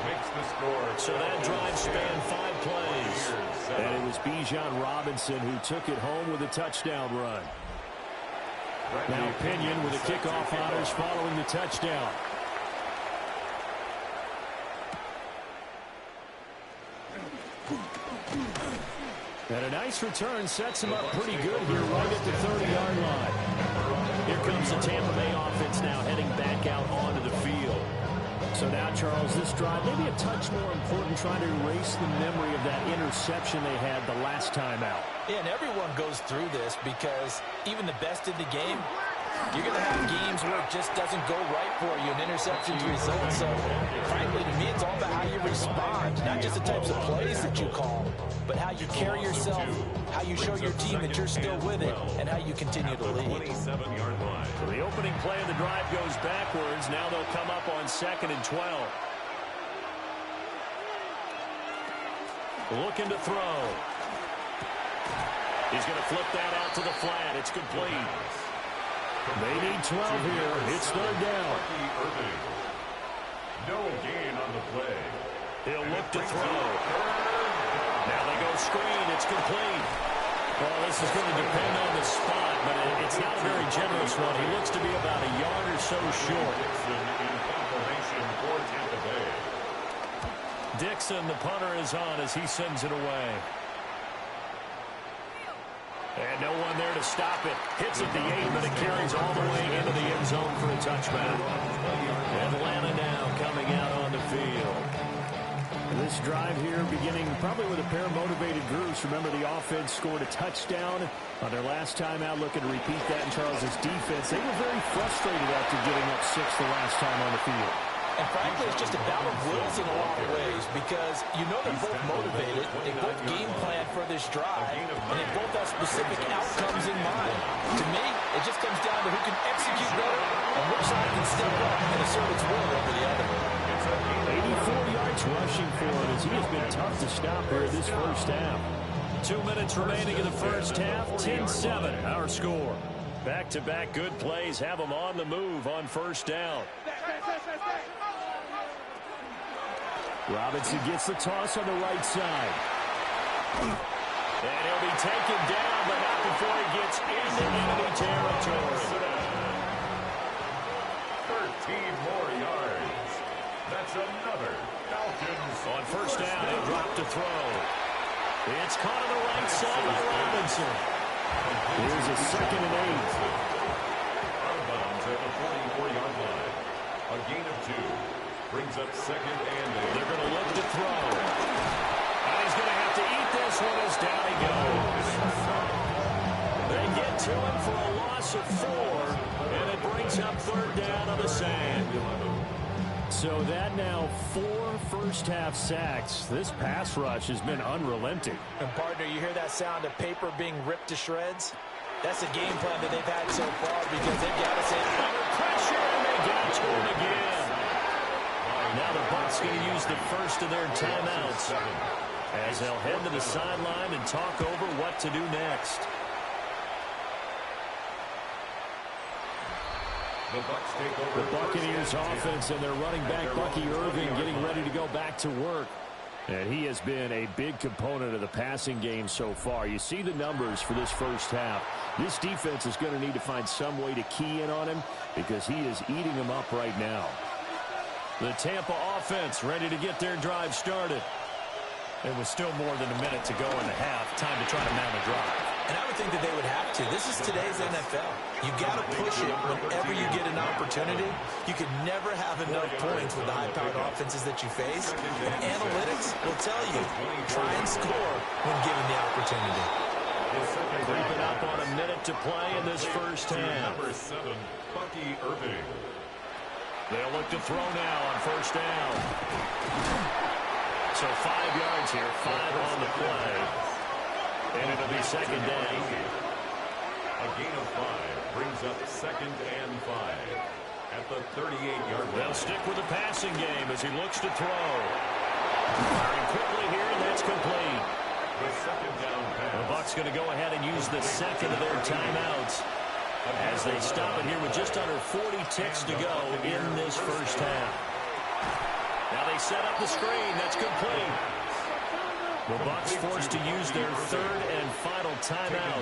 D: Makes the score.
H: So that drive spanned 5 plays. And it was Bijan Robinson who took it home with a touchdown run. Now Pinion with the kickoff honors following the touchdown. And a nice return sets him up pretty good here right at the 30-yard line. Here comes the Tampa Bay offense now heading back out onto the field. So now, Charles, this drive maybe a touch more important, trying to erase the memory of that interception they had the last time out.
F: Yeah, and everyone goes through this because even the best in the game, you're going to have games where it just doesn't go right for you, and interceptions result. So, frankly, to me, it's all about how you respond, not just the types of plays that you call, but how you carry yourself, how you show your team that you're still with it, and how you continue to lead.
D: 27-yard line.
H: So the opening play of the drive goes backwards. Now they'll come up on 2nd and 12. Looking to throw. He's going to flip that out to the flat. It's complete. They need 12 here. It's 3rd down.
D: No gain on the play.
H: He'll look to throw. Now they go screen. It's complete. Well, this is going to depend on the spot, but it's not a very generous one. He looks to be about a yard or so short. Dixon, the punter, is on as he sends it away. And no one there to stop it. Hits at the 8, but it carries all the way into the end zone for a touchback. Atlanta now coming out on the field. This drive here beginning probably with a pair of motivated groups. Remember, the offense scored a touchdown on their last time out, looking to repeat that in Charles's defense. They were very frustrated after giving up 6 the last time on the field.
F: And frankly, it's just a battle of wills in a lot of ways because you know they're both motivated, they both game plan for this drive, and they both have specific outcomes in mind. To me, it just comes down to who can execute better and which side can step up and assert its will over the other.
H: 84 yards rushing for him as he has been tough to stop here this first half. 2 minutes remaining in the first half, 10-7 our score. Back-to-back good plays have them on the move on 1st down. Robinson gets the toss on the right side. And he'll be taken down, but not before he gets into enemy territory.
D: 13 more yards. That's another Falcons.
H: On 1st down, he'll drop to throw. It's caught on the right side by Robinson. Here's a 2nd and 8.
D: Out of bounds at the 44-yard line. A gain of 2. Brings up 2nd and 8.
H: They're going to look to throw. And he's going to have to eat that this one is down he goes. They get to him for a loss of 4, and it brings up third down on the sand. So that now 4 first-half sacks. This pass rush has been unrelenting.
F: And, partner, you hear that sound of paper being ripped to shreds? That's a game plan that they've had so far because they've got to say under
H: pressure, and they get to him again. Now the Bucs going to use the first of their timeouts as they'll head to the sideline and talk over what to do next. The Buccaneers offense and their running back Bucky Irving getting ready to go back to work. And he has been a big component of the passing game so far. You see the numbers for this first half. This defense is going to need to find some way to key in on him because he is eating them up right now. The Tampa offense ready to get their drive started. It was still more than a minute to go in the half. Time to try to mount a drive.
F: And I would think that they would have to. This is today's NFL. You got to push it whenever you get an opportunity. You can never have enough points with the high-powered offenses that you face. And analytics will tell you, try and score when given the opportunity.
H: Creeping up on a minute to play in this first half.
D: Number 7, Bucky Irving.
H: They'll look to throw now on first down. So 5 yards here, 5 on the play. And it'll be second down.
D: A gain of 5 brings up second and 5 at the 38-yard line.
H: They'll stick with the passing game as he looks to throw. Firing quickly here, and that's complete.
D: The second down pass.
H: The Bucs going to go ahead and use the second of their timeouts as they stop it here with just under 40 ticks to go in this first half. Now they set up the screen. That's complete. The Bucs forced to use their third and final timeout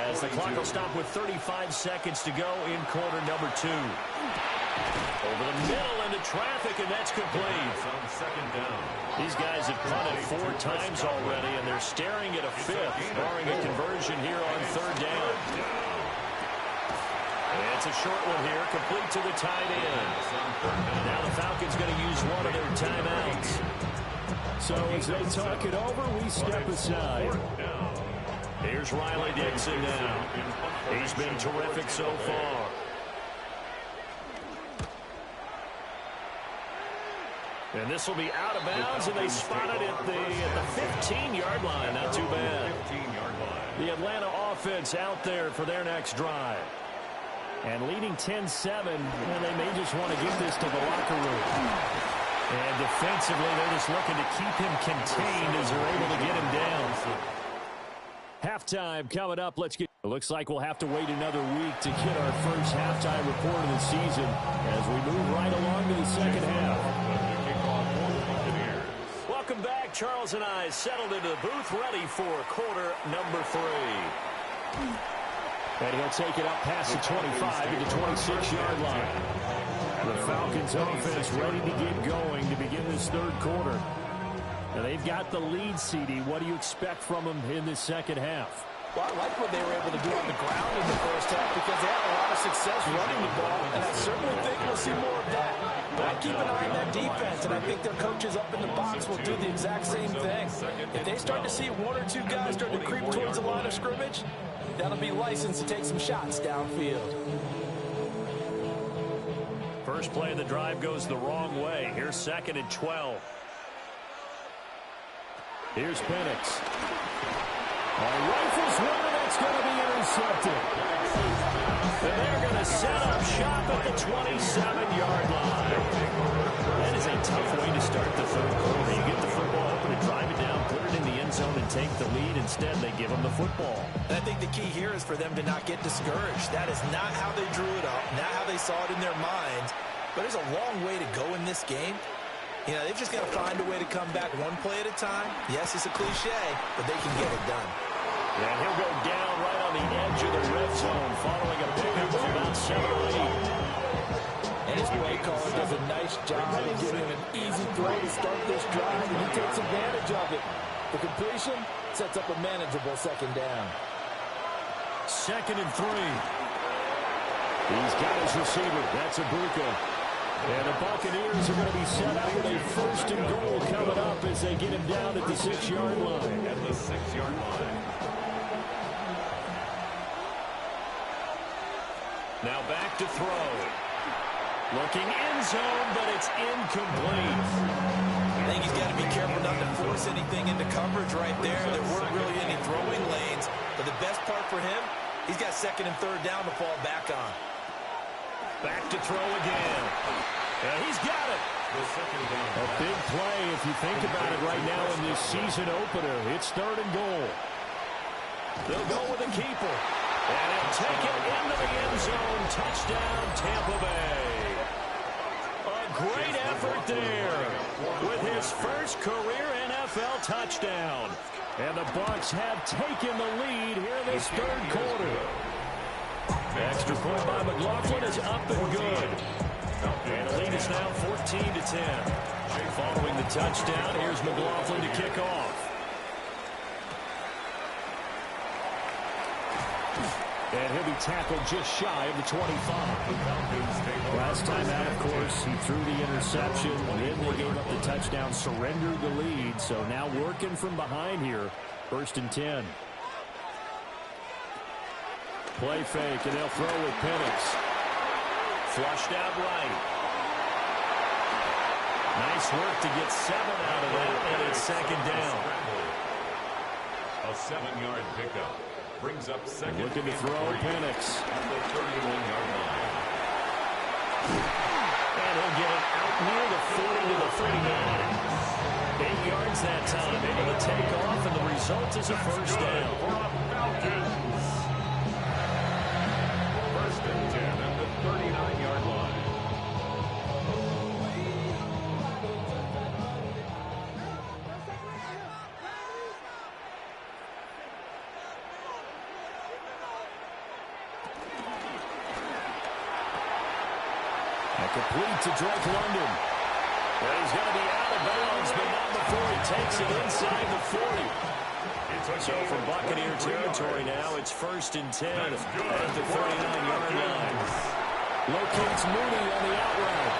H: as the clock will stop with 35 seconds to go in quarter number 2. Over the middle into traffic, and that's complete.
D: On second down.
H: These guys have punted 4 times already, and they're staring at a 5th, barring a conversion here on third down. It's a short one here, complete to the tight end. Now the Falcons going to use one of their timeouts. So as they talk it over, we step aside. Here's Riley Dixon now. He's been terrific so far. And this will be out of bounds, and they spot it at the 15-yard line. Not too bad. The Atlanta offense out there for their next drive. And leading 10-7, and they may just want to get this to the locker room. And defensively, they're just looking to keep him contained as they're able to get him down. Halftime coming up. It looks like we'll have to wait another week to get our first halftime report of the season as we move right along to the second half. Welcome back. Charles and I settled into the booth ready for quarter number 3. And he'll take it up past the 25 to the 26-yard line. The Falcons offense ready to get going to begin this third quarter. And they've got the lead, CD. What do you expect from them in this second half?
F: Well, I like what they were able to do on the ground in the first half because they had a lot of success running the ball, and I certainly think we'll see more of that. But I keep an eye on that defense, and I think their coaches up in the box will do the exact same thing. If they start to see 1 or 2 guys start to creep towards the line of scrimmage, that'll be licensed to take some shots downfield.
H: First play of the drive goes the wrong way. Here's second and 12. Here's Penix. Rifles one, and that's going to be intercepted. And they're going to set up shop at the 27-yard line. That is a tough way to start the third quarter. You get the football open and drive it down, put it in the end zone, and take the lead. Instead, they give them the football.
F: And I think the key here is for them to not get discouraged. That is not how they drew it up, not how they saw it in their minds. But there's a long way to go in this game. You know, they've just got to find a way to come back one play at a time. Yes, it's a cliche, but they can get it done.
H: And he'll go down right on the edge of the red zone following a pickup of about 7 or 8.
I: And his play caller does a nice job of giving him an easy throw to start this drive, and he takes advantage of it. The completion sets up a manageable second down.
H: Second and 3. He's got his receiver. That's Ibuka. And the Buccaneers are going to be set up with a first and goal coming up as they get him down at the 6-yard line. Now back to throw. Looking end zone, but it's incomplete.
J: I think he's got to be careful not to force anything into coverage right there. There weren't really any throwing lanes. But the best part for him, he's got second and third down to fall back on.
H: Back to throw again. And he's got it. A big play if you think about it right now in this season opener. It's third and goal. They'll go with the keeper. And he'll take it into the end zone. Touchdown, Tampa Bay. A great effort there with his first career NFL touchdown. And the Bucs have taken the lead here in this third quarter. Extra point by McLaughlin is up and good. And the lead is now 14-10. Following the touchdown, here's McLaughlin to kick off. And he'll be tackled just shy of the 25. Last time out, of course, he threw the interception. Then they gave up the touchdown, surrendered the lead. So now working from behind here, 1st and 10. Play fake, and they'll throw with Penix. Flushed out right. Nice work to get 7 out of that, and it's second down.
D: A 7-yard pickup. Brings up second.
H: Looking to throw Penix.
D: At the 31-yard line.
H: And he'll get it out near the 40 to the 39. 8 yards that time. Able to take off, and the result is a first down.
D: First and 10 at the 39-yard line.
H: Complete to Drake London. Well, he's going to be out of bounds, but not before he takes it inside the 40. So from Buccaneer territory now, it's 1st and 10 at the 39-yard line. Locates Mooney on the out route.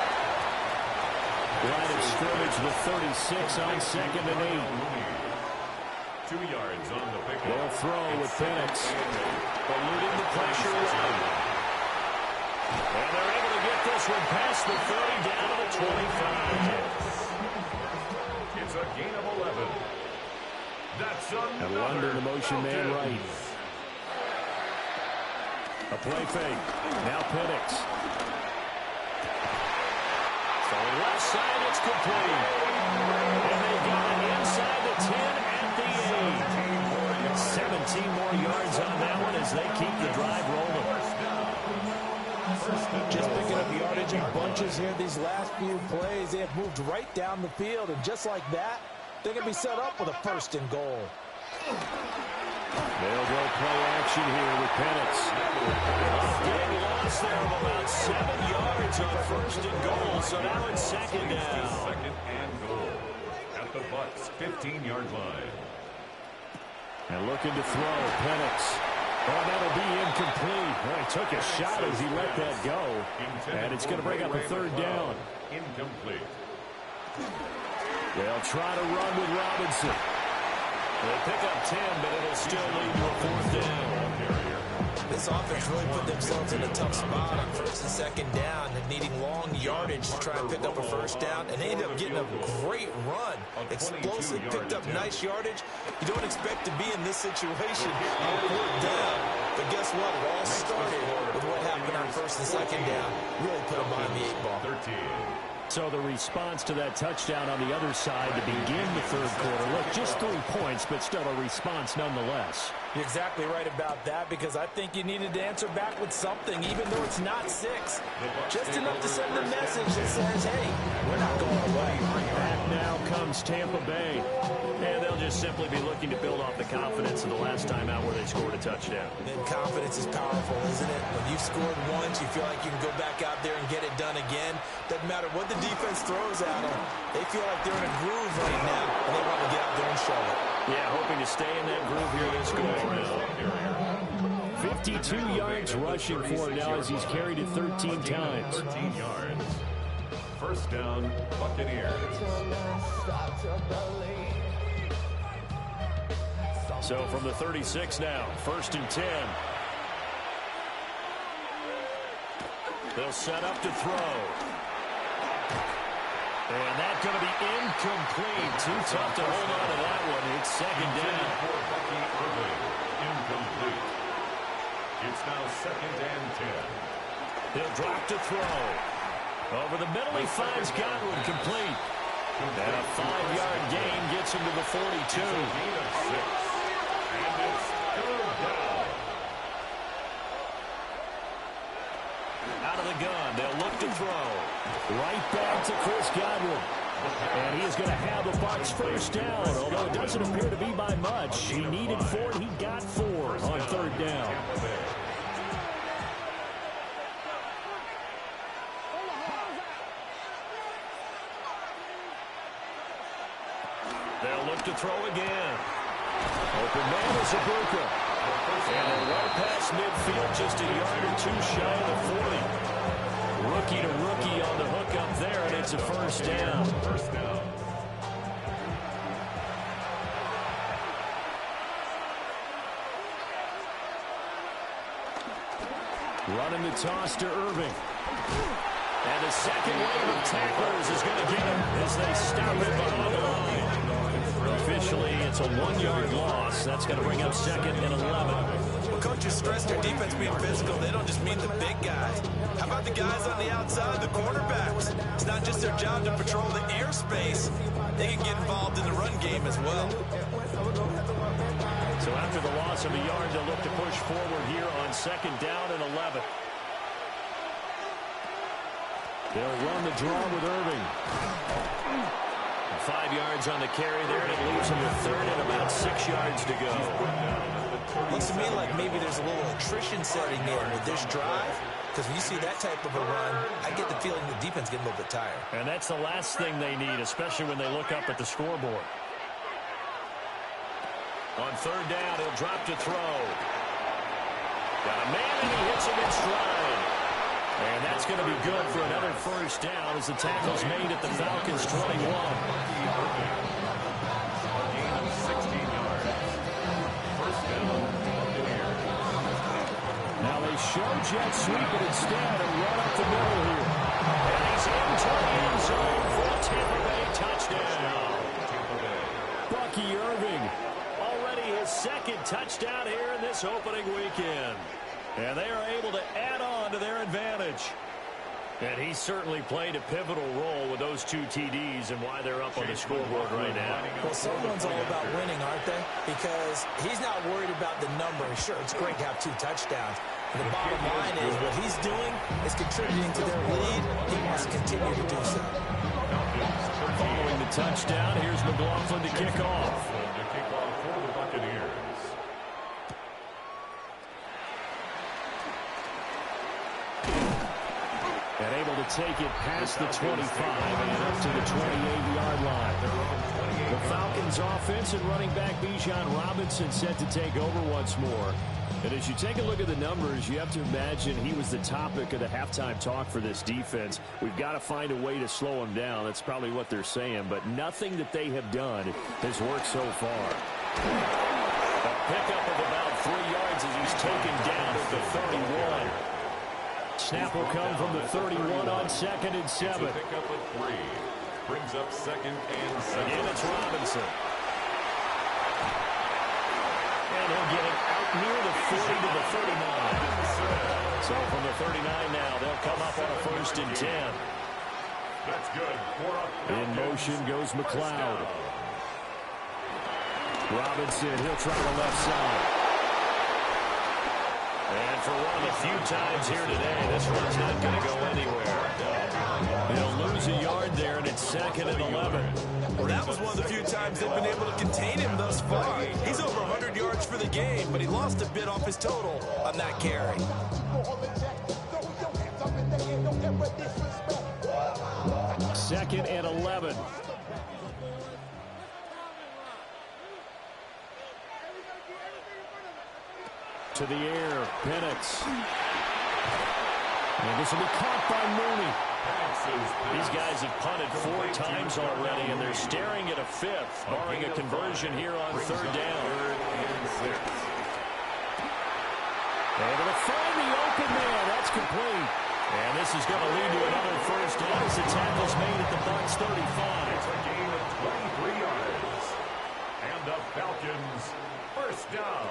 H: Line of scrimmage, the 36 on 2nd and 8.
D: 2 yards on the pickup.
H: They'll throw with Penix. Eluding the pressure right. And they're able to get this one past the 30 down to the 25.
D: It's a gain of 11. That's another.
H: And London, the motion man right. A play fake. Now Penix. So left side, it's complete. And they got it inside the 10 at the 8. 17 more yards on that one as they keep the drive rolling.
I: Just picking up yardage in bunches here these last few plays. They have moved right down the field, and just like that, they're going to be set up with a 1st and goal.
H: They'll go play action here with Penix. Big loss there of about 7 yards on 1st and goal, so now it's 2nd down.
D: 2nd and goal at the Bucs 15-yard line.
H: And looking to throw, Penix. Oh, that'll be incomplete. Well, he took a shot as he let that go. And it's going to bring up a 3rd down.
D: Incomplete.
H: They'll try to run with Robinson. They'll pick up 10, but it'll still lead to a 4th down.
J: This offense really put themselves in a tough spot on 1st and 2nd down and needing long yardage to try and pick up a 1st down. And they ended up getting a great run. Explosive, picked up nice yardage. You don't expect to be in this situation on 4th down. But guess what? It all started with what happened on 1st and 2nd down. Really put them behind the 8 ball.
D: 13.
H: So the response to that touchdown on the other side to begin the 3rd quarter. Look, just 3 points, but still a response nonetheless.
I: You're exactly right about that, because I think you needed to answer back with something, even though it's not 6. Just enough to send a message that says, hey, we're not going away.
H: Back now comes Tampa Bay. And they'll just simply be looking to build off the confidence of the last time out where they scored a touchdown.
J: And confidence is powerful, isn't it? When you've scored once, you feel like you can go back out there and get it done again. Doesn't matter what the defense throws at them. They feel like they're in a groove right now, and they want to get out there and show it.
H: Yeah, hoping to stay in that groove here this go around. 52 yards rushing for him now as he's carried it 13 times.
D: 13 yards. First down, Buccaneers.
H: So from the 36 now, 1st and 10. They'll set up to throw. And that's going to be incomplete. Too tough to hold on to that one. It's second down.
D: Incomplete. It's now 2nd and 10.
H: He'll drop to throw. Over the middle, he finds Godwin complete. And a 5-yard gain gets him to the 42.
D: And it's third down.
H: Out of the gun, they'll look to throw. Right back to Chris Godwin. And he is going to have the Bucs first down, although it doesn't appear to be by much. He needed 4, he got 4 on third down. They'll look to throw again. Open man is Ibuka. And they're well past midfield, just a yard or 2 shy of the 40. Rookie to rookie on the hook up there, and it's a first down. Running the toss to Irving. And the second wave of tacklers is going to get him as they stop it behind the line. Officially, it's a 1-yard loss. That's going to bring up 2nd and 11.
J: Well, coaches stress their defense being physical. They don't just mean the big guys. How about the guys on the outside, the cornerbacks? It's not just their job to patrol the airspace. They can get involved in the run game as well.
H: So after the loss of a yard, they'll look to push forward here on 2nd down and 11. They'll run the draw with Irving. 5 yards on the carry there, and it leaves him with 3rd and about 6 yards to go.
J: Looks to me like maybe there's a little attrition setting in with this drive, because when you see that type of a run, I get the feeling the defense getting a little bit tired.
H: And that's the last thing they need, especially when they look up at the scoreboard. On 3rd down, he'll drop to throw. Got a man, and he hits him in stride. And that's going to be good for another first down as the tackle's made at the Falcons' 21. Now they show jet sweep it instead and run up the middle here. And he's into the end zone for a Tampa Bay touchdown. Bucky Irving, already his 2nd touchdown here in this opening weekend. And they are able to add on to their advantage. And he certainly played a pivotal role with those 2 TDs and why they're up on the scoreboard right now.
J: Well, someone's all about winning, aren't they? Because he's not worried about the number. Sure, it's great to have 2 touchdowns. But the bottom line is what he's doing is contributing to their lead. He wants to continue to do so.
H: Following the touchdown, here's McLaughlin to kick off.
D: To kick off for the Buccaneers.
H: And able to take it past the 25 and up to the 28-yard line. The Falcons offense and running back Bijan Robinson set to take over once more. And as you take a look at the numbers, you have to imagine he was the topic of the halftime talk for this defense. We've got to find a way to slow him down. That's probably what they're saying. But nothing that they have done has worked so far. A pickup of about 3 yards as he's taken down at the 31. Snap will come from the 31 on 2nd and 7.
D: It's a pickup of 3. Brings up 2nd and 7.
H: Again, it's Robinson. And he'll get it out near the 40 to the 39. So from the 39 now, they'll come up on a 1st and 10.
D: That's good.
H: In motion goes McLeod. Robinson, he'll try the left side. And for one of the few times here today, this one's not going to go anywhere. He'll lose a yard there, and it's 2nd and 11.
J: Well, that was one of the few times they've been able to contain him thus far. He's over 100 yards for the game, but he lost a bit off his total on that carry.
H: 2nd and 11. To the air, Penix. And this will be caught by Mooney. These guys have punted 4 times already, and they're staring at a 5th, barring a conversion here on 3rd down. Able to find the open man. That's complete. And this is going to lead to another first down as the tackle's made at the Bucs 35.
D: It's a gain of 23 yards. And the Falcons first down.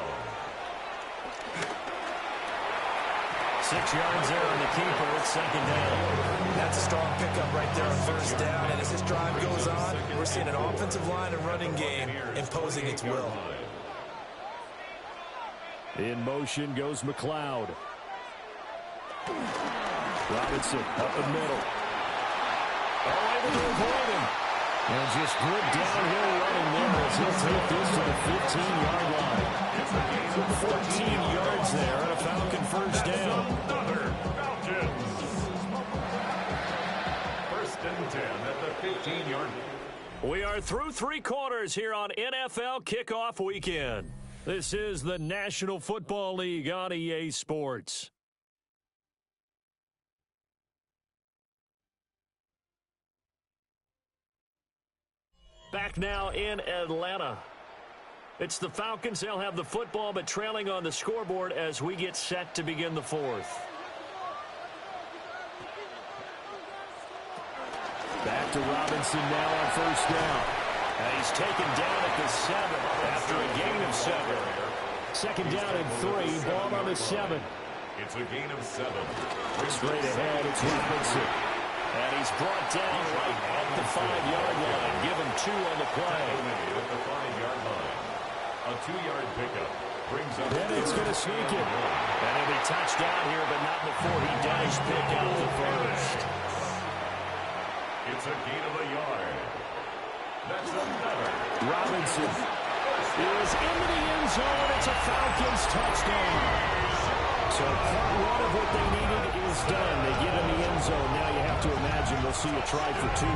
H: 6 yards there on the keeper. It's second down.
J: That's a strong pickup right there on first down. And as this drive goes on, we're seeing an offensive line and running game imposing its will.
H: In motion goes McLeod. Robinson up the middle. Oh, able to avoid him. And just good downhill running there as he'll take this to the 15-yard line. 14 yards there and a Falcon first down.
D: Another Falcons. First and 10 at the 15-yard line.
H: We are through three quarters here on NFL Kickoff Weekend. This is the National Football League on EA Sports. Back now in Atlanta. It's the Falcons. They'll have the football, but trailing on the scoreboard as we get set to begin the fourth. Back to Robinson now on first down. And he's taken down at the 7 after a gain of 7. Second down and 3. Ball on the 7.
D: It's a gain of 7.
H: Straight ahead, it's Robinson. And he's brought down right at the 5-yard line. Give him 2 on the play.
D: At the 5-yard line. A 2-yard pickup brings up.
H: Then it's going to sneak it. And he'll be touched down here, but not before he does pick out the first.
D: It's a gain of a yard. That's another.
H: Robinson is into the end zone. It's a Falcons touchdown. So part one of what they needed is done. They get in the end zone. Now you have to imagine we'll see a try for 2.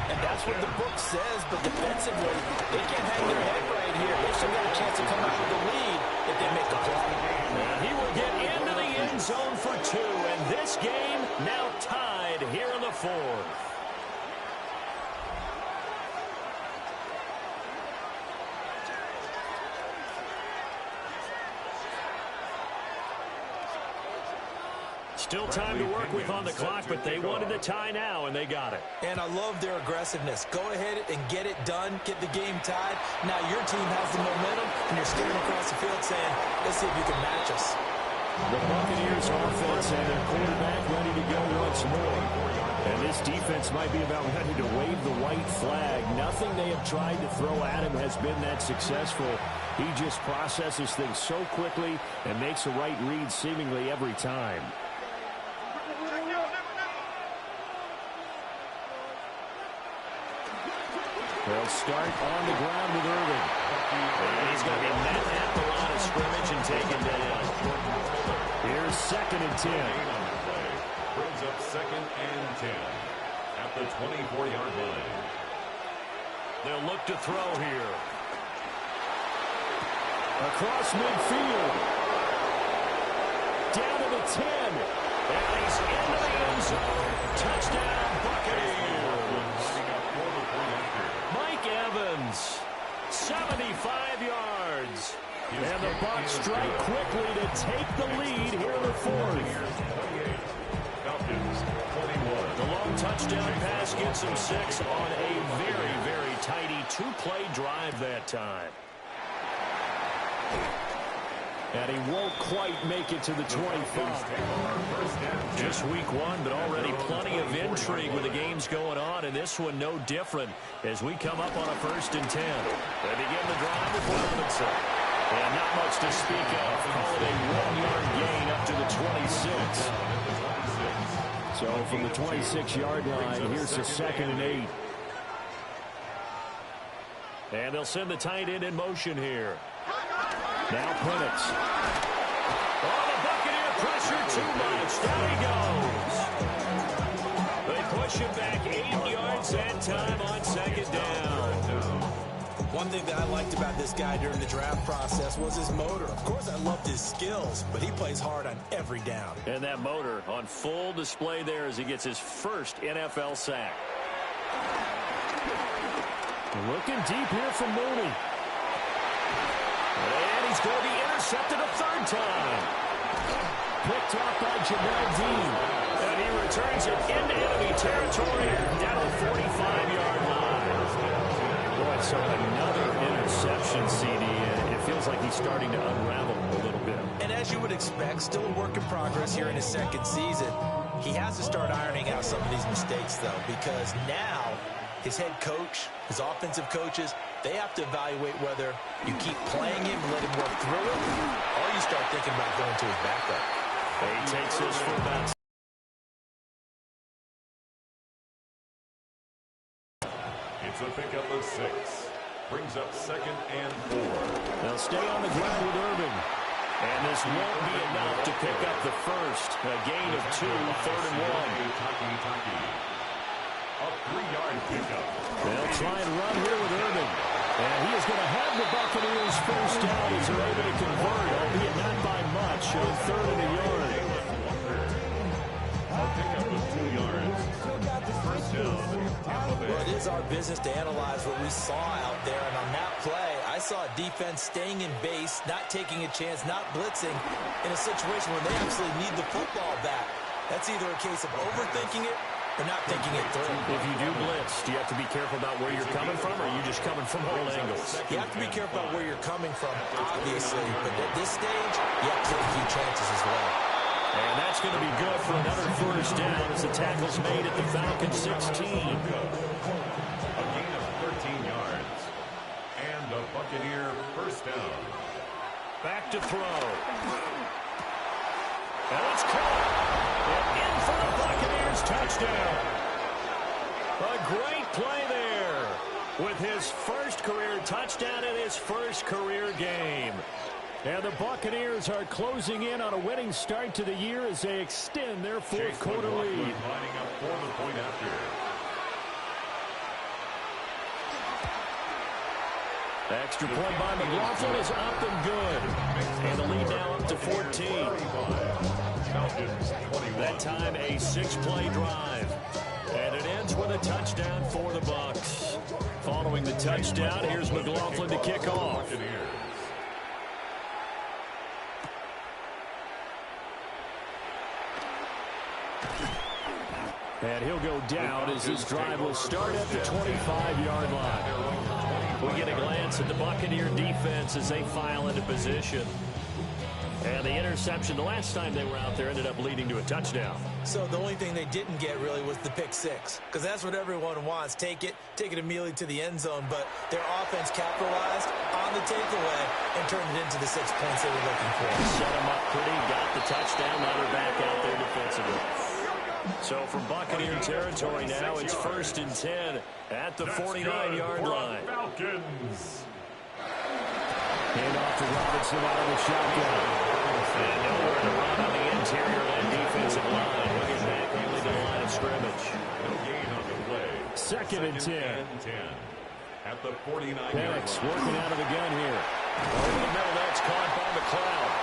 J: And that's what the book says, but defensively, they can't hang their head right here. They still got a chance to come out with the lead if they make the play.
H: And he will get into the end zone for 2. And this game now tied here in the 4th. Still time to work with on the clock, but they wanted the tie now, and they got it.
J: And I love their aggressiveness. Go ahead and get it done, get the game tied. Now your team has the momentum, and you're staring across the field saying, let's see if you can match us.
H: The Buccaneers offense and their quarterback ready to go once more. And this defense might be about ready to wave the white flag. Nothing they have tried to throw at him has been that successful. He just processes things so quickly and makes a right read seemingly every time. They'll start on the ground with Irving. And he's going to be met at the line of scrimmage and taken down. Here's second and 10.
D: Brings up second and 10 at the 24-yard line.
H: They'll look to throw here. Across midfield. Down to the 10. And he's into the end zone. Touchdown, Buccaneers. Mike Evans, 75 yards. And the Bucs strike quickly to take the lead here in the 4th.
D: Falcons 21.
H: The long touchdown pass gets him 6 on a very, very tidy 2-play drive that time. And he won't quite make it to the 25. Just week 1, but already plenty of intrigue with the games going on, and this one no different as we come up on a 1st and 10. They begin the drive with Robinson. And not much to speak of. Call it a 1-yard gain up to the 26. So from the 26-yard line, here's the 2nd and 8. And they'll send the tight end in motion here. Now Penix. Oh, the Buccaneer pressure too much. Down he goes. They push him back 8 yards that time on 2nd down.
J: One thing that I liked about this guy during the draft process was his motor. Of course, I loved his skills, but he plays hard on every down.
H: And that motor on full display there as he gets his first NFL sack. Looking deep here from Mooney. And he's going to be intercepted a 3rd time. Picked off by Jamel Dean. And And he returns it into enemy territory down to the 45-yard line. Boy, so another interception, CD, and it feels like he's starting to unravel a little bit.
J: And as you would expect, still a work in progress here in his second season. He has to start ironing out some of these mistakes, though, because now his head coach, his offensive coaches, they have to evaluate whether you keep playing him and let him work through it, or you start thinking about going to his backup.
H: He takes this for about.
D: It's a pickup of 6. Brings up 2nd and 4.
H: They'll stay on the ground with Urban. And this won't be enough to pick up the first. A gain of 2, 3rd and 1.
D: A 3-yard pickup.
H: They'll try and run here with Urban. And he is going to have the Buccaneers first down as they're able to convert, albeit not by much, on 3rd and a yard.
D: A pickup of 2 yards. First down.
J: Well, it is our business to analyze what we saw out there, and on that play, I saw a defense staying in base, not taking a chance, not blitzing, in a situation where they absolutely need the football back. That's either a case of overthinking it or not thinking it through.
H: If you do blitz, do you have to be careful about where you're coming from, or are you just coming from all angles?
J: You have to be careful about where you're coming from, obviously, but at this stage, you have to take a few chances as well.
H: And that's going to be good for another first down as the tackle's made at the Falcons 16.
D: A gain of 13 yards. And a Buccaneer first down.
H: Back to throw. And it's caught. And in for the Buccaneers touchdown. A great play there with his first career touchdown in his first career game. And the Buccaneers are closing in on a winning start to the year as they extend their fourth quarter lead.
D: Lining up for the point after.
H: Extra point by McLaughlin is up and good. And the lead now up to 14. That time a 6-play drive. And it ends with a touchdown for the Bucs. Following the touchdown, here's McLaughlin to kick off. And he'll go down as this drive will start at the 25-yard line. We get a glance at the Buccaneer defense as they file into position. And the interception the last time they were out there ended up leading to a touchdown.
J: So the only thing they didn't get really was the pick 6, because that's what everyone wants. Take it immediately to the end zone, but their offense capitalized on the takeaway and turned it into the 6 points they were looking for.
H: Set them up pretty, got the touchdown, now they're back out there defensively. So from Buccaneer territory now, it's 1st and 10 at the 49-yard line.
D: Falcons.
H: Hand off to Robinson out of the shotgun. And nowhere to run on the interior of that defensive line. We'll get back only to the line of scrimmage.
D: No gain on the play.
H: 2nd and 10.
D: At the 49-yard
H: Penix
D: line.
H: working out of the gun here. Over the middle, that's caught by McLeod.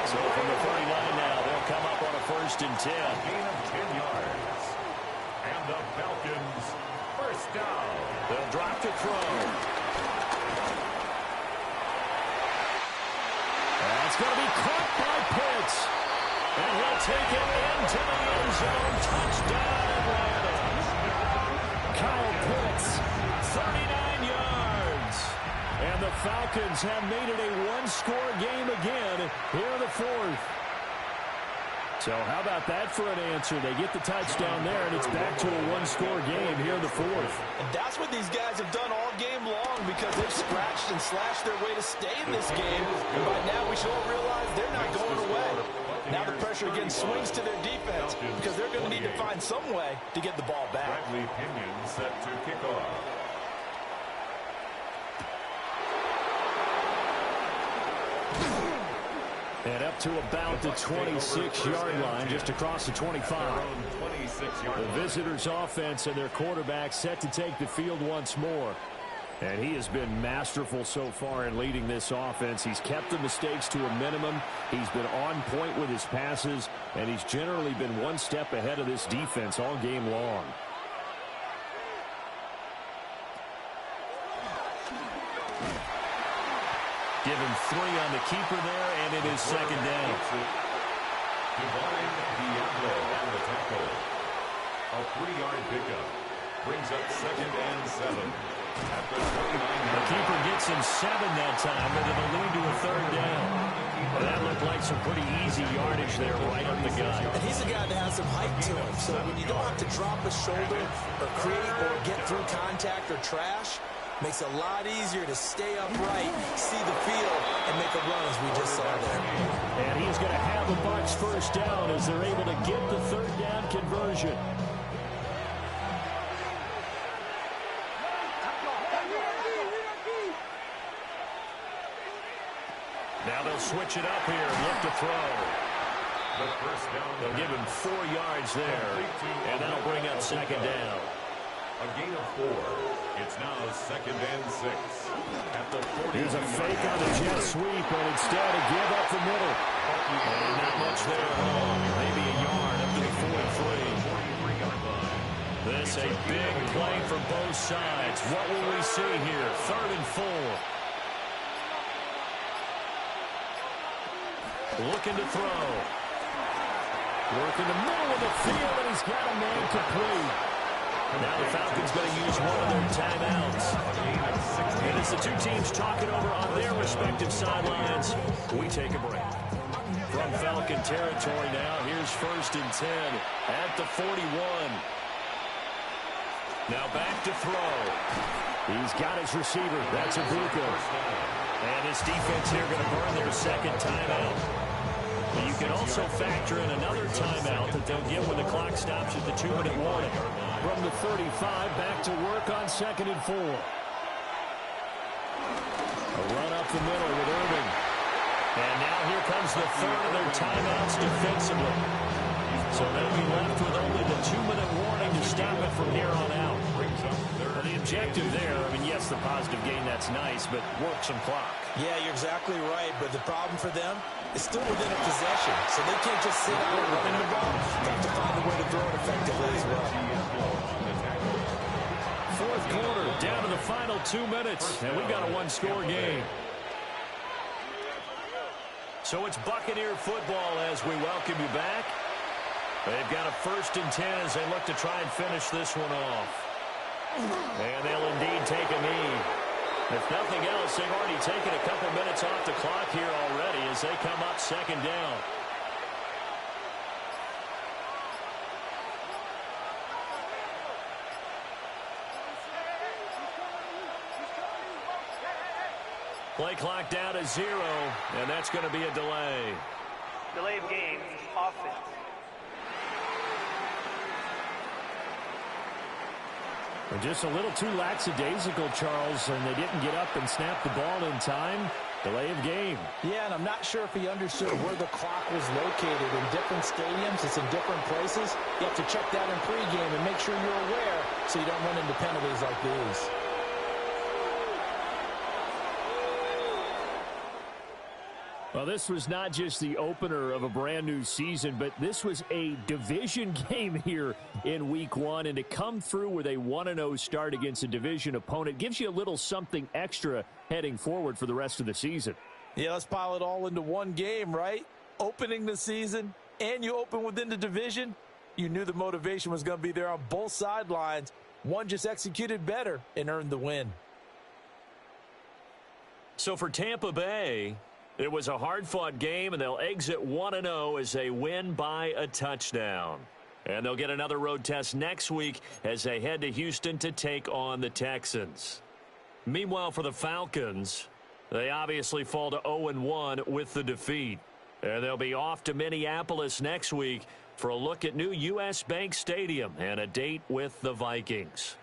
H: So from the 39 now, they'll come up on a 1st and 10.
D: Gain of 10 yards. And the Falcons first down.
H: They'll drop to throw. That's going to be caught by Pitts. And he'll take it into the end zone. Touchdown, Atlanta. Kyle Pitts, 39 yards. And the Falcons have made it a one-score game again here in the 4th. So how about that for an answer? They get the touchdown there, and it's back to a one-score game here in the 4th.
J: And that's what these guys have done all game long, because they've scratched and slashed their way to stay in this game. And by now we should all realize they're not going away. Now the pressure again swings to their defense, because they're going to need to find some way to get the ball back.
D: Bradley Pinion set to kick off.
H: And up to about the 26-yard line, just across the 25. The visitors' offense and their quarterback set to take the field once more. And he has been masterful so far in leading this offense. He's kept the mistakes to a minimum. He's been on point with his passes, and he's generally been one step ahead of this defense all game long. Give him 3 on the keeper there, and it is 2nd down.
D: Divine Diablo on the tackle. A 3-yard pickup brings up 2nd and 7 at the 29.
H: The keeper gets him 7 that time, but it'll lead to a 3rd down. Well, that looked like some pretty easy yardage there right up the gut.
J: And he's a guy that has some height to him, so when you don't have to drop a shoulder or create or get through contact or trash, makes it a lot easier to stay upright, see the field, and make a run as we just saw there.
H: And he's going to have a Bucs 1st down as they're able to get the 3rd down conversion. Now they'll switch it up here and look to throw. They'll give him 4 yards there, and that'll bring up 2nd down.
D: A gain of 4. It's now 2nd and 6 at the 40.
H: Here's a fake on the jet sweep, and instead a give up the middle. And not much there at all. Maybe a yard up to the 43-yard line. This a big play for both sides. What will we see here? 3rd and 4. Looking to throw. Working the middle of the field, and he's got a man complete. Now the Falcons going to use one of their timeouts. And as the two teams talk it over on their respective sidelines, we take a break. From Falcon territory now, here's 1st and 10 at the 41. Now back to throw. He's got his receiver. That's Ibuka. And this defense here going to burn their 2nd timeout. But you can also factor in another timeout that they'll get when the clock stops at the 2-minute warning. From the 35, back to work on 2nd and 4. A run up the middle with Irving. And now here comes the 3rd of their timeouts defensively. So they'll be left with only the 2-minute warning to stop it from here on out. Well, the objective there, I mean, yes, the positive gain, that's nice, but work some clock.
J: Yeah, you're exactly right, but the problem for them is still within a possession, so they can't just sit out and running the ball. They have to find a way to throw it effectively as well.
H: 4th quarter, down to the final 2 minutes, and we've got a 1-score game. So it's Buccaneer football as we welcome you back. They've got a 1st and 10 as they look to try and finish this one off. And they'll indeed take a knee. If nothing else, they've already taken a couple minutes off the clock here already as they come up 2nd down. Play clock down to 0, and that's going to be a delay.
K: Delay of game, offense.
H: They're just a little too lackadaisical, Charles, and they didn't get up and snap the ball in time. Delay of game.
I: Yeah, and I'm not sure if he understood where the clock was located. In different stadiums, it's in different places. You have to check that in pregame and make sure you're aware so you don't run into penalties like these.
H: Well, this was not just the opener of a brand new season, but this was a division game here in week 1. And to come through with a 1-0 start against a division opponent gives you a little something extra heading forward for the rest of the season.
I: Yeah, let's pile it all into one game, right? Opening the season, and you open within the division. You knew the motivation was going to be there on both sidelines. One just executed better and earned the win.
H: So for Tampa Bay, it was a hard-fought game, and they'll exit 1-0 as they win by a touchdown. And they'll get another road test next week as they head to Houston to take on the Texans. Meanwhile, for the Falcons, they obviously fall to 0-1 with the defeat. And they'll be off to Minneapolis next week for a look at new U.S. Bank Stadium and a date with the Vikings.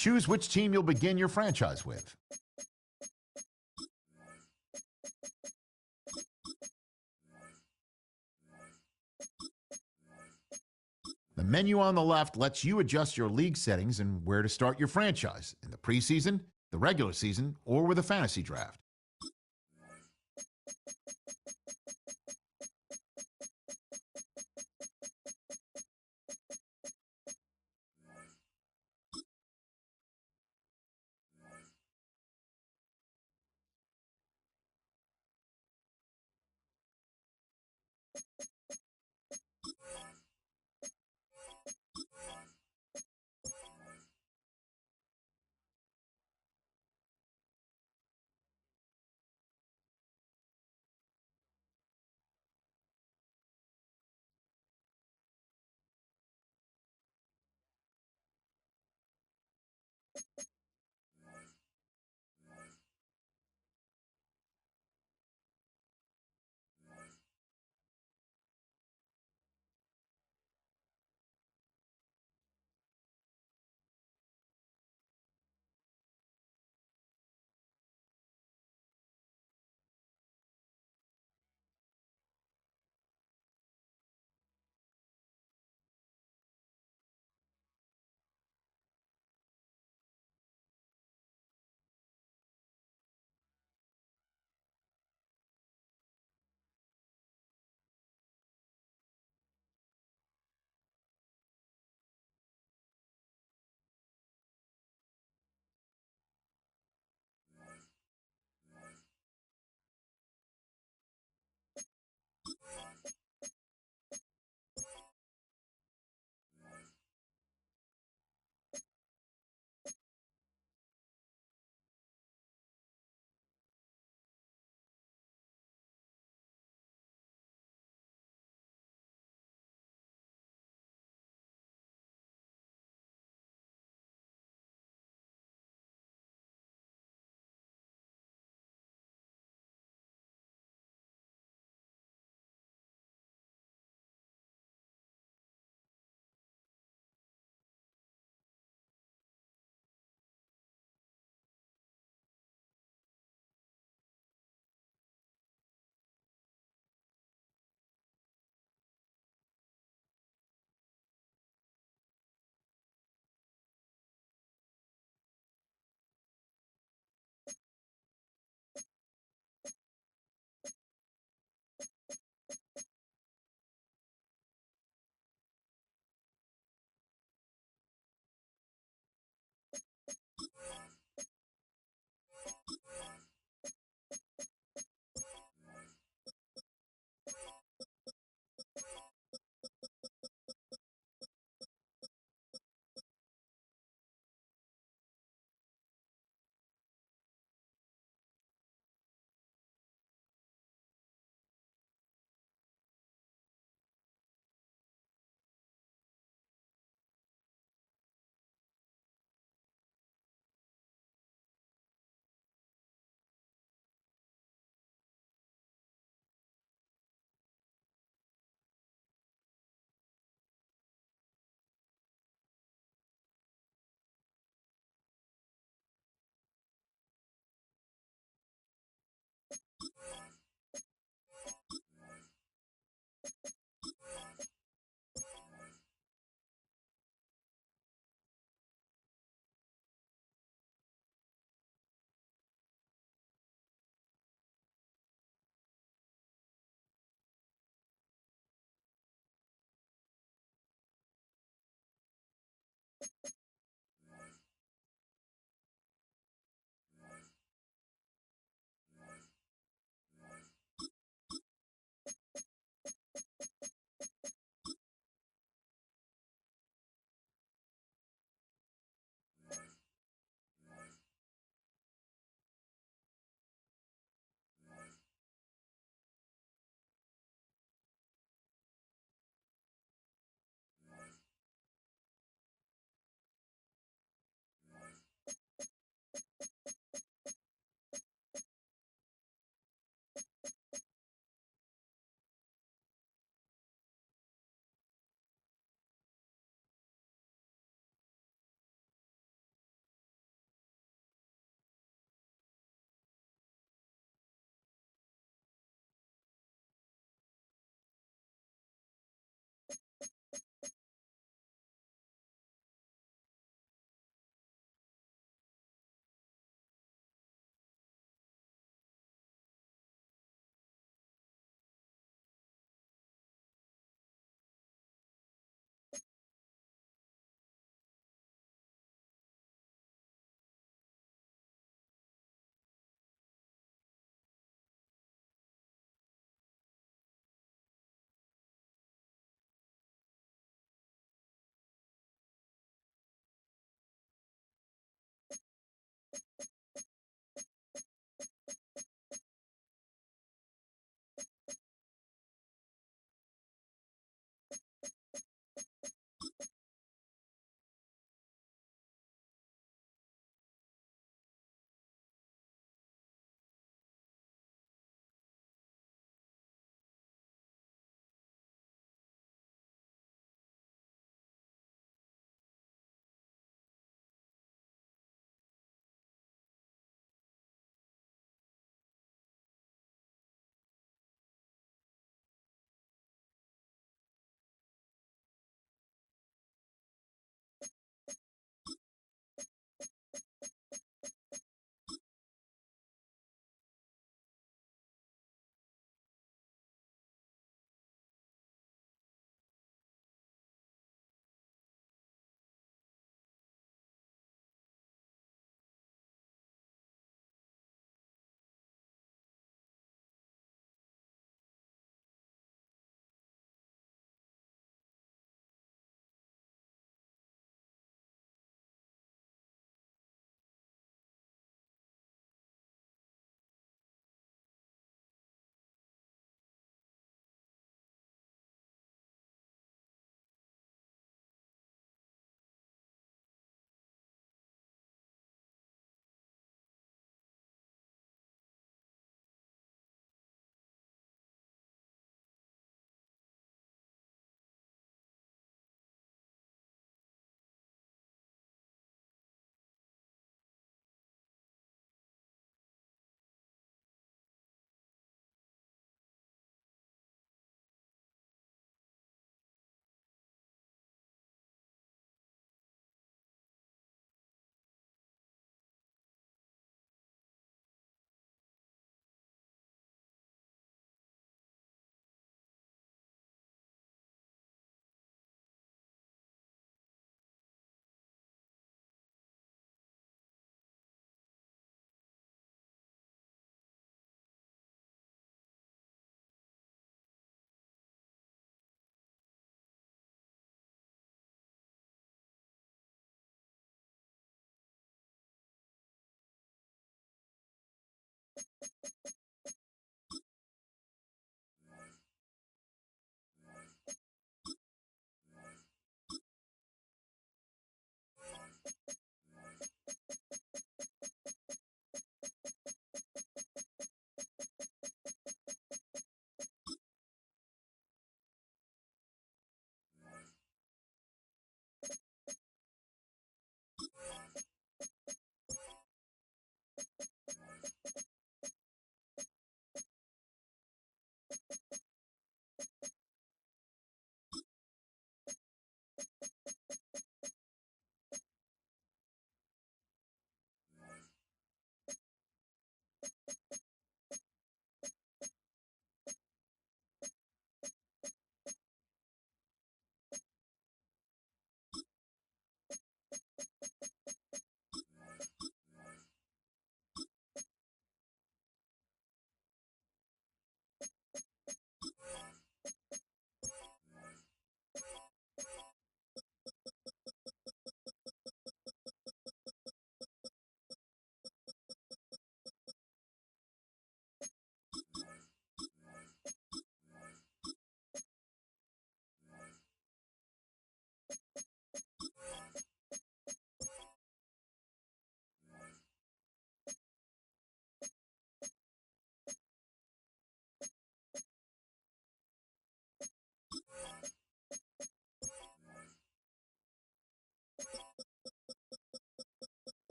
L: Choose which team you'll begin your franchise with. The menu on the left lets you adjust your league settings and where to start your franchise, in the preseason, the regular season, or with a fantasy draft.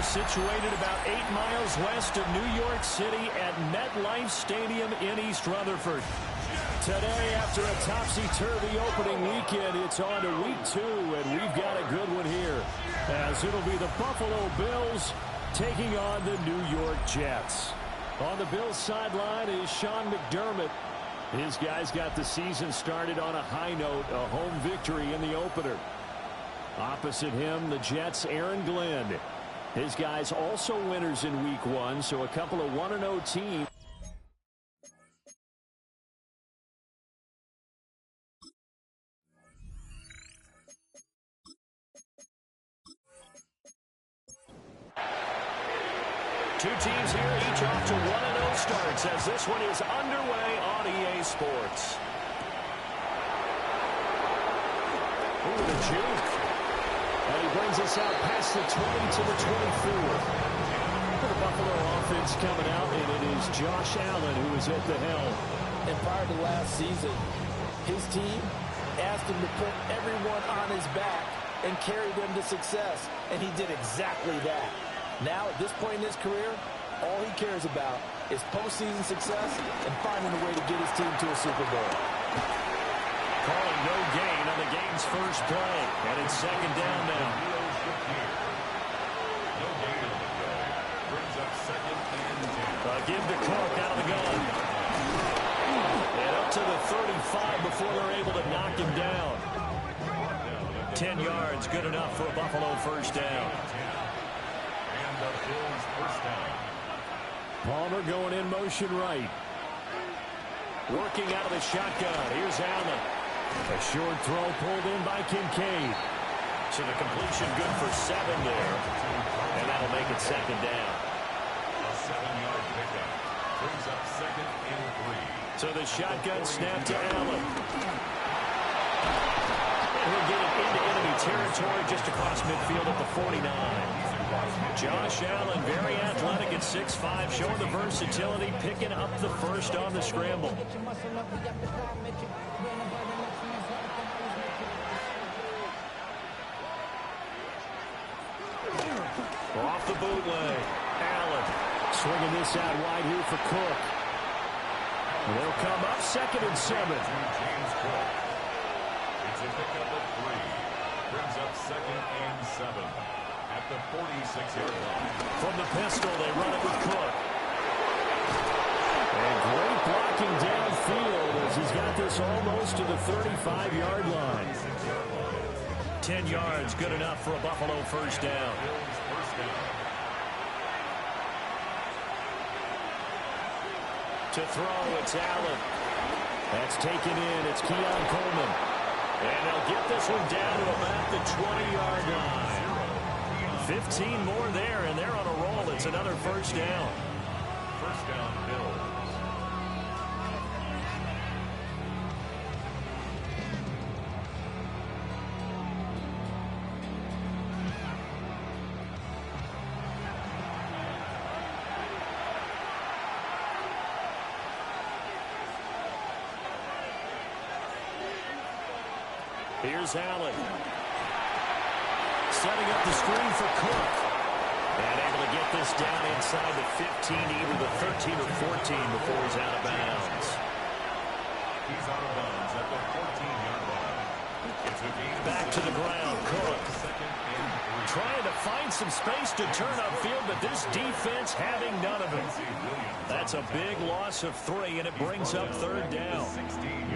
H: situated about 8 miles west of New York City at MetLife Stadium in East Rutherford. Today, after a topsy-turvy opening weekend, it's on to week 2, and we've got a good one here, as it'll be the Buffalo Bills taking on the New York Jets. On the Bills sideline is Sean McDermott. His guys got the season started on a high note, a home victory in the opener. Opposite him, the Jets' Aaron Glenn. His guys also winners in week 1, so a couple of 1-0 teams. Two teams here, each off to 1-0 starts as this one is underway on EA Sports. Ooh, the juke. And he brings us out past the 20 to the 24. For the Buffalo offense coming out, and it is Josh Allen who is at the helm.
I: And prior to last season, his team asked him to put everyone on his back and carry them to success, and he did exactly that. Now, at this point in his career, all he cares about is postseason success and finding a way to get his team to a Super Bowl.
H: Calling no gain on the game's first play, and it's second down now.
D: No gain on the play. Brings up second and 10.
H: Give to Cook out of the gun. And up to the 35 before they're able to knock him down. 10 yards, good enough for a Buffalo first down.
D: And the Bills first down.
H: Palmer going in motion right. Working out of the shotgun. Here's Allen. A short throw pulled in by Kincaid. So the completion good for 7 there. And that'll make it second down.
D: A 7-yard pickup. Brings up second and 3.
H: So the shotgun snap to Allen. And we'll get it into enemy territory just across midfield at the 49. Josh Allen, very athletic at 6'5", showing the versatility, picking up the first on the scramble. Off the bootleg. Allen swinging this out wide here for Cook. They'll come up second and 7.
D: James Cook. It's a pickup of 3. Brings up second and 7 at the 46-yard line.
H: From the pistol, they run it with Cook. And great blocking downfield as he's got this almost to the 35-yard line. 10 yards, good enough for a Buffalo first down. To throw, it's Allen. That's taken in. It's Keon Coleman. And they'll get this one down to about the 20-yard line. 15 more there, and they're on a roll. It's another first down.
D: First down, Bills.
H: Here's Allen. Setting up the screen for Cook. And able to get this down inside the 15, either the 13 or 14 before he's out of bounds.
D: He's out of bounds at the 14-yard line. It's a gain
H: back to the ground. Cook.
D: Second and 3.
H: Trying to find some space to turn upfield, but this defense having none of it. That's a big loss of 3, and it brings up third down.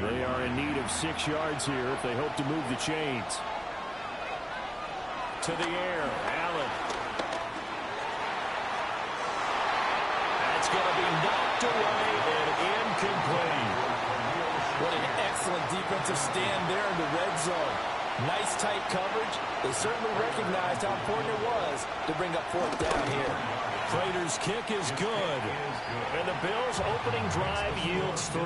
H: They are in need of 6 yards here if they hope to move the chains. To the air, Allen. That's going to be knocked away and incomplete.
I: What an excellent defensive stand there in the red zone. Nice tight coverage. They certainly recognized how important it was to bring up fourth down here.
H: Prater's kick is good. And the Bills' opening drive yields 3.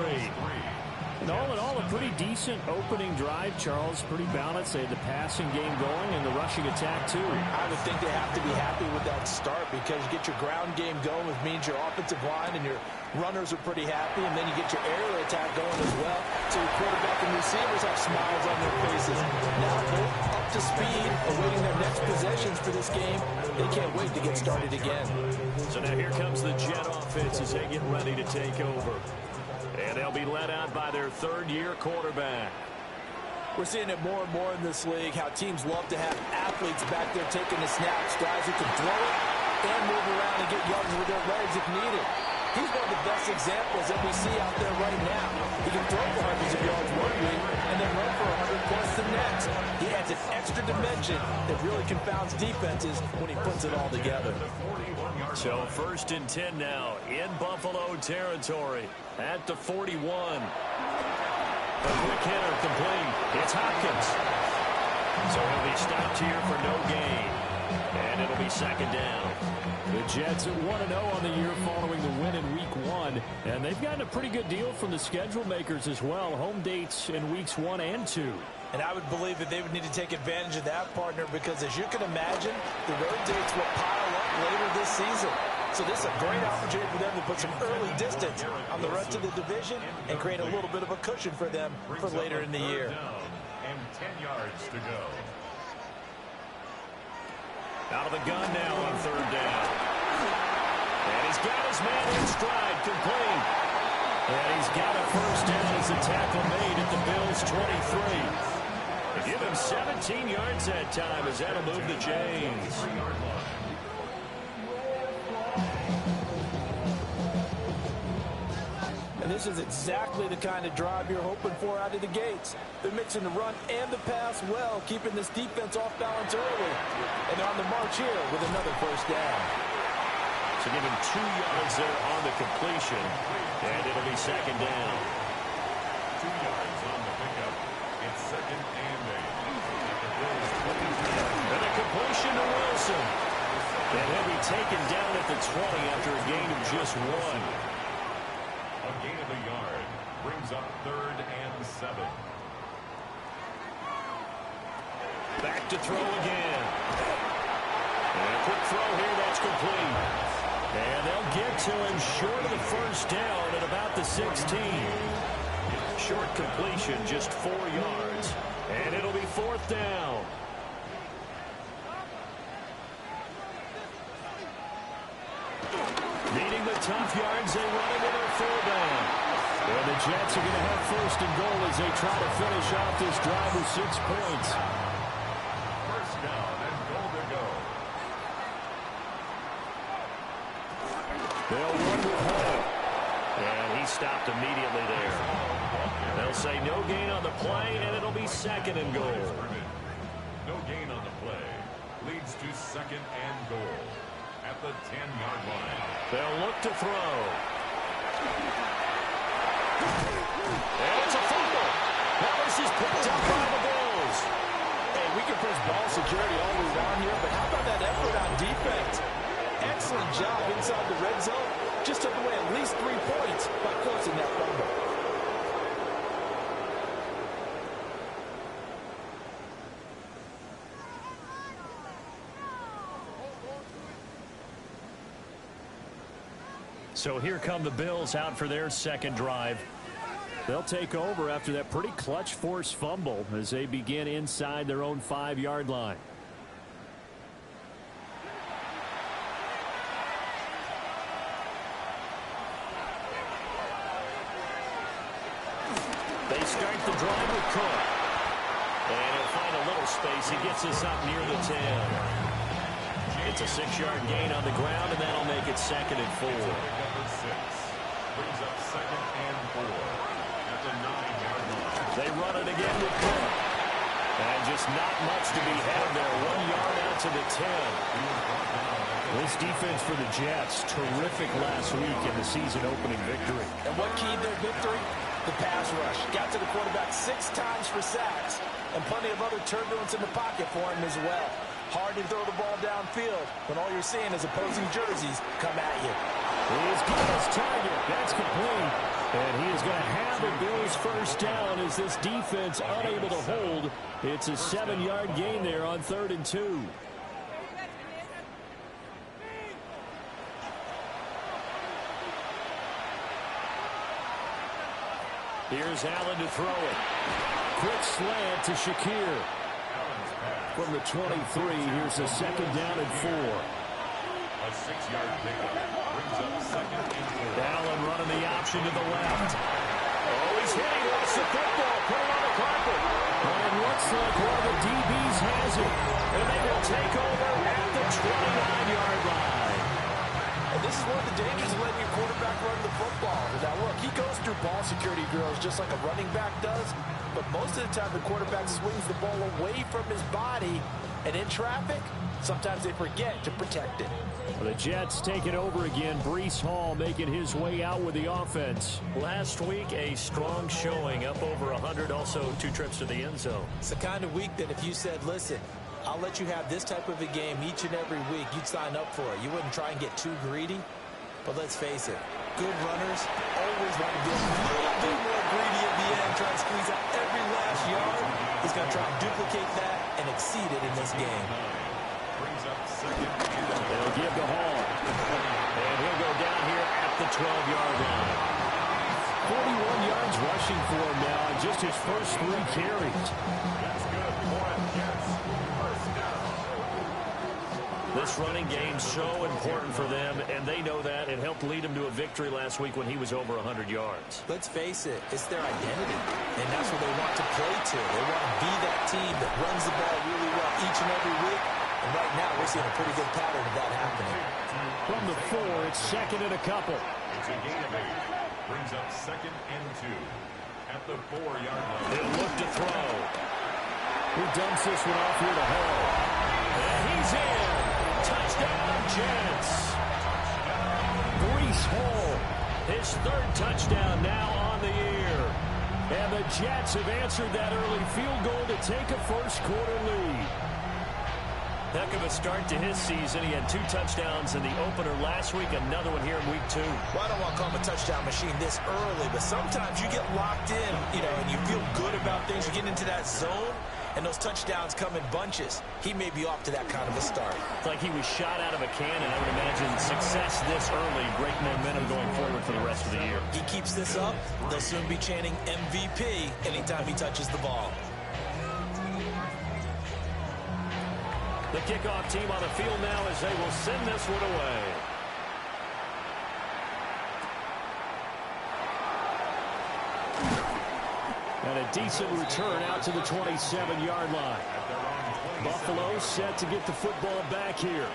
H: And all in all, a pretty decent opening drive, Charles. Pretty balanced. They had the passing game going and the rushing attack, too.
I: I would think they have to be happy with that start because you get your ground game going, which means your offensive line and your runners are pretty happy, and then you get your aerial attack going as well. So your quarterback and receivers have smiles on their faces. Now they're up to speed, awaiting their next possessions for this game. They can't wait to get started again.
H: So now here comes the Jet offense as they get ready to take over. And they'll be led out by their third-year quarterback.
I: We're seeing it more and more in this league, how teams love to have athletes back there taking the snaps, guys who can throw it and move around and get yards with their legs if needed. He's one of the best examples that we see out there right now. He can throw for hundreds of yards one week and then run for 100-plus the next. He adds an extra dimension that really confounds defenses when he puts it all together.
H: So 1st and 10 now in Buffalo territory at the 41. A quick hitter complete. It's Hopkins. So he'll be stopped here for no gain. And it'll be 2nd down.
M: The Jets at 1-0 on the year following the win in Week 1. And they've gotten a pretty good deal from the schedule makers as well. Home dates in Weeks 1 and 2.
J: And I would believe that they would need to take advantage of that, partner, because as you can imagine, the road dates will pile up later this season. So this is a great opportunity for them to put some early distance on the rest of the division and create a little bit of a cushion for them for later in the year.
D: And 10 yards to go.
H: Out of the gun now on 3rd down. And he's got his man in stride, complete. And he's got a 1st down as the tackle made at the Bills' 23. Give him 17 yards that time as that'll move the chains.
I: And this is exactly the kind of drive you're hoping for out of the gates. They're mixing the run and the pass well, keeping this defense off balance early. And they're on the march here with another 1st down.
H: So give him 2 yards there on the completion, and it'll be 2nd down.
D: 2 yards on the pickup. It's 2nd and 8.
H: And a completion to Wilson. And he'll be taken down at the 20 after a gain of just 1.
D: A gain of a yard brings up 3rd and 7.
H: Back to throw again. And a quick throw here, that's complete. And they'll get to him short of the 1st down at about the 16. Short completion, just 4 yards. And it'll be 4th down. Needing the tough yards, they run it in a 4-down. And the Jets are going to have 1st and goal as they try to finish off this drive with 6 points.
D: 1st down and goal to go.
H: They'll run with Hunt. And he stopped immediately there. They'll say no gain on the play, and it'll be 2nd and goal.
D: No gain on the play. Leads to 2nd and goal at the 10-yard line.
H: They'll look to throw. And it's a fumble. Now this is picked up by the Bills.
I: Hey, we can press ball security all we want here, but how about that effort on defense? Excellent job inside the red zone. Just took away at least 3 points by forcing that fumble.
H: So here come the Bills out for their 2nd drive. They'll take over after that pretty clutch forced fumble as they begin inside their own 5-yard line. They start the drive with Cook. And he'll find a little space. He gets us up near the 10. It's a 6-yard gain on the ground, and that'll make it 2nd and 4.
D: Number 6 brings up 2nd and 4 at the 9-yard line.
H: They run it again with Cook. And just not much to be had there. 1 yard out to the 10. This defense for the Jets, terrific last week in the season-opening victory.
I: And what keyed their victory? The pass rush. Got to the quarterback 6 times for sacks. And plenty of other turbulence in the pocket for him as well. Hard to throw the ball downfield when all you're seeing is opposing jerseys come at you.
H: He's got his target. That's complete. And he is going to have the Bills' 1st down as this defense unable to hold. It's a 7-yard gain there on 3rd and 2. Here's Allen to throw it. Quick slant to Shakir.
D: Allen's pass
H: From the 23, here's a second down and 4.
D: A 6-yard pickup brings up second and 4.
H: Allen running the option to the left. Oh, he's hit. He lost the football. Put it on the carpet. But it looks like one of the DBs has it. And they will take over at the 29-yard line.
I: And this is one of the dangers of letting your quarterback run the football. Now, look, he goes through ball security drills just like a running back does. But most of the time, the quarterback swings the ball away from his body. And in traffic, sometimes they forget to protect it.
H: The Jets take it over again. Breece Hall making his way out with the offense.
M: Last week, a strong showing, up over 100, also 2 trips to the end zone.
J: It's the kind of week that if you said, listen, I'll let you have this type of a game each and every week, you'd sign up for it. You wouldn't try and get too greedy. But let's face it, good runners always want to be a little bit more greedy at the end, try to squeeze out every last yard. He's going to try and duplicate that and exceed it in this game.
D: Brings up second and 8.
H: They'll give to Hall. And he'll go down here at the 12-yard line. 41 yards rushing for him now on just his first 3 carries.
D: That's good. One gets first down.
H: This running game so important for them, and they know that. It helped lead them to a victory last week when he was over 100 yards.
J: Let's face it, it's their identity, and that's what they want to play to. They want to be that team that runs the ball really well each and every week, and right now we're seeing a pretty good pattern of that happening.
H: From the 4, it's second and a couple.
D: It's a gain of 8. Brings up second and 2 at the 4-yard line.
H: He'll look to throw. He dumps this one off here to Hall. And he's in. Touchdown, Jets. Breece Hall, his 3rd touchdown now on the year. And the Jets have answered that early field goal to take a first-quarter lead.
M: Heck of a start to his season. He had 2 touchdowns in the opener last week, another one here in week 2.
J: Well, I don't want to call him a touchdown machine this early, but sometimes you get locked in, and you feel good about things. You get into that zone, and those touchdowns come in bunches. He may be off to that kind of a start.
M: It's like he was shot out of a cannon. I would imagine success this early, great momentum going forward for the rest of the year.
J: He keeps this up, they'll soon be chanting MVP anytime he touches the ball.
M: The kickoff team on the field now as they will send this one away.
H: And a decent return out to the 27-yard line. Buffalo set to get the football back here.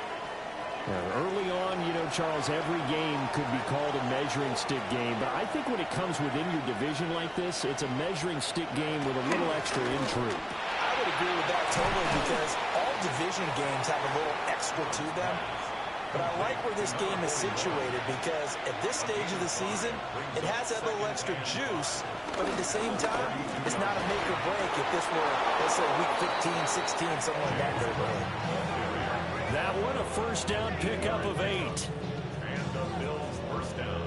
H: Early on, Charles, every game could be called a measuring stick game. But I think when it comes within your division like this, it's a measuring stick game with a little extra intrigue.
J: I would agree with that totally because all division games have a little extra to them. But I like where this game is situated because at this stage of the season, it has that little extra juice. But at the same time, it's not a make or break if this were, let's say, week 15, 16, something like that neighborhood.
H: That one a first down pickup of 8.
D: And the Bills first down.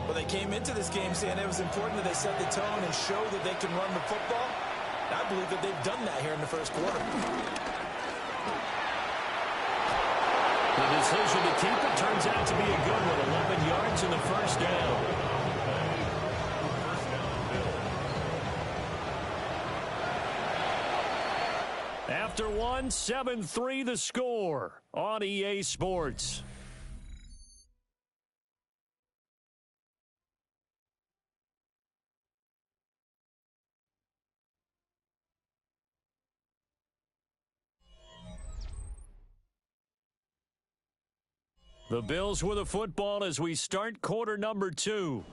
J: Well, they came into this game saying it was important that they set the tone and show that they can run the football. I believe that they've done that here in the first quarter.
H: The decision to keep it turns out to be a good one. 11 yards in the first down. After one, 7-3 the score on EA Sports. The Bills with a football as we start quarter number 2.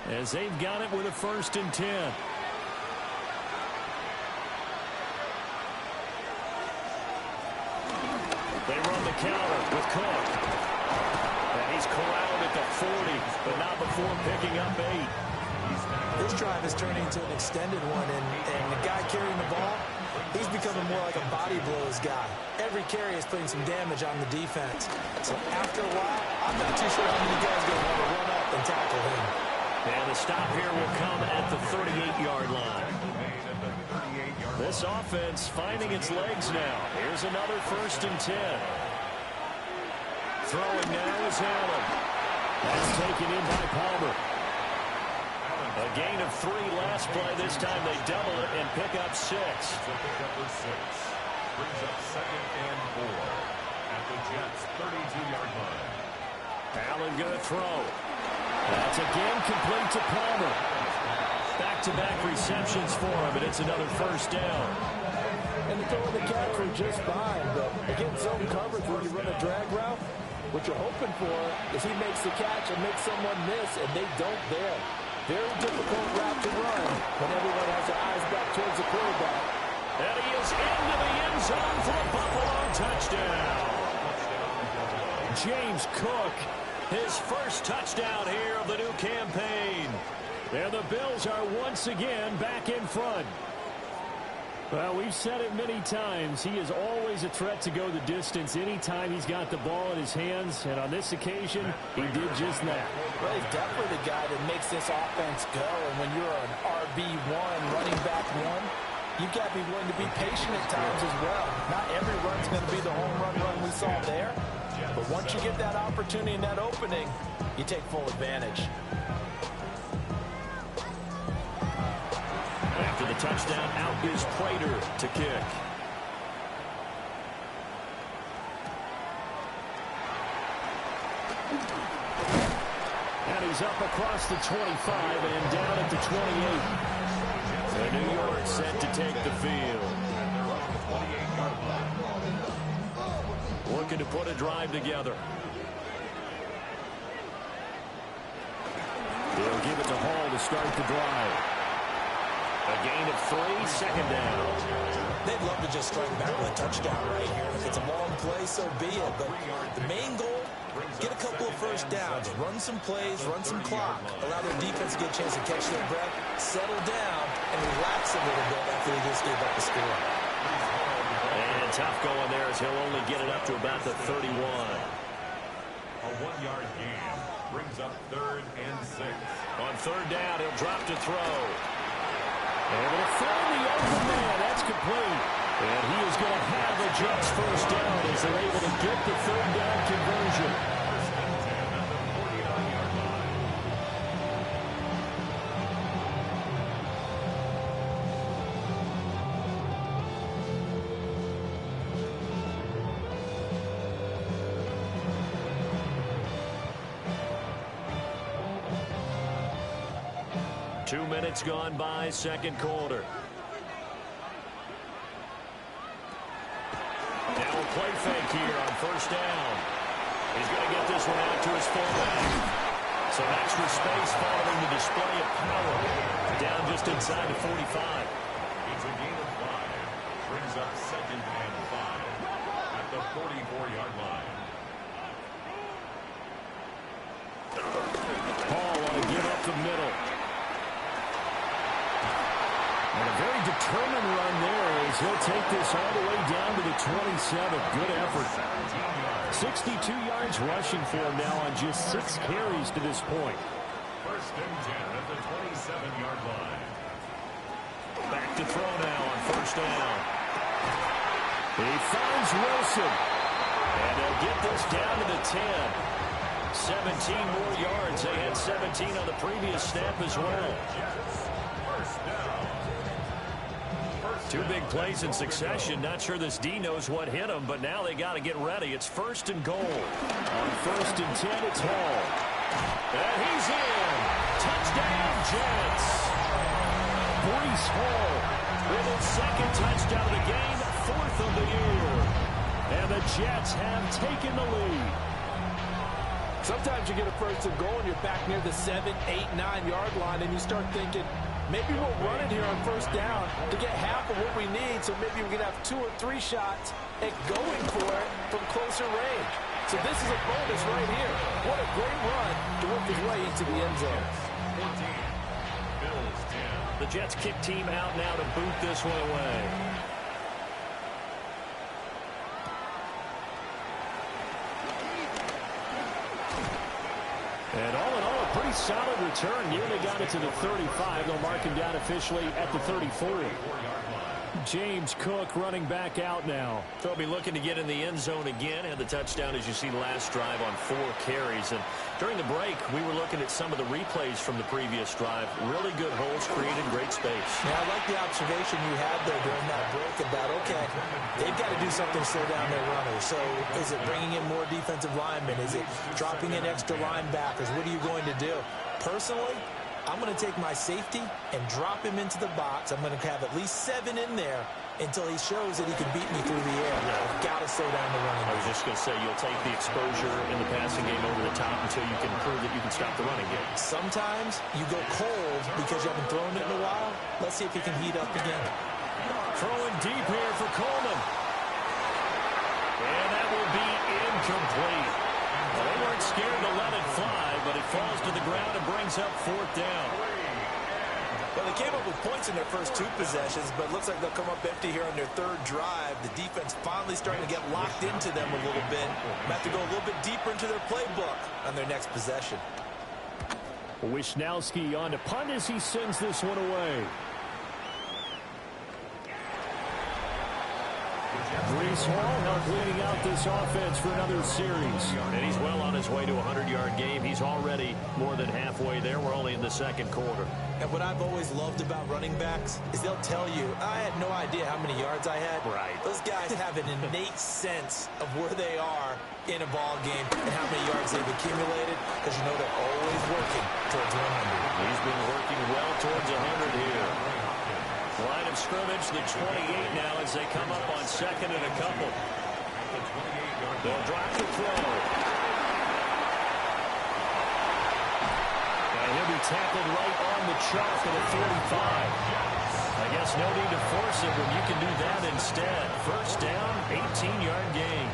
H: As they've got it with a 1st and 10. They run the counter with Cook. And he's corralled at the 40, but not before picking up 8.
J: This drive is turning into an extended one, and the guy carrying the ball, he's becoming more like a body blows guy. Every carry is putting some damage on the defense. So after a while, I'm not too sure how many guys are going to want to run up and tackle him.
H: And the stop here will come at the 38-yard line. This offense finding its legs now. Here's another 1st and 10. Throwing now is Allen. That's taken in by Palmer. A gain of 3 last play. This time they double it and pick up 6.
D: So pick up for 6. Brings up 2nd and 4 at the Jets' 32-yard line.
H: Allen going to throw. That's again complete to Palmer. Back-to-back receptions for him, and it's another first down.
I: And the throw in the catch was just fine, but against zone coverage when you run a drag route, what you're hoping for is he makes the catch and makes someone miss, and they don't there. Very difficult route to run when everyone has their eyes back towards the quarterback.
H: And he is into the end zone for a Buffalo touchdown. James Cook, his first touchdown here of the new campaign. And the Bills are once again back in front.
M: Well, we've said it many times. He is always a threat to go the distance anytime he's got the ball in his hands. And on this occasion, he did just that.
I: Well, he's definitely the guy that makes this offense go. And when you're an RB1, running back 1, you've got to be willing to be patient at times as well. Not every run's going to be the home run we saw there. But once you get that opportunity and that opening, you take full advantage.
H: After the touchdown, out is Prater to kick. And he's up across the 25 and down at the 28. The New York set to take the field. Looking to put a drive together. They'll give it to Hall to start the drive. A gain of 3, 2nd down.
J: They'd love to just strike back with a touchdown right here. If it's a long play, so be it. But the main goal, get a couple of first downs, run some plays, run some clock, allow their defense to get a chance to catch their breath, settle down, and relax a little bit after they just gave up the score.
H: And tough going there as he'll only get it up to about the 31.
D: A 1-yard gain brings up 3rd and 6.
H: On 3rd down, he'll drop to throw. Able to find the open man. That's complete. And he is going to have the Jets first down as they're able to get the 3rd down conversion.
D: First and 10 at the 49-yard line.
H: 2 minutes gone by, 2nd quarter. Now a play fake here on 1st down. He's going to get this one out to his fullback. Some extra space following the display of power. Down just inside the 45.
D: It's a gain of 5. Brings up 2nd and 5 at the 44-yard line.
H: Hall want to give up the middle. And a very determined run there as he'll take this all the way down to the 27. Good effort. 62 yards rushing for him now on just 6 carries to this point.
D: First and 10 at the 27-yard line.
H: Back to throw now on 1st down. He finds Wilson. And they'll get this down to the 10. 17 more yards. They had 17 on the previous snap as well.
D: First down.
H: 2 big plays in succession. Not sure this D knows what hit him, but now they got to get ready. It's 1st and goal. On 1st and 10, it's Hall. And he's in. Touchdown, Jets. Breece Hall with his 2nd touchdown of the game, 4th of the year. And the Jets have taken the lead.
I: Sometimes you get a 1st and goal and you're back near the 7, 8, 9-yard line, and you start thinking, maybe we'll run it here on 1st down to get half of what we need, so maybe we can have 2 or 3 shots at going for it from closer range. So this is a bonus right here. What a great run to work his way into the end zone.
D: 14. Bills 10.
H: The Jets kick team out now to boot this one away. And all in all, a pretty solid return. Nearly got it to the 35. They'll mark him down officially at the 34.
M: James Cook running back out now.
H: They'll be looking to get in the end zone again. Had the touchdown, as you see, last drive on 4 carries. And during the break, we were looking at some of the replays from the previous drive. Really good holes created, great space.
J: Yeah, I like the observation you had there during that break about, okay, they've got to do something to slow down their runners. So is it bringing in more defensive linemen? Is it dropping in extra linebackers? What are you going to do? Personally, I'm going to take my safety and drop him into the box. I'm going to have at least 7 in there until he shows that he can beat me through the air. I've got to slow down the running game.
H: I was just going to say, you'll take the exposure in the passing game over the top until you can prove that you can stop the running game.
J: Sometimes you go cold because you haven't thrown it in a while. Let's see if he can heat up again.
M: Throwing deep here for Coleman. And that will be incomplete. Well, they weren't scared to let it fly, but it falls to the ground and brings up 4th down.
J: Well, they came up with points in their first 2 possessions, but it looks like they'll come up empty here on their 3rd drive. The defense finally starting to get locked into them a little bit. Might have to go a little bit deeper into their playbook on their next possession.
M: Wisnowski on to punt as he sends this one away. Breece Hall helped leading out this offense for another series.
H: And he's well on his way to a 100-yard game. He's already more than halfway there. We're only in the 2nd quarter.
J: And what I've always loved about running backs is they'll tell you, I had no idea how many yards I had.
H: Right.
J: Those guys have an innate sense of where they are in a ball game and how many yards they've accumulated, because you know they're always working towards 100.
H: He's been working well towards 100 here. Line of scrimmage, the 28 now as they come up on 2nd and a couple. They'll drop the throw.
M: And he'll be tackled right on the chalk at a 45. I guess no need to force it when you can do that instead. 1st down, 18-yard gain.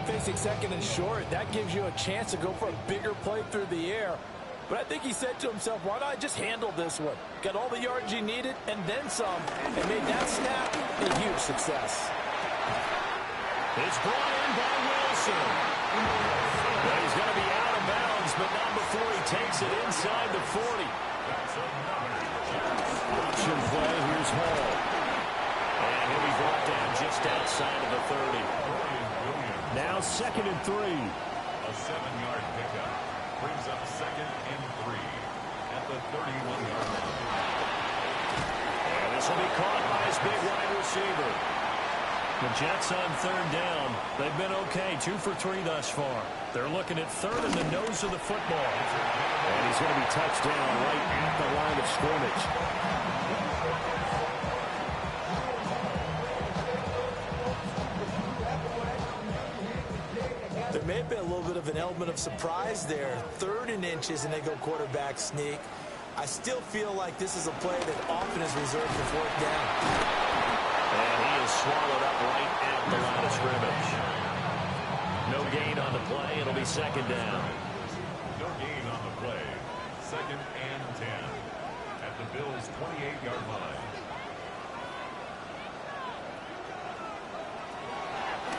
I: Facing 2nd and short, that gives you a chance to go for a bigger play through the air. But I think he said to himself, why not just handle this one? Got all the yards he needed and then some, and made that snap a huge success.
M: It's brought in by Wilson. Well, he's going to be out of bounds, but not before he takes it inside the 40. Option play, here's Hall.
H: And he'll be brought down just outside of the 30.
M: Now 2nd and 3.
D: A 7-yard pickup brings up 2nd and 3 at the 31-yard line.
H: And this will be caught by his big wide receiver.
M: The Jets on 3rd down. They've been okay, 2 for 3 thus far. They're looking at 3rd in the nose of the football. And he's going to be touched down right at the line of scrimmage.
J: There may have been a little bit of an element of surprise there. 3rd and inches, and they go quarterback sneak. I still feel like this is a play that often is reserved for 4th down.
H: And he is swallowed up right at the line of scrimmage. No gain on the play. It'll be 2nd down.
D: No gain on the play. 2nd and 10 at the Bills' 28-yard line.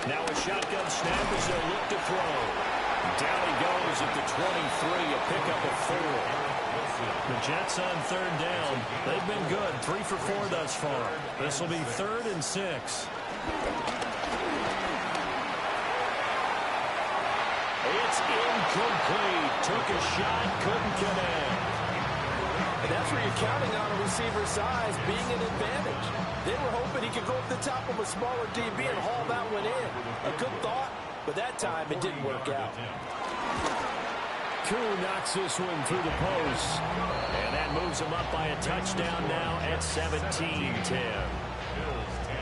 M: Now a shotgun snap as they look to throw. Down he goes at the 23, a pickup of 4. The Jets on 3rd down. They've been good, 3 for 4 thus far. This will be 3rd and 6. It's incomplete. Took a shot, couldn't connect.
I: And that's where you're counting on a receiver's size being an advantage. They were hoping he could go up the top of a smaller DB and haul that one in. A good thought, but that time it didn't work out.
M: Koo knocks this one through the post. And that moves him up by a touchdown now at 17-10.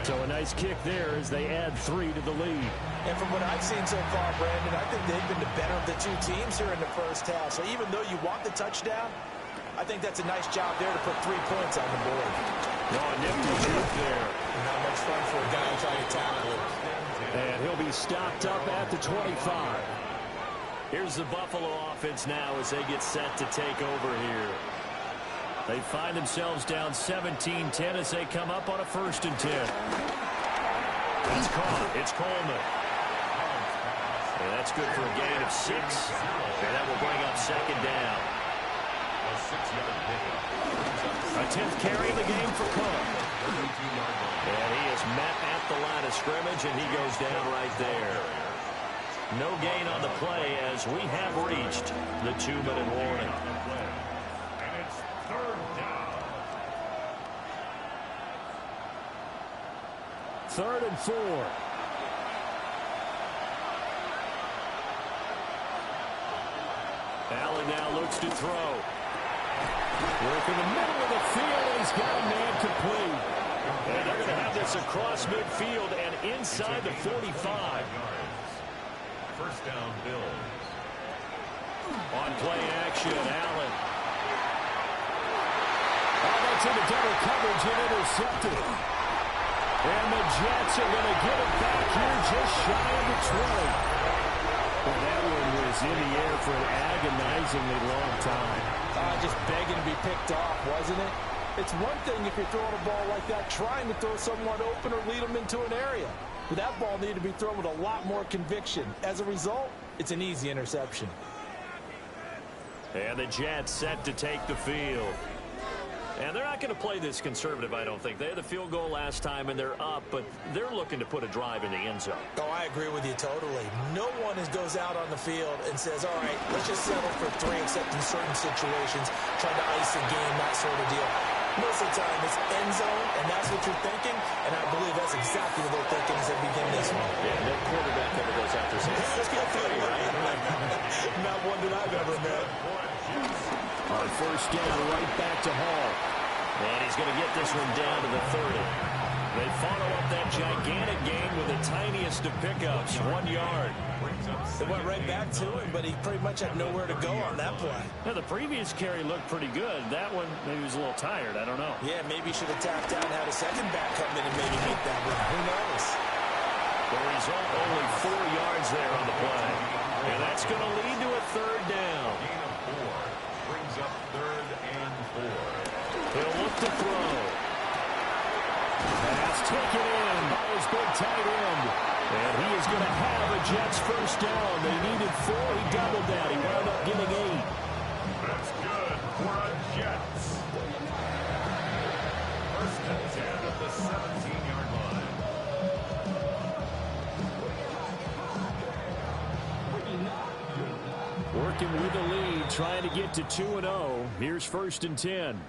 M: So a nice kick there as they add 3 to the lead.
J: And from what I've seen so far, Brandon, I think they've been the better of the 2 teams here in the first half. So even though you want the touchdown, I think that's a nice job there to put 3 points on the board.
M: No, nifty juke there.
J: Not much fun for a guy trying to tackle it.
M: And he'll be stopped up at the 25.
H: Here's the Buffalo offense now as they get set to take over here.
M: They find themselves down 17-10 as they come up on a 1st and 10.
H: It's caught. It's Coleman. And that's good for a gain of 6. And that will bring up second down.
D: A 6-yard pickup.
H: A 10th carry of the game for Cook. And he is met at the line of scrimmage, and he goes down right there. No gain on the play as we have reached the 2-minute warning.
D: And it's third down.
H: 3rd and 4. Allen now looks to throw. Work in the middle of the field, and he's got a man complete. And they're going to have this across midfield and inside the 45.
D: First down, Bills.
H: On play action, Allen. Oh, that's into double coverage and intercepted. And the Jets are going to get it back here just shy of the 20. Well, that one was in the air for an agonizingly long time.
I: Just begging to be picked off, wasn't it? It's one thing if you're throwing a ball like that, trying to throw someone open or lead them into an area. But that ball needed to be thrown with a lot more conviction. As a result, it's an easy interception.
H: And the Jets set to take the field. And they're not going to play this conservative, I don't think. They had the field goal last time, and they're up, but they're looking to put a drive in the end zone.
J: Oh, I agree with you totally. No one goes out on the field and says, all right, let's just settle for 3, except in certain situations, trying to ice a game, that sort of deal. Most of the time, it's end zone, and that's what you're thinking, and I believe that's exactly what they're thinking as they begin this one.
H: Yeah, no quarterback ever goes out there saying, let's get 3, right?
J: Not one that I've ever met.
H: On first down, right back to Hall. And he's going to get this one down to the 30. They follow up that gigantic gain with the tiniest of pickups, 1 yard.
J: It went right back to him, but he pretty much had nowhere to go on that play.
H: Now, the previous carry looked pretty good. That one, maybe he was a little tired. I don't know.
J: Yeah, maybe he should have tapped out and had a second back come in and maybe make that one. Who knows?
H: The result, only 4 yards there on the play. And that's going to lead to a third down.
D: Gain of 4 brings up 3rd and 4.
H: He'll look to throw. Pass taken in by his big tight end. And he is going to have a Jets first down. They needed 4. He doubled that. He wound up getting 8.
D: That's good for a Jets. First and 10 at the 17-yard line.
H: Working with the lead, trying to get to 2-0. Here's 1st and 10.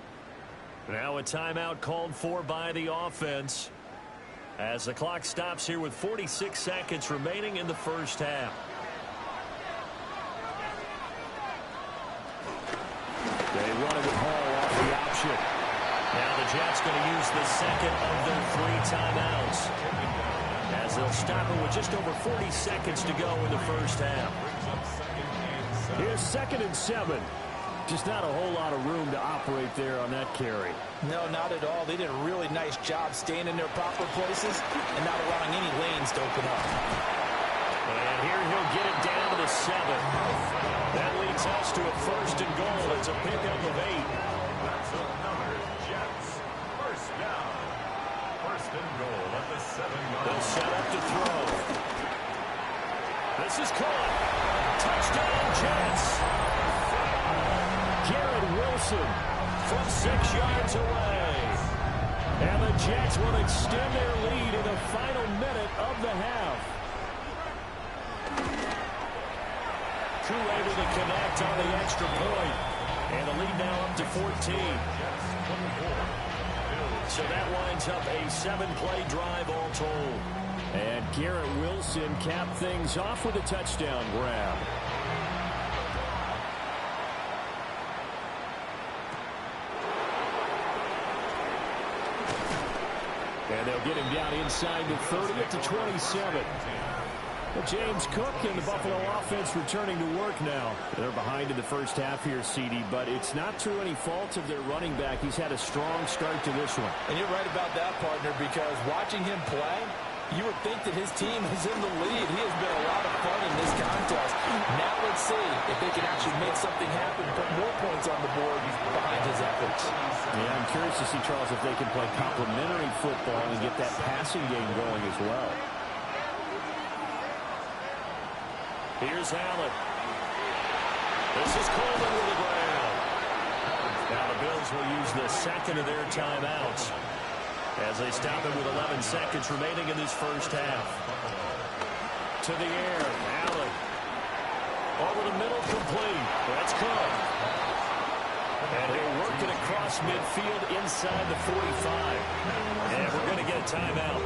H: Now a timeout called for by the offense as the clock stops here with 46 seconds remaining in the first half. They run it with Hall off the option. Now the Jets going to use the second of their 3 timeouts as they'll stop it with just over 40 seconds to go in the first half. Here's 2nd and 7. Just not a whole lot of room to operate there on that carry.
I: No, not at all. They did a really nice job staying in their proper places and not allowing any lanes to open up.
H: And here he'll get it down to the 7. That leads us to a 1st and goal. It's a pickup of 8.
D: That's another Jets. First down. 1st and goal at the 7-yard line.
H: They'll set up to throw. This is caught. Touchdown, Jets. Garrett Wilson from 6 yards away. And the Jets will extend their lead in the final minute of the half. Koo able to connect on the extra point. And the lead now up to 14. So that winds up a 7-play drive all told. And Garrett Wilson capped things off with a touchdown grab. And they'll get him down inside the 30 at the 27. Well, James Cook and the Buffalo offense returning to work now. They're behind in the first half here, CD, but it's not through any fault of their running back. He's had a strong start to this one.
I: And you're right about that, partner, because watching him play, you would think that his team is in the lead. He has been a lot of fun in this contest. Now let's see if they can actually make something happen, put more points on the board behind his efforts.
H: Yeah, I'm curious to see, Charles, if they can play complementary football and get that passing game going as well. Here's Allen. This is Coleman with the ground. Now the Bills will use the second of their timeouts as they stop it with 11 seconds remaining in this first half. To the air, Allen. Over the middle, complete. That's Cook. And he'll work it across midfield inside the 45. And we're going to get a timeout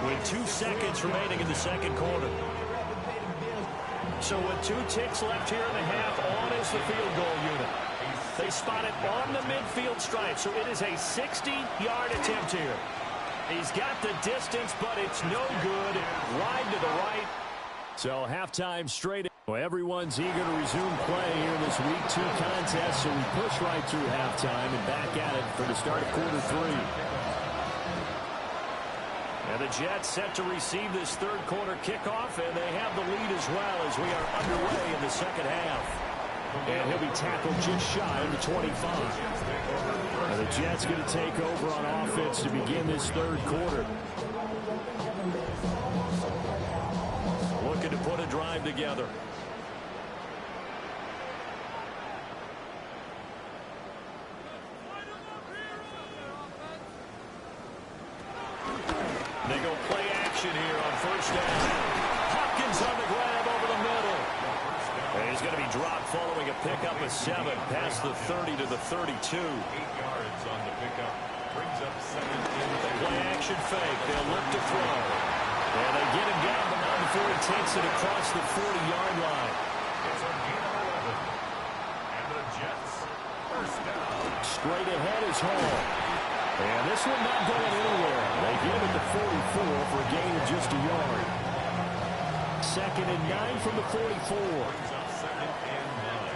H: with 2 seconds remaining in the second quarter. So with 2 ticks left here in the half, on is the field goal unit. They spot it on the midfield stripe, so it is a 60-yard attempt here. He's got the distance, but it's no good. Wide to the right. So halftime straight. Well, everyone's eager to resume play here in this Week 2 contest, so we push right through halftime and back at it for the start of quarter 3. And the Jets set to receive this third quarter kickoff, and they have the lead as well as we are underway in the second half. And he'll be tackled just shy of the 25. And the Jets going to take over on offense to begin this third quarter. Looking to put a drive together. They go play action here on first down. Hopkins on the grab over the middle. And he's going to be dropped following a pickup of 7 past the 30 to the 32. 8
D: yards on the pickup. Brings up second.
H: The play action fake. They'll look to throw. And they get him down, but not before he takes it across the 40-yard line.
D: It's a gain of 11. And the Jets first down.
H: Straight ahead is Hall. And this one not going anywhere. They get him at the 44 for a gain of just a yard. 2nd and 9 from the 44.
D: Brings up 2nd and 9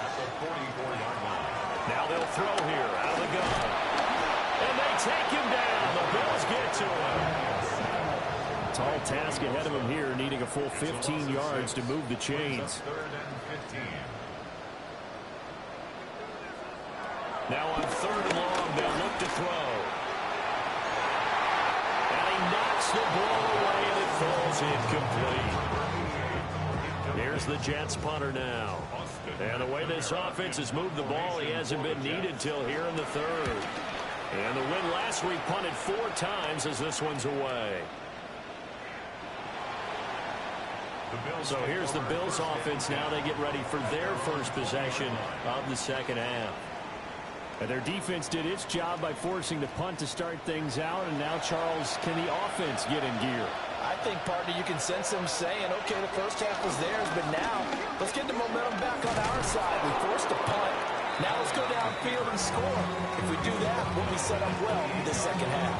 D: at the 44-yard line.
H: Now they'll throw here out of the gun. And they take him down. The Bills get to him. Tall task ahead of him here, needing a full 15 yards to move the chains.
D: 3rd and 15.
H: Now on 3rd and long, they'll look to throw. And he knocks the ball away, and it falls incomplete. Here's the Jets punter now. And the way this offense has moved the ball, he hasn't been needed till here in the 3rd. And the win last week punted 4 times as this one's away. So here's the Bills offense now. They get ready for their first possession of the second half. And their defense did its job by forcing the punt to start things out. And now, Charles, can the offense get in gear?
I: I think, partner, you can sense them saying, okay, the first half was theirs, but now let's get the momentum back on our side. We forced a punt. Now let's go downfield and score. If we do that, we'll be set up well for the second half.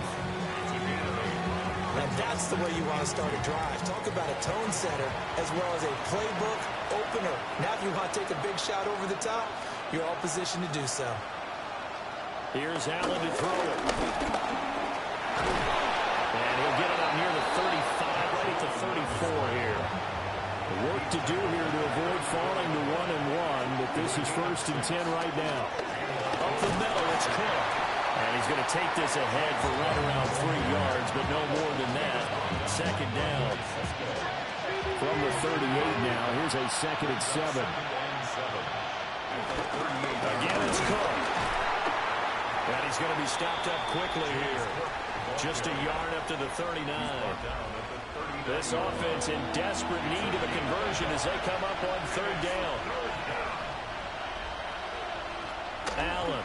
J: And that's the way you want to start a drive. Talk about a tone setter as well as a playbook opener. Now if you want to take a big shot over the top, you're all positioned to do so.
H: Here's Allen to throw it. And he'll get it up near the 35, right at the 34 here. Work to do here to avoid falling to 1-1, but this is 1st and 10 right now. Up the middle, it's Cook. And he's going to take this ahead for right around 3 yards, but no more than that. 2nd down. From the 38 now, here's a 2nd and 7. Again, it's Cook. And he's going to be stopped up quickly here. Just a yard up to the 39. This offense in desperate need of a conversion as they come up on 3rd down. Allen.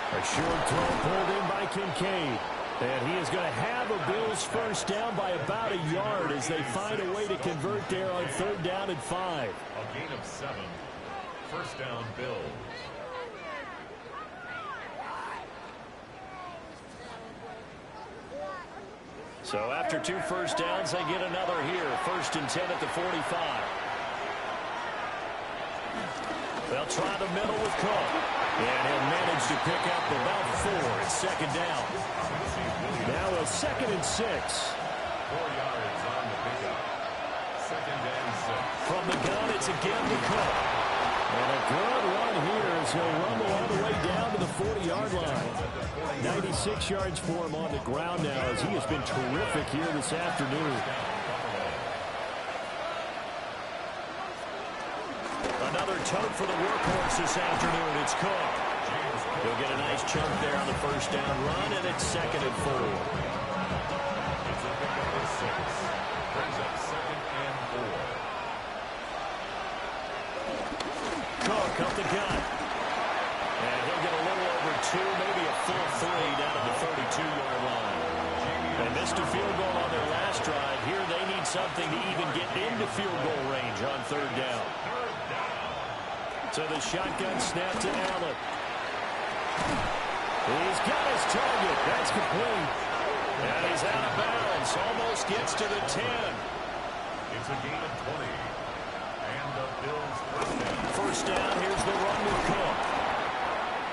H: A short throw pulled in by Kincaid. And he is going to have a Bills first down by about a yard as they find a way to convert there on 3rd down and 5.
D: A gain of 7. First down, Bills.
H: So after 2 first downs, they get another here. 1st and 10 at the 45. They'll try the middle with Cook. And he'll manage to pick up about 4. It's 2nd down. Now a 2nd and 6.
D: 4 yards on the pickup. 2nd and 6.
H: From the gun, it's again to Cook. And a good run here as he'll rumble all the way down to the 40-yard line. 96 yards for him on the ground now as he has been terrific here this afternoon.
M: Another tote for the workhorse this afternoon. It's Cook. He'll get a nice chunk there on the first down run, and it's 2nd and 4.
D: It's a pickup of 6. Brings up 2nd and 4.
M: Cook up the gut. And he'll get a little over 2, maybe a full 3 down at the 32-yard line. They missed a field goal on their last drive. Here they need something to even get into field goal range on 3rd down. So the shotgun snap to Allen. He's got his target. That's complete. And he's out of bounds. Almost gets to the 10.
D: It's a gain of 20. And the Bills
M: first down. Here's the run with Cook.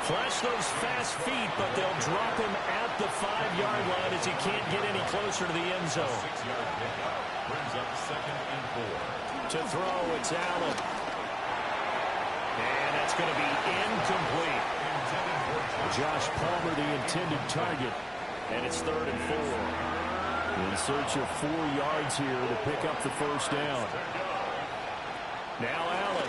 M: Flash those fast feet, but they'll drop him at the 5-yard line as he can't get any closer to the end zone.
D: 6-yard pickup brings up 2nd and 4.
M: To throw, it's Allen. And that's going to be incomplete. Josh Palmer, the intended target. And it's 3rd and 4. In search of 4 yards here to pick up the first down. Now Allen.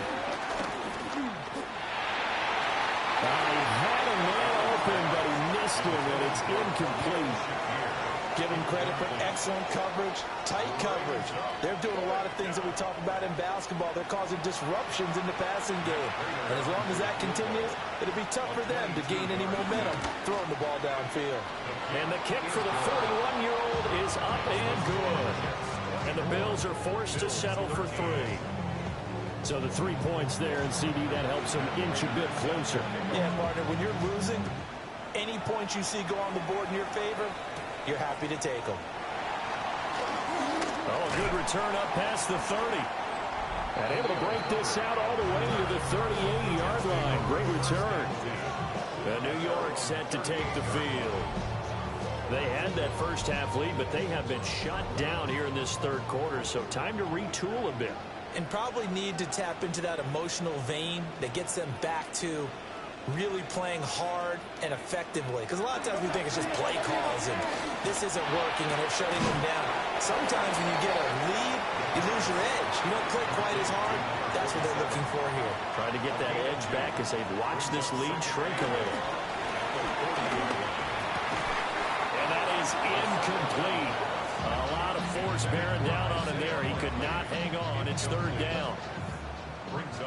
M: He had a man open, but he missed him, and it's incomplete.
I: Give him credit for excellent coverage, tight coverage. They're doing a lot of things that we talk about in basketball. They're causing disruptions in the passing game. And as long as that continues, it'll be tough for them to gain any momentum throwing the ball downfield.
M: And the kick for the 41-year-old is up and good. And the Bills are forced to settle for 3. So the 3 points there, and CD, that helps them inch a bit closer.
I: Yeah, partner, when you're losing, any points you see go on the board in your favor, you're happy to take them.
M: Oh, good return up past the 30. And able to break this out all the way to the 38-yard line. Great return. And New York set to take the field. They had that first half lead, but they have been shut down here in this 3rd quarter, so time to retool a bit.
J: And probably need to tap into that emotional vein that gets them back to really playing hard and effectively. Because a lot of times we think it's just play calls and this isn't working and it's shutting them down. Sometimes when you get a lead, you lose your edge. You don't click quite as hard. That's what they're looking for here.
M: Trying to get that edge back as they've watched this lead shrink a little. And that is incomplete. A lot of force bearing down on him there. He could not hang on. It's 3rd down.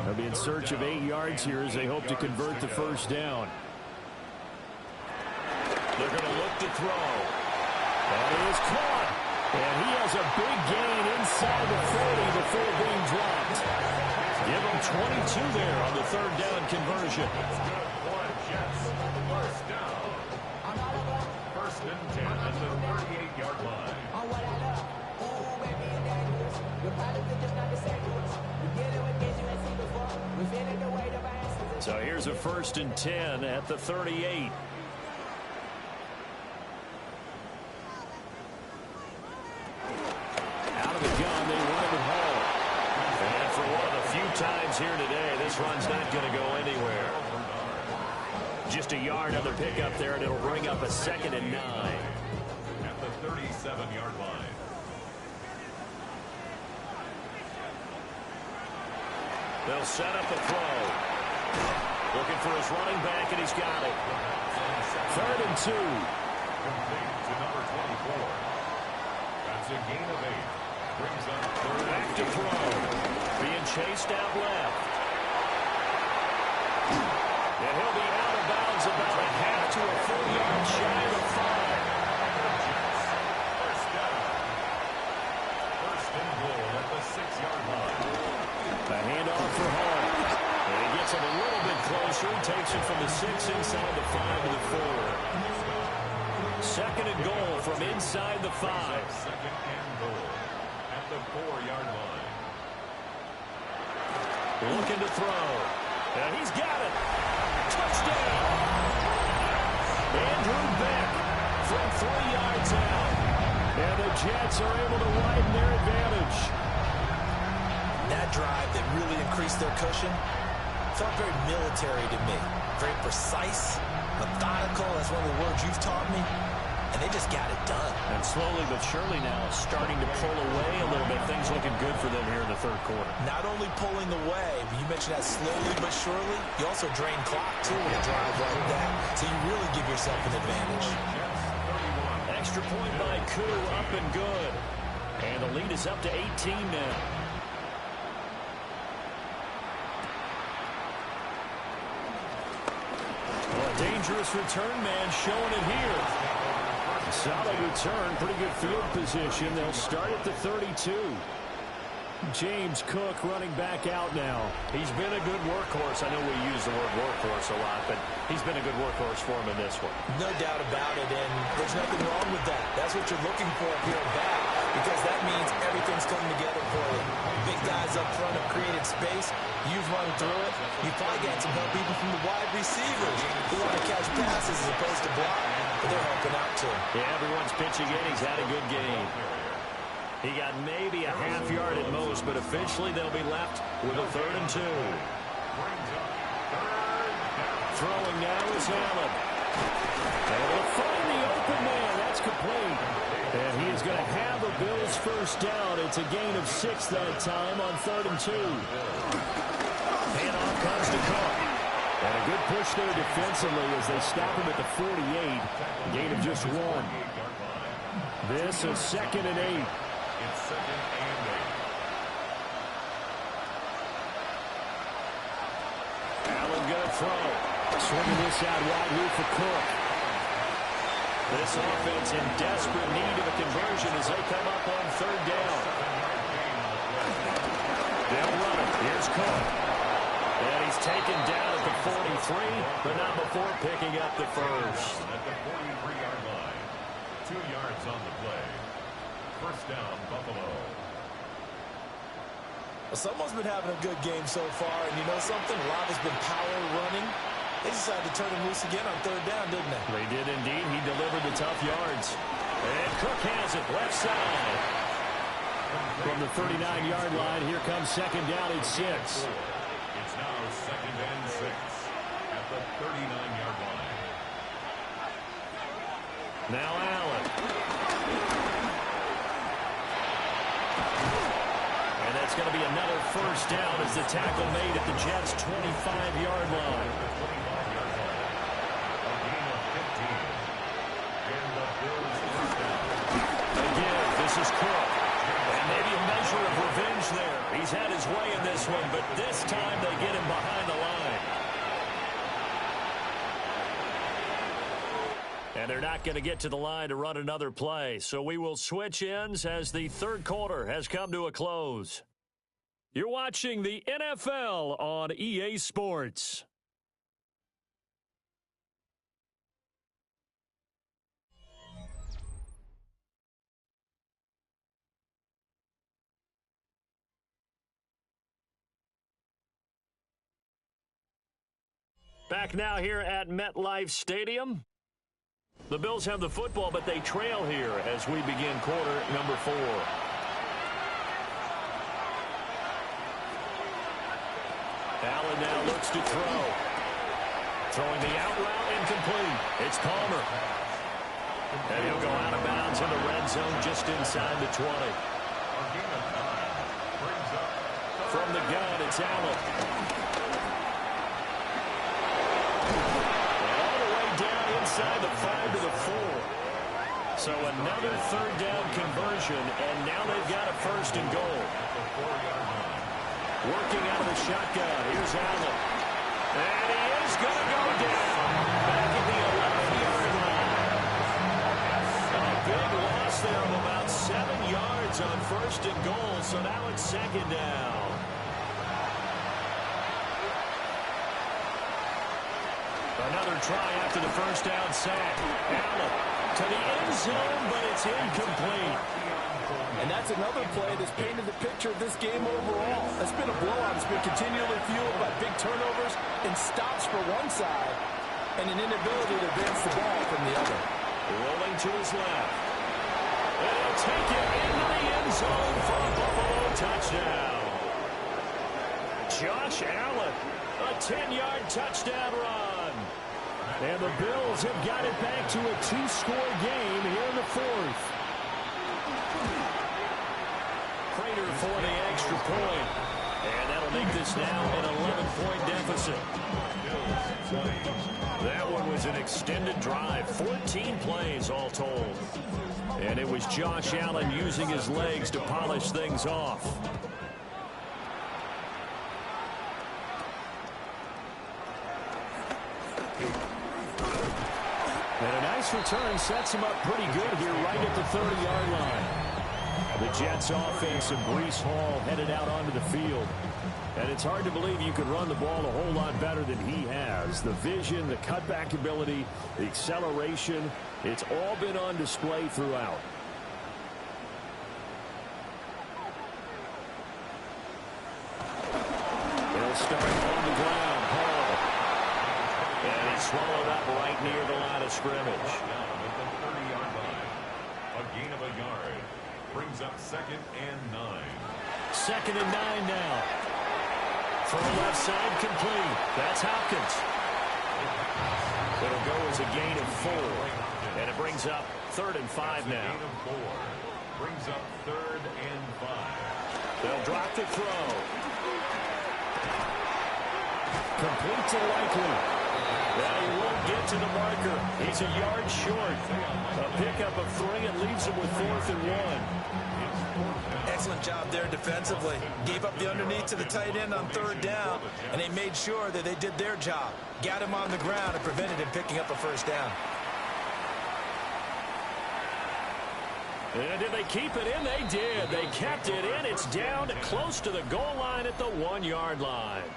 M: They'll be in search of 8 yards here as they hope to convert the first down. They're going to look to throw. That is caught. And he has a big gain inside the 40 before being dropped. Give him 22 there on the 3rd down conversion.
D: First and 10 at the 38-yard line.
M: So here's a 1st and 10 at the 38. Out of the gun, they run it home. And for one of the few times here today, this run's not going to go anywhere. Just a yard on the pickup there, and it'll bring up a 2nd and 9.
D: At the 37-yard line.
M: They'll set up a throw. Looking for his running back, and he's got it. 3rd and 2.
D: Complete to number 24. That's a gain of 8. Brings up 3rd.
M: Back to throw. Being chased out left. And he'll be out of bounds about a half to a full yard shy of the 5.
D: First down. First and goal at the 6-yard line.
M: A handoff for Hall. And he gets him a little bit closer. Takes it from the 6 inside the 5 to the 4. 2nd and goal from inside the 5.
D: 2nd and goal at the 4-yard line.
M: Looking to throw. And he's got it. Touchdown. Andrew Beck from 3 yards out. And the Jets are able to widen their advantage.
J: That drive that really increased their cushion felt very military to me. Very precise, methodical. That's one of the words you've taught me. and they just got it done.
M: And slowly but surely now starting to pull away a little bit. Things looking good for them here in the third quarter.
J: Not only pulling away, but you mentioned that slowly but surely, you also drain clock, too, with a drive like that. So you really give yourself an advantage.
M: Extra point by Koo, up and good. And the lead is up to 18 now. Well, a dangerous return man showing it here. Solid return, pretty good field position. They'll start at the 32. James Cook running back out now. He's been a good workhorse. I know we use the word workhorse a lot, but he's been a good workhorse for him in this one.
J: No doubt about it, and there's nothing wrong with that. That's what you're looking for up here at back, because that means everything's coming together for you. Big guys up front have created space. You've run through it. You've probably got some help even from the wide receivers who want to catch passes as opposed to block, but they're helping out too.
M: Yeah, everyone's pitching in. He's had a good game. He got maybe a half yard at most, but officially they'll be left with a 3rd and 2. Throwing now is Allen. Able to find the open man. That's complete. And he is going to have a Bills first down. It's a gain of 6 that time on 3rd and 2. Handoff comes to Cook. And a good push there defensively as they stop him at the 48. Gain of just 1. This is 2nd and 8.
D: It's 2nd and 8.
M: Allen going to throw. Swinging this out wide here for Cook. This offense in desperate need of a conversion as they come up on 3rd down. They'll run it. Here's Cook. And he's taken down at the 43, but not before picking up the first.
D: At the 43-yard line. 2 yards on the play. First down, Buffalo.
J: Well, someone's been having a good game so far, and you know something? A lot has been power running. They decided to turn him loose again on 3rd down, didn't they?
M: They did indeed. He delivered the tough yards. And Cook has it left side. From the 39-yard line, here comes 2nd down at 6.
D: It's now 2nd and 6 at the 39-yard line.
M: Now Allen. And that's going to be another first down as the tackle made at the Jets' 25-yard line. Again, this is Cook. And maybe a measure of revenge there. He's had his way in this one, but this time they get him behind the line. And they're not going to get to the line to run another play. So we will switch ends as the third quarter has come to a close. You're watching the NFL on EA Sports. Back now here at MetLife Stadium. The Bills have the football, but they trail here as we begin quarter number 4. Allen now looks to throw. Throwing the out route incomplete. It's Palmer. And he'll go out of bounds in the red zone just inside the 20. From the gun, it's Allen. Inside the 5 to the 4. So another 3rd down conversion, and now they've got a 1st and goal. Working out of the shotgun. Here's Allen. And he is going to go down. Back at the 11-yard line. A big loss there of about 7 yards on 1st and goal, so now it's 2nd down. Another try after the first down sack. Allen to the end zone, but it's incomplete.
I: And that's another play that's painted the picture of this game overall. It's been a blowout. It's been continually fueled by big turnovers and stops for one side and an inability to advance the ball from the other.
M: Rolling to his left. And he'll take it into the end zone for a Buffalo touchdown. Josh Allen, a 10-yard touchdown run.
H: And the Bills have got it back to a 2-score game here in the fourth. Prater for the extra point. And that'll make this now an 11-point deficit. That one was an extended drive. 14 plays all told. And it was Josh Allen using his legs to polish things off. And a nice return sets him up pretty good here right at the 30-yard line. The Jets offense and Breece Hall headed out onto the field. And it's hard to believe you could run the ball a whole lot better than he has. The vision, the cutback ability, the acceleration, it's all been on display throughout. They'll start on the ground. Hall. And he's swallowed up right near the line of scrimmage.
D: Down at the 30-yard line. A gain of a yard. Brings up 2nd and 9.
H: 2nd and 9 now. From the left side, complete. That's Hopkins. It'll go as a gain of 4. And it brings up 3rd and 5 now.
D: Gain of 4. Brings up 3rd and 5.
H: They'll drop the throw. Complete to Likely. Well, he won't get to the marker. He's a yard short. A pickup of 3 and leaves him with 4th and 1.
J: Excellent job there defensively. Gave up the underneath to the tight end on 3rd down, and they made sure that they did their job. Got him on the ground and prevented him picking up a 1st down.
H: And did they keep it in? They did. They kept it in. It's down close to the goal line at the 1-yard line.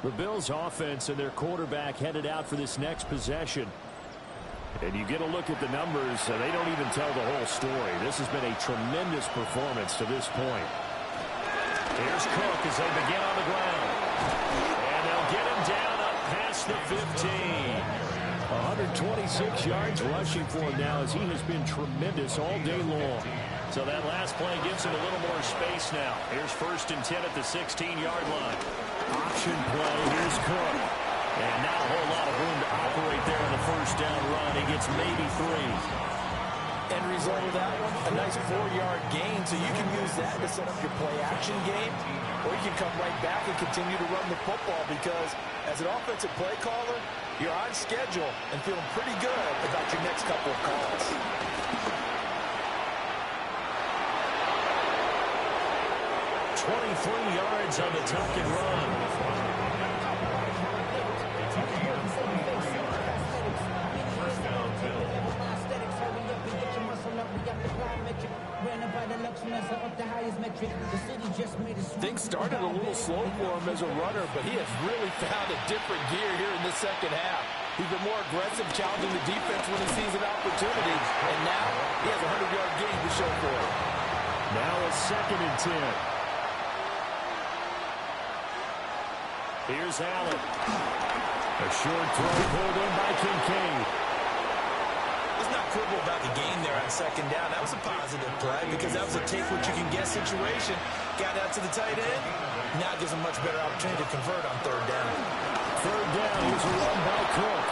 H: The Bills offense and their quarterback headed out for this next possession. And you get a look at the numbers, they don't even tell the whole story. This has been a tremendous performance to this point. Here's Cook as they begin on the ground. And they'll get him down up past the 15. 126 yards rushing for him now as he has been tremendous all day long. So that last play gives him a little more space now. Here's 1st and 10 at the 16-yard line. Option play. Here's Cook. And not a whole lot of room to operate there on the 1st down run. He gets maybe 3.
I: End result of that one, a nice 4-yard gain. So you can use that to set up your play-action game, or you can come right back and continue to run the football because as an offensive play caller, you're on schedule and feeling pretty good about your next couple of calls.
H: Yards on the tuck and run.
D: First down, Bill.
I: Things started a little slow for him as a runner, but he has really found a different gear here in the 2nd half. He's been more aggressive, challenging the defense when he sees an opportunity, and now he has a 100-yard gain to show for it.
H: Now a 2nd and 10. Here's Allen. A short throw pulled in by Kincaid.
J: Let's not quibble about the gain there on 2nd down. That was a positive play because that was a take-what-you-can-get situation. Got out to the tight end. Now gives him much better opportunity to convert on 3rd down.
H: 3rd down. Here's a run by Cook.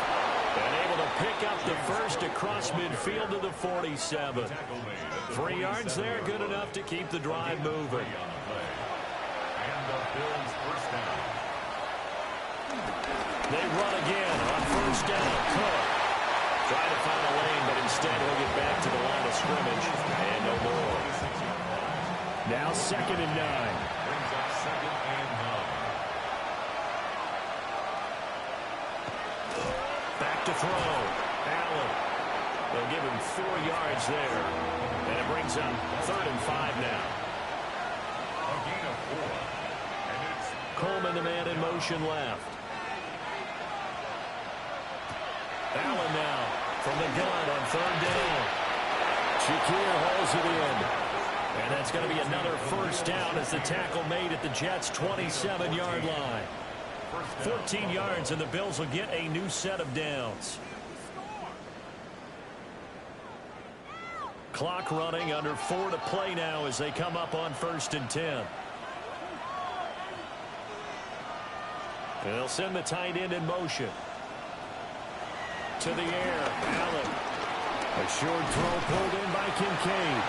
H: And able to pick up the 1st across midfield to the 47. 3 yards there, good enough to keep the drive moving.
D: And the Bills' 1st down.
H: They run again on 1st down. Cook trying to find a lane, but instead he'll get back to the line of scrimmage and no more. Now 2nd and 9.
D: Brings up 2nd and 9.
H: Back to throw. Allen. They'll give him 4 yards there. And it brings up 3rd and 5 now.
D: A gain of 4. And it's
H: Coleman, the man in motion left. Allen now from the gun on 3rd down. Shakir hauls it in. And that's going to be another 1st down as the tackle made at the Jets' 27-yard line. 14 yards, and the Bills will get a new set of downs. Clock running, under 4 to play now as they come up on 1st and 10. They'll send the tight end in motion. to the air. Allen. A short throw pulled in by Kincaid.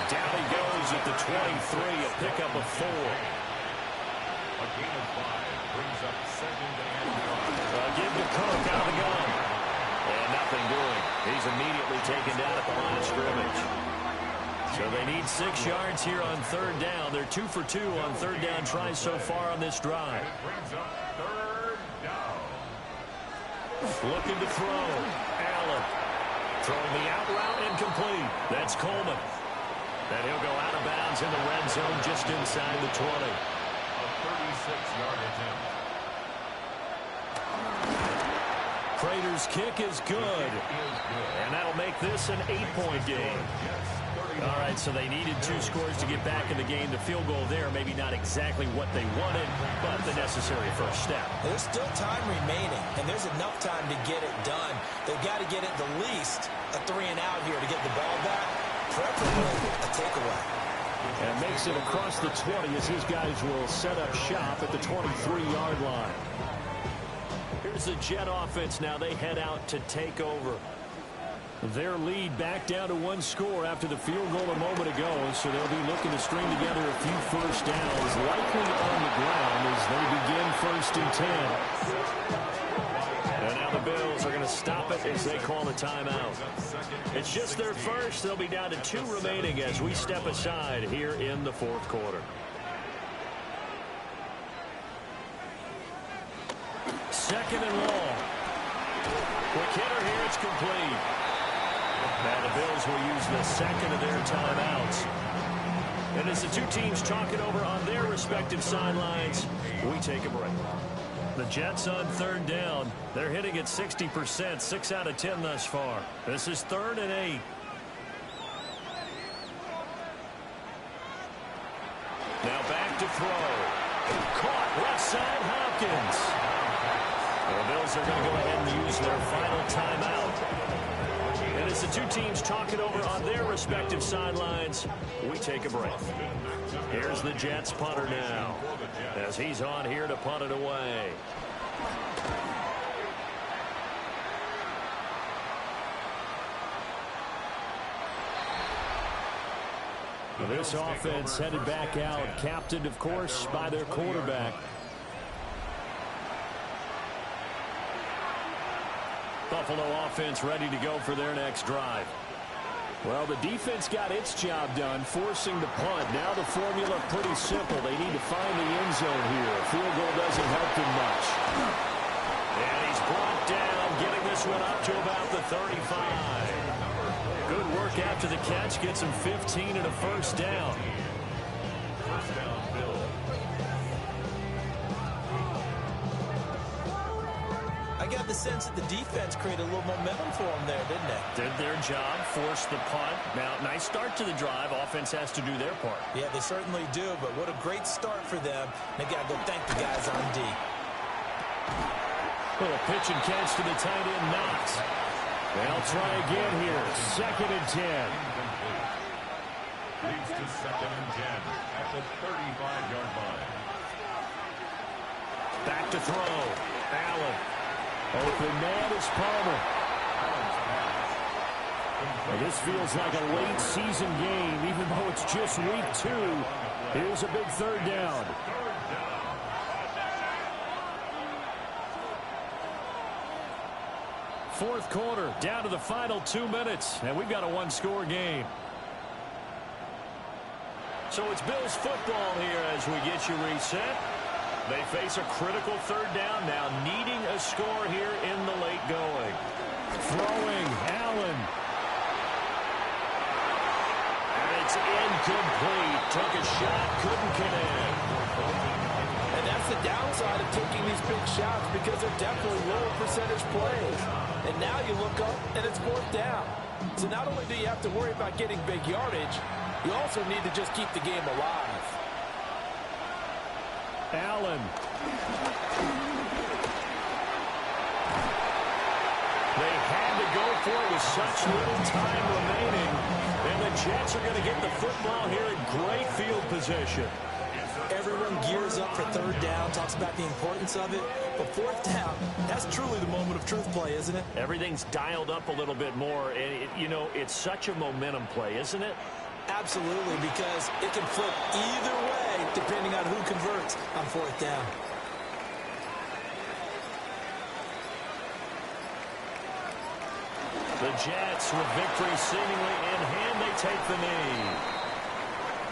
H: Down he goes at the 23, a pickup of 4.
D: A gain of 5 brings up 2nd and 1.
H: Give to Cook out of the gun. And nothing doing. He's immediately taken down at the line of scrimmage. So they need 6 yards here on 3rd down. They're 2 for 2 on 3rd down tries so far on this drive.
D: It brings up 3rd down.
H: Looking to throw. Allen. Throwing the out route incomplete. That's Coleman. And he'll go out of bounds in the red zone just inside the 20.
D: A 36-yard attempt.
H: Prater's kick is good. And that'll make this an 8-point game. All right, so they needed 2 scores to get back in the game. The field goal there, maybe not exactly what they wanted, but the necessary first step.
J: There's still time remaining, and there's enough time to get it done. They've got to get it the least a 3-and-out here to get the ball back, preferably a takeaway.
H: And makes it across the 20 as his guys will set up shop at the 23-yard line. Here's the Jet offense now. They head out to take over. Their lead back down to 1 score after the field goal a moment ago, so they'll be looking to string together a few first downs, likely on the ground as they begin 1st and 10. And now the Bills are going to stop it as they call the timeout. It's just their first. They'll be down to 2 remaining as we step aside here in the 4th quarter. Second and long. Quick hitter here. It's complete. And the Bills will use the second of their timeouts. And as the 2 teams talk it over on their respective sidelines, we take a break. The Jets on 3rd down. They're hitting at 60%, 6 out of 10 thus far. This is 3rd and 8. Now back to throw. Caught left side, Hopkins. The Bills are going to go ahead and use their final timeout. And as the 2 teams talk it over on their respective sidelines, we take a break. Here's the Jets punter now, as he's on here to punt it away. This offense headed back out, captained, of course, by their quarterback. Buffalo offense ready to go for their next drive. Well, the defense got its job done, forcing the punt. Now the formula pretty simple. They need to find the end zone here. A field goal doesn't help them much. And he's brought down, getting this one up to about the 35. Good work after the catch. Gets him 15 and a first down.
D: First down, Bill.
J: I got the sense that the defense created a little momentum for them there, didn't it?
H: Did their job, forced the punt. Now, nice start to the drive. Offense has to do their part.
J: Yeah, they certainly do, but what a great start for them. They got to go thank the guys on D.
H: Little pitch and catch to the tight end, Knox. They'll try again here. 2nd and 10.
D: Leads to 2nd and 10 at the 35-yard line.
H: Back to throw. Allen. Open man is Palmer. Well, this feels like a late season game, even though it's just week 2. Here's a big 3rd down. Fourth quarter, down to the final 2 minutes, and we've got a 1-score game. So it's Bills football here as we get you reset. They face a critical 3rd down now, needing a score here in the late going. Throwing, Allen. And it's incomplete. Took a shot, couldn't connect.
I: And that's the downside of taking these big shots, because they're definitely lower percentage plays. And now you look up, and it's 4th down. So not only do you have to worry about getting big yardage, you also need to just keep the game alive.
H: Allen. They had to go for it with such little time remaining. And the Jets are going to get the football here in great field position.
F: Everyone gears up for third down, talks about the importance of it. But fourth down, that's truly the moment of truth play, isn't it?
H: Everything's dialed up a little bit more. And, it's such a momentum play, isn't it?
F: Absolutely, because it can flip either way depending on who converts on fourth down.
H: The Jets, with victory seemingly in hand, they take the knee.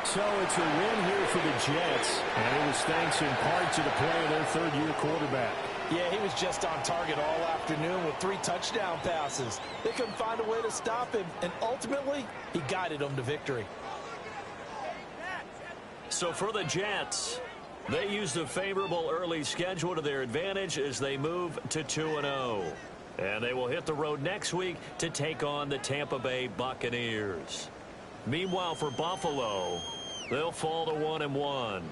M: So it's a win here for the Jets, and it was thanks in part to the play of their third-year quarterback.
I: Yeah, he was just on target all afternoon with 3 touchdown passes. They couldn't find a way to stop him, and ultimately, he guided them to victory.
H: So for the Jets, they used a favorable early schedule to their advantage as they move to 2-0. And they will hit the road next week to take on the Tampa Bay Buccaneers. Meanwhile, for Buffalo, they'll fall to 1-1.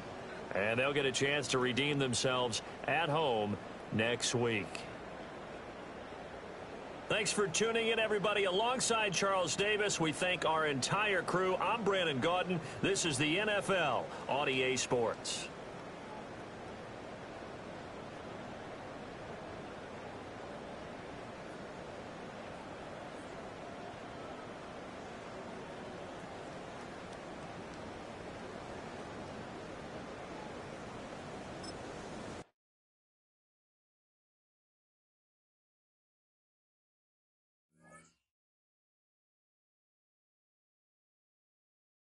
H: And they'll get a chance to redeem themselves at home next week. Thanks for tuning in, everybody. Alongside Charles Davis, we thank our entire crew. I'm Brandon Gaudin. This is the NFL on EA Sports.